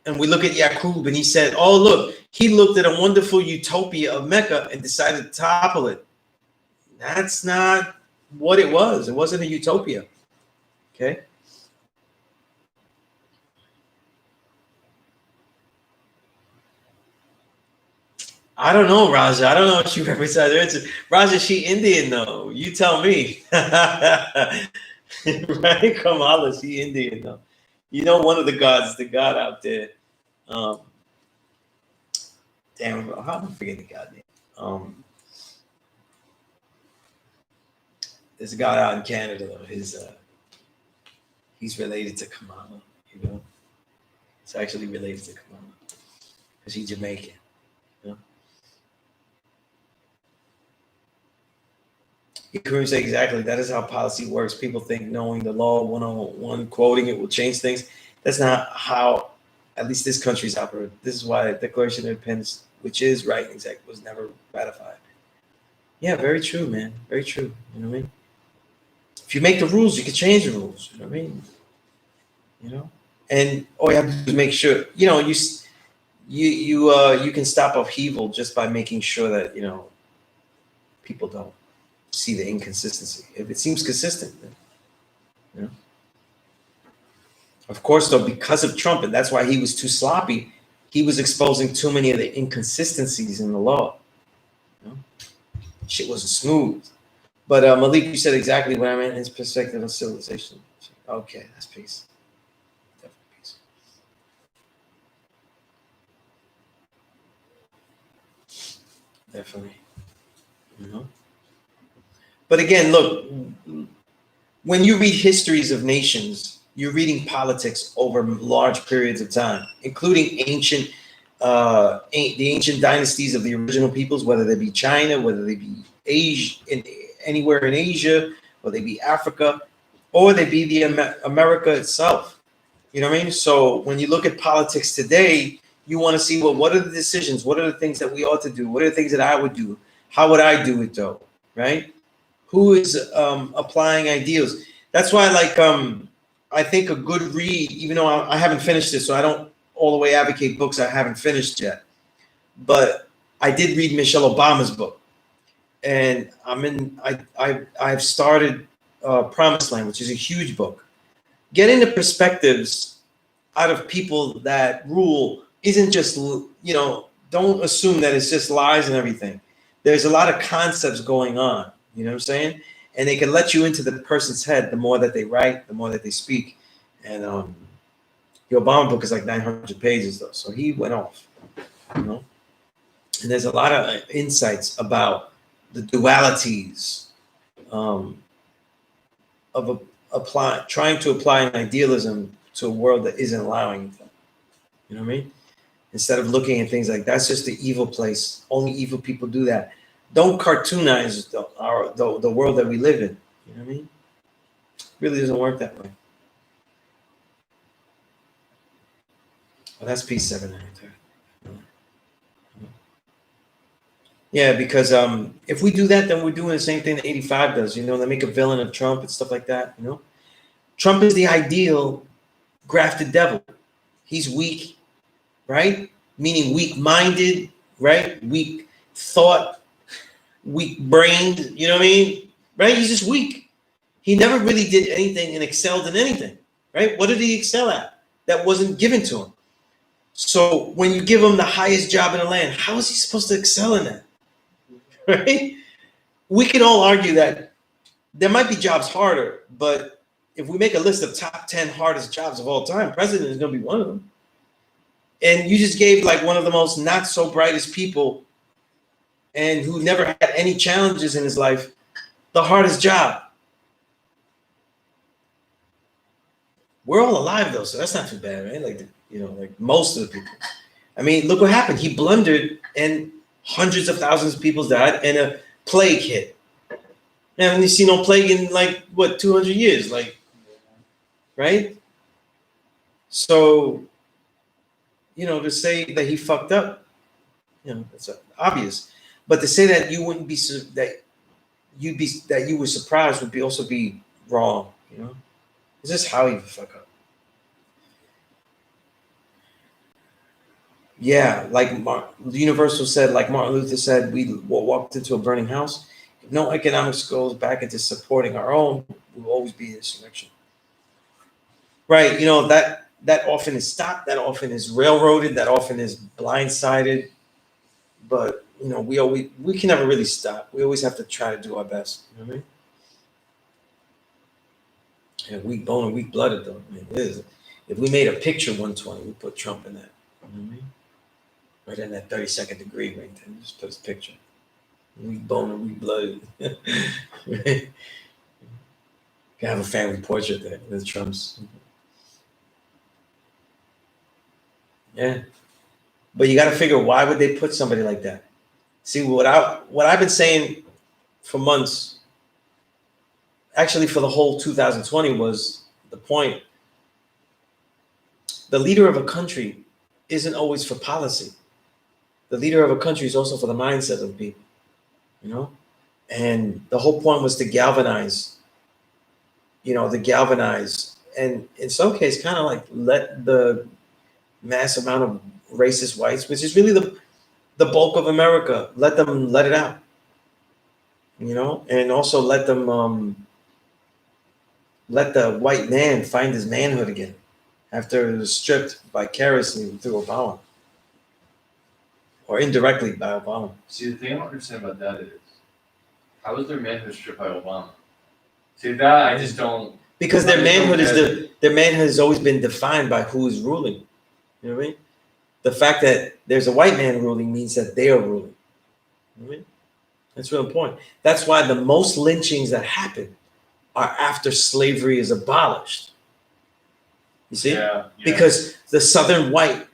and we look at Yaqub and he said, oh, look, he looked at a wonderful utopia of Mecca and decided to topple it. That's not what it was. It wasn't a utopia. Okay. I don't know, Raja. I don't know if she represents Raja. She Indian though. You tell me. Right? Kamala, she Indian though. You know, one of the gods, the god out there. Damn, how do I forget the god name? There's a guy out in Canada though. He's related to Kamala, you know. It's actually related to Kamala because he's Jamaican, you know. You can say exactly that is how policy works. People think knowing the law 101, quoting it will change things. That's not how, at least this country's operate. This is why the Declaration of Independence, which is right and exact, was never ratified. Yeah, very true, man. Very true. You know what I mean? If you make the rules, you can change the rules. You know what I mean? You know, and all you have to do is make sure. You know, you can stop upheaval just by making sure that people don't see the inconsistency. If it seems consistent, then, you know. Of course, though, because of Trump, and that's why he was too sloppy. He was exposing too many of the inconsistencies in the law. You know? Shit wasn't smooth. But Malik, you said exactly what I meant in his perspective on civilization. Okay, that's peace. Definitely peace. Definitely. You know? But again, look, when you read histories of nations, you're reading politics over large periods of time, including the ancient dynasties of the original peoples, whether they be China, whether they be Asia, anywhere in Asia, or they be Africa, or they be the America itself. You know what I mean? So when you look at politics today, you want to see, well, what are the decisions? What are the things that we ought to do? What are the things that I would do? How would I do it though? Right? Who is applying ideals? That's why, like, I think a good read, even though I haven't finished it, so I don't all the way advocate books I haven't finished yet. But I did read Michelle Obama's book, and I've started Promised Land, which is a huge book. Getting the perspectives out of people that rule isn't just, don't assume that it's just lies and everything. There's a lot of concepts going on, you know what I'm saying? And they can let you into the person's head the more that they write, the more that they speak. And the Obama book is like 900 pages though, so he went off, you know? And there's a lot of insights about the dualities of trying to apply an idealism to a world that isn't allowing them. You know what I mean? Instead of looking at things like that's just the evil place. Only evil people do that. Don't cartoonize the world that we live in. You know what I mean? It really doesn't work that way. Well, that's P.E.A.C.E right there. Yeah, because if we do that, then we're doing the same thing that 85 does. You know, they make a villain of Trump and stuff like that. You know, Trump is the ideal grafted devil. He's weak, right? Meaning weak-minded, right? Weak thought, weak-brained. You know what I mean? Right? He's just weak. He never really did anything and excelled in anything, right? What did he excel at? That wasn't given to him. So when you give him the highest job in the land, how is he supposed to excel in that? Right? We can all argue that there might be jobs harder, but if we make a list of top 10 hardest jobs of all time, president is going to be one of them. And you just gave like one of the most not so brightest people and who never had any challenges in his life, the hardest job. We're all alive though, so that's not too bad, right? Like, like most of the people. I mean, look what happened. He blundered and hundreds of thousands of people died and a plague hit. And you see no plague in like, 200 years, like, right? So, to say that he fucked up, it's obvious. But to say that you wouldn't be, that you were surprised would also be wrong, It's just how you fuck up. Yeah, like Universal said, like Martin Luther said, we walked into a burning house. If no economics goes back into supporting our own, we will always be in insurrection. Right, that often is stopped, that often is railroaded, that often is blindsided. But we can never really stop. We always have to try to do our best. You know what I mean? Yeah, weak bone and weak blooded though. I mean, it is. If we made a picture 120, we put Trump in that. You know what I mean? Right in that 32nd degree right there. Just put his picture. Weak bone and weak blooded. Right? Can have a family portrait there with Trump's. Yeah. But you got to figure, why would they put somebody like that? See, what I've been saying for months, actually for the whole 2020, was the point. The leader of a country isn't always for policy. The leader of a country is also for the mindset of people, And the whole point was to galvanize, and in some cases, kind of like let the mass amount of racist whites, which is really the bulk of America, let it out, and also let the white man find his manhood again after it was stripped vicariously through Obama. Or indirectly by Obama. See, the thing I don't understand about that is, how is their manhood stripped by Obama? See, that I just don't. Because their manhood has always been defined by who is ruling. You know what I mean? The fact that there's a white man ruling means that they are ruling. You know what I mean? That's real important. That's why the most lynchings that happen are after slavery is abolished. You see? Yeah. Because the Southern white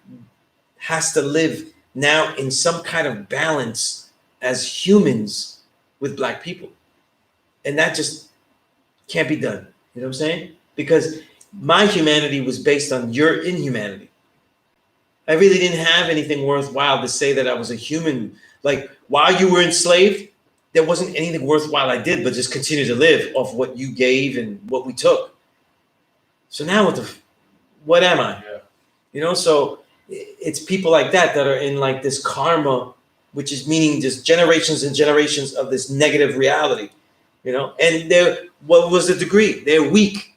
has to live now in some kind of balance as humans with black people. And that just can't be done. You know what I'm saying? Because my humanity was based on your inhumanity. I really didn't have anything worthwhile to say that I was a human. Like, while you were enslaved, there wasn't anything worthwhile I did but just continue to live off what you gave and what we took. So now what am I? Yeah. You know, so it's people like that are in like this karma, which is meaning just generations and generations of this negative reality, you know, and what was the degree? They're weak.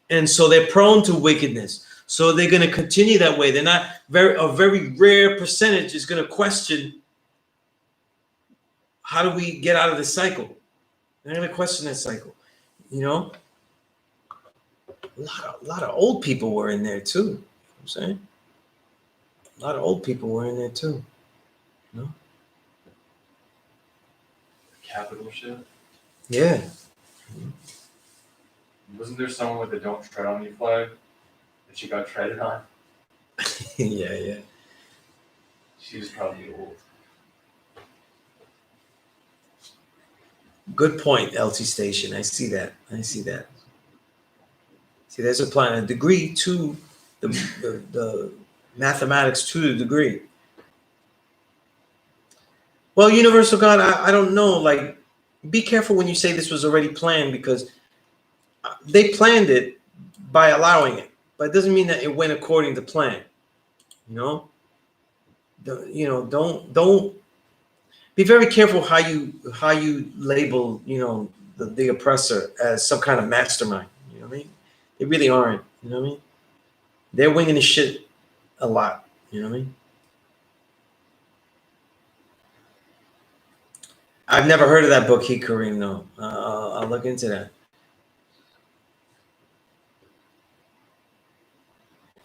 And so they're prone to wickedness. So they're going to continue that way. They're not a very rare percentage is going to question, how do we get out of this cycle? They're going to question that cycle, you know. A lot of old people were in there too. You know what I'm saying? A lot of old people were in there too. You know? Capital shit. Yeah. Wasn't there someone with a "Don't Tread on Me" flag that she got treaded on? Yeah, yeah. She was probably old. Good point, LT Station. I see that. See, there's applying a degree to the mathematics to the degree. Well, universal God, I don't know. Like, be careful when you say this was already planned, because they planned it by allowing it, but it doesn't mean that it went according to plan. You know, don't be very careful how you label, you know, the oppressor as some kind of mastermind. You know what I mean? They really aren't. You know what I mean? They're winging the shit a lot. You know what I mean? I've never heard of that book, Kareem, though. I'll look into that.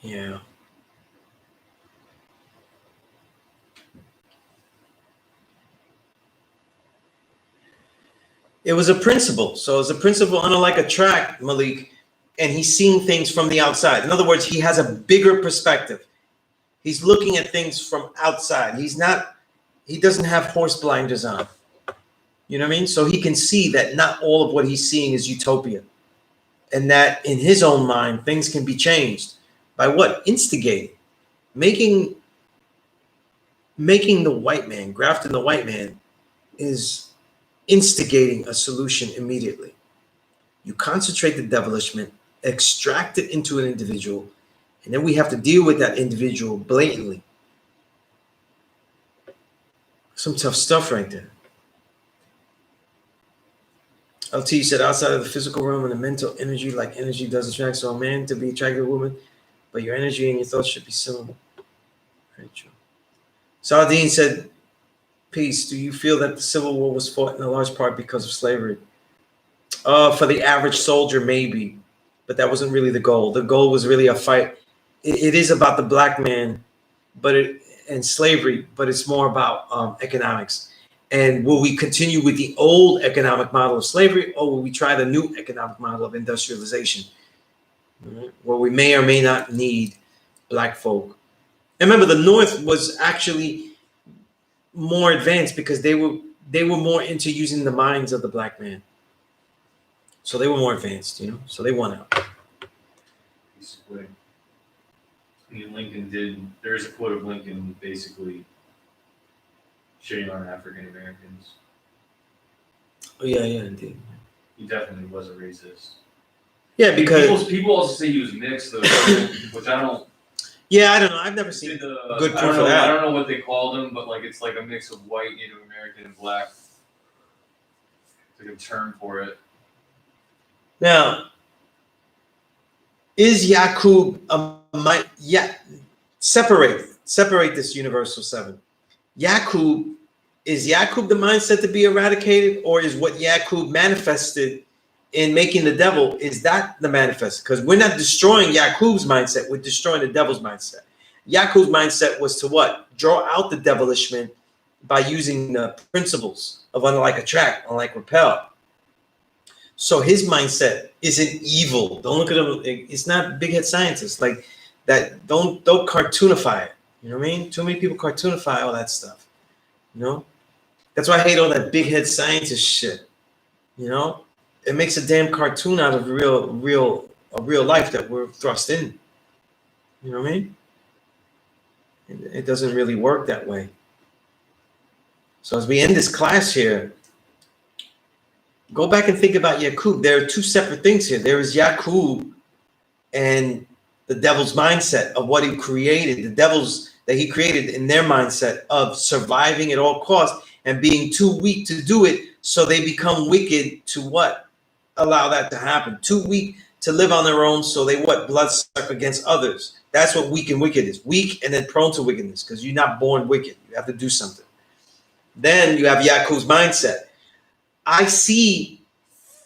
Yeah. It was a principle. So it's a principle, unlike a track, Malik, and he's seeing things from the outside. In other words, he has a bigger perspective. He's looking at things from outside. He doesn't have horse blinders on. You know what I mean? So he can see that not all of what he's seeing is utopia. And that in his own mind, things can be changed by what? Instigating. Making the white man, grafting the white man, is instigating a solution immediately. You concentrate the devilishment, extract it into an individual, and then we have to deal with that individual blatantly. Some tough stuff right there. LT said, outside of the physical realm and the mental energy, like energy does attract, so a man to be attracted to a woman, but your energy and your thoughts should be similar. Very true. Saladin said, peace. Do you feel that the Civil War was fought in a large part because of slavery? For the average soldier, maybe, but that wasn't really the goal. The goal was really a fight. It is about the black man, and slavery, but it's more about economics. And will we continue with the old economic model of slavery, or will we try the new economic model of industrialization, where we may or may not need black folk? And remember, the North was actually more advanced because they were more into using the minds of the black man. So they were more advanced, you know. So they won out. Basically, I mean, Lincoln did. There is a quote of Lincoln basically shitting on African Americans. Oh yeah, indeed. He definitely was a racist. Yeah, because people also say he was mixed though, which I don't. Yeah, I don't know. I've never seen good proof of that. I don't know what they called him, but like it's like a mix of white, Native American, and black. It's like a term for it. Now, is Yaqub separate this universal seven? Is Yaqub the mindset to be eradicated, or is what Yaqub manifested in making the devil, is that the manifest? Because we're not destroying Yaqub's mindset, we're destroying the devil's mindset. Yaqub's mindset was to what? Draw out the devilishment by using the principles of unlike attract, unlike repel. So his mindset isn't evil. Don't look at him. It's not big head scientists like that. Don't cartoonify it. You know what I mean? Too many people cartoonify all that stuff. You know, that's why I hate all that big head scientist shit. You know, it makes a damn cartoon out of real life that we're thrust in. You know what I mean? It doesn't really work that way. So as we end this class here, go back and think about Yaqub. There are two separate things here. There is Yaqub and the devil's mindset of what he created, the devils that he created in their mindset of surviving at all costs and being too weak to do it. So they become wicked to what? Allow that to happen. Too weak to live on their own. So they what? Bloodsuck against others. That's what weak and wicked is. Weak and then prone to wickedness, because you're not born wicked. You have to do something. Then you have Yaku's mindset. I see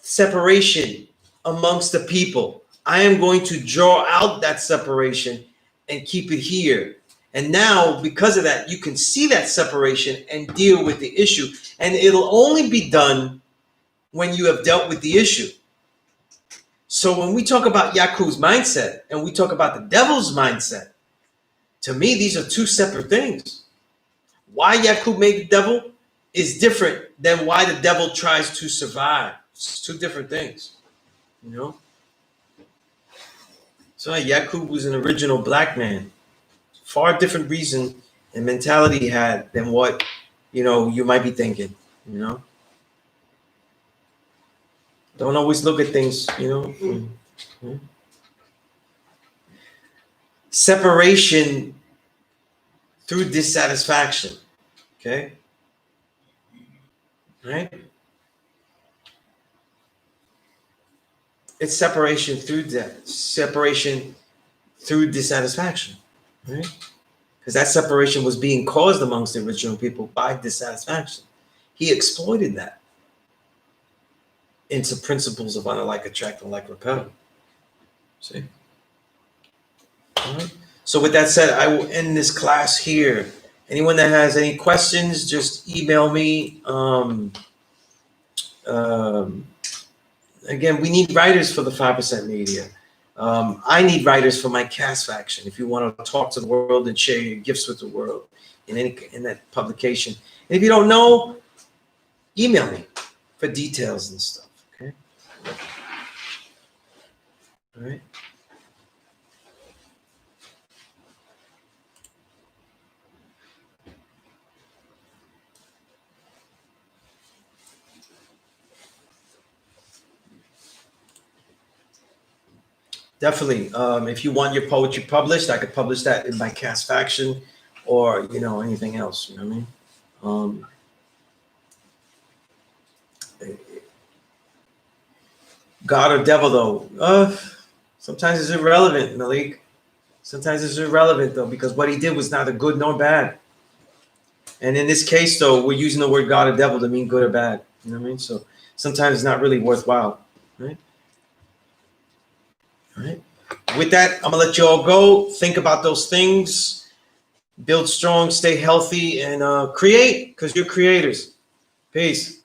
separation amongst the people. I am going to draw out that separation and keep it here. And now, because of that, you can see that separation and deal with the issue. And it'll only be done when you have dealt with the issue. So when we talk about Yaku's mindset and we talk about the devil's mindset, to me, these are two separate things. Why Yaku made the devil is different than why the devil tries to survive. It's two different things, you know? So Yaku was an original black man. Far different reason and mentality he had than what, you know, you might be thinking, you know? Don't always look at things, you know? Separation through dissatisfaction, okay? Right? It's separation through death, separation through dissatisfaction, right? Because that separation was being caused amongst the original people by dissatisfaction. He exploited that into principles of unlike, attract, and like, repel. See? All right. So with that said, I will end this class here. Anyone that has any questions, just email me. Again, we need writers for the 5% media. I need writers for my cast faction. If you want to talk to the world and share your gifts with the world in that publication. And if you don't know, email me for details and stuff. Okay. All right. Definitely. If you want your poetry published, I could publish that in my cast faction or, you know, anything else. You know what I mean? God or devil, though. Sometimes it's irrelevant, Malik. Sometimes it's irrelevant, though, because what he did was neither good nor bad. And in this case, though, we're using the word God or devil to mean good or bad. You know what I mean? So sometimes it's not really worthwhile, right? All right. With that, I'm going to let you all go. Think about those things. Build strong, stay healthy, and create, because you're creators. Peace.